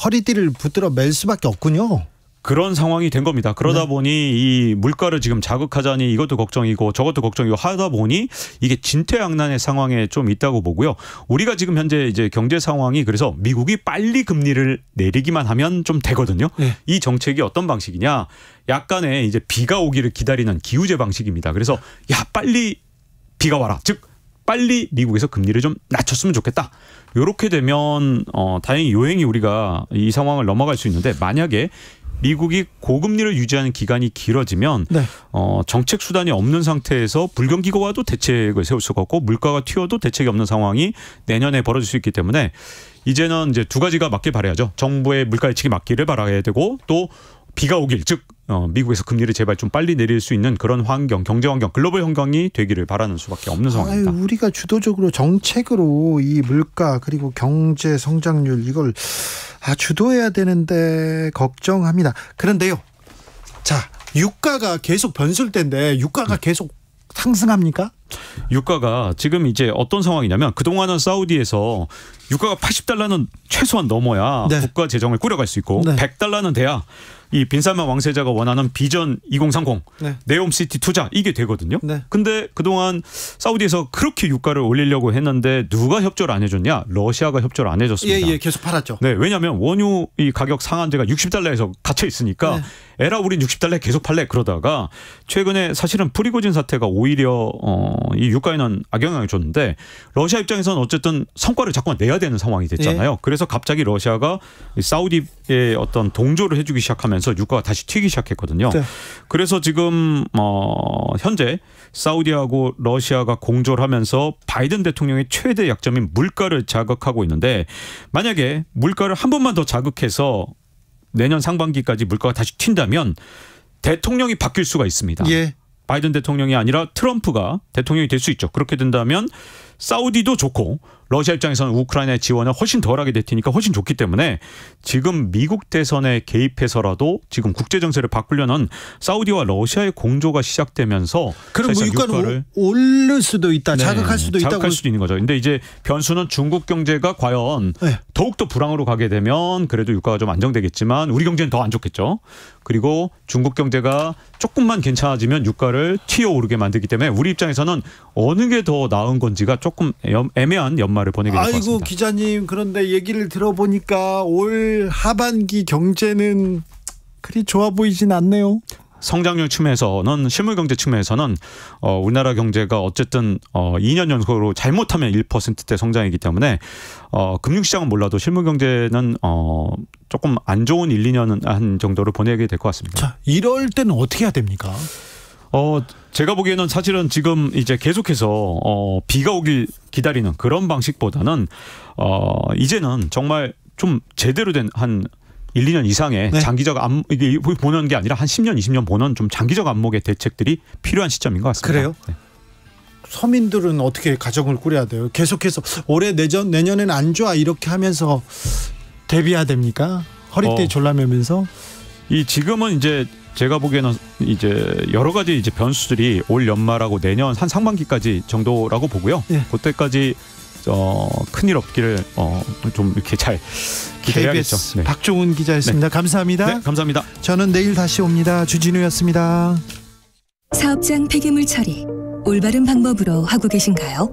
허리띠를 붙들어 맬 수밖에 없군요. 그런 상황이 된 겁니다. 그러다 보니 이 물가를 지금 자극하자니 이것도 걱정이고 저것도 걱정이고 하다 보니 이게 진퇴양난의 상황에 좀 있다고 보고요. 우리가 지금 현재 이제 경제 상황이 그래서 미국이 빨리 금리를 내리기만 하면 좀 되거든요. 이 정책이 어떤 방식이냐? 약간의 이제 비가 오기를 기다리는 기우제 방식입니다. 그래서 야 빨리 비가 와라. 즉 빨리 미국에서 금리를 좀 낮췄으면 좋겠다. 이렇게 되면 다행히 요행이 우리가 이 상황을 넘어갈 수 있는데 만약에 미국이 고금리를 유지하는 기간이 길어지면 정책 수단이 없는 상태에서 불경기가 와도 대책을 세울 수가 없고 물가가 튀어도 대책이 없는 상황이 내년에 벌어질 수 있기 때문에 이제는 이제 두 가지가 맞길 바라야죠. 정부의 물가 예측이 맞기를 바라야 되고 또 비가 오길 즉 미국에서 금리를 제발 좀 빨리 내릴 수 있는 그런 환경, 경제 환경, 글로벌 환경이 되기를 바라는 수밖에 없는 상황입니다. 우리가 주도적으로 정책으로 이 물가 그리고 경제 성장률 이걸 주도해야 되는데 걱정합니다. 그런데요. 자, 유가가 계속 변수일 텐데 유가가 계속 상승합니까? 유가가 지금 이제 어떤 상황이냐면 그동안은 사우디에서 유가가 $80는 최소한 넘어야 국가 재정을 꾸려갈 수 있고 $100는 돼야 이 빈살만 왕세자가 원하는 비전 2030 네옴시티 투자 이게 되거든요. 근데 그동안 사우디에서 그렇게 유가를 올리려고 했는데 누가 협조를 안 해줬냐? 러시아가 협조를 안 해줬습니다. 계속 팔았죠. 네, 왜냐하면 원유 이 가격 상한제가 $60에서 갇혀 있으니까 에라 우린 $60에 계속 팔래 그러다가 최근에 사실은 프리고진 사태가 오히려 이 유가에는 악영향을 줬는데 러시아 입장에서는 어쨌든 성과를 자꾸만 내야 되는 상황이 됐잖아요. 그래서 갑자기 러시아가 사우디의 어떤 동조를 해주기 시작하면서 유가가 다시 튀기 시작했거든요. 그래서 지금 현재 사우디하고 러시아가 공조를 하면서 바이든 대통령의 최대 약점인 물가를 자극하고 있는데 만약에 물가를 한 번만 더 자극해서 내년 상반기까지 물가가 다시 튄다면 대통령이 바뀔 수가 있습니다. 바이든 대통령이 아니라 트럼프가 대통령이 될 수 있죠. 그렇게 된다면 사우디도 좋고 러시아 입장에서는 우크라이나의 지원을 훨씬 덜하게 될 테니까 훨씬 좋기 때문에 지금 미국 대선에 개입해서라도 지금 국제정세를 바꾸려는 사우디와 러시아의 공조가 시작되면서 그럼 뭐 유가를 오를 수도 있다. 자극할 수도 있다고. 자극할 수도 있는 거죠. 근데 이제 변수는 중국 경제가 과연 더욱더 불황으로 가게 되면 그래도 유가가 좀 안정되겠지만 우리 경제는 더 안 좋겠죠. 그리고 중국 경제가 조금만 괜찮아지면 유가를 튀어오르게 만들기 때문에 우리 입장에서는 어느 게 더 나은 건지가 조금 애매한 연말을 보내게 될 것 같습니다. 아이고 기자님, 그런데 얘기를 들어보니까 올 하반기 경제는 그리 좋아 보이진 않네요. 성장률 측면에서는 실물 경제 측면에서는 우리나라 경제가 어쨌든 2년 연속으로 잘못하면 1%대 성장이기 때문에 금융시장은 몰라도 실물 경제는 조금 안 좋은 1, 2년 한 정도를 보내게 될 것 같습니다. 자, 이럴 때는 어떻게 해야 됩니까? 제가 보기에는 사실은 지금 이제 계속해서 비가 오길 기다리는 그런 방식보다는 이제는 정말 좀 제대로 된 한 1, 2년 이상의 네. 장기적 이게 보는 게 아니라 한 10년, 20년 보는 좀 장기적 안목의 대책들이 필요한 시점인 것 같습니다. 그래요? 네. 서민들은 어떻게 가정을 꾸려야 돼요? 계속해서 올해 내년에는 안 좋아 이렇게 하면서 대비해야 됩니까? 허리띠 졸라매면서? 지금은 이제 제가 보기에는 이제 여러 가지 이제 변수들이 올 연말하고 내년 한 상반기까지 정도라고 보고요. 네. 그때까지 큰일 없기를 좀 이렇게 잘 기대해야겠죠. KBS 네. 박종훈 기자였습니다. 네. 감사합니다. 네, 감사합니다. 저는 내일 다시 옵니다. 주진우였습니다. 사업장 폐기물 처리 올바른 방법으로 하고 계신가요?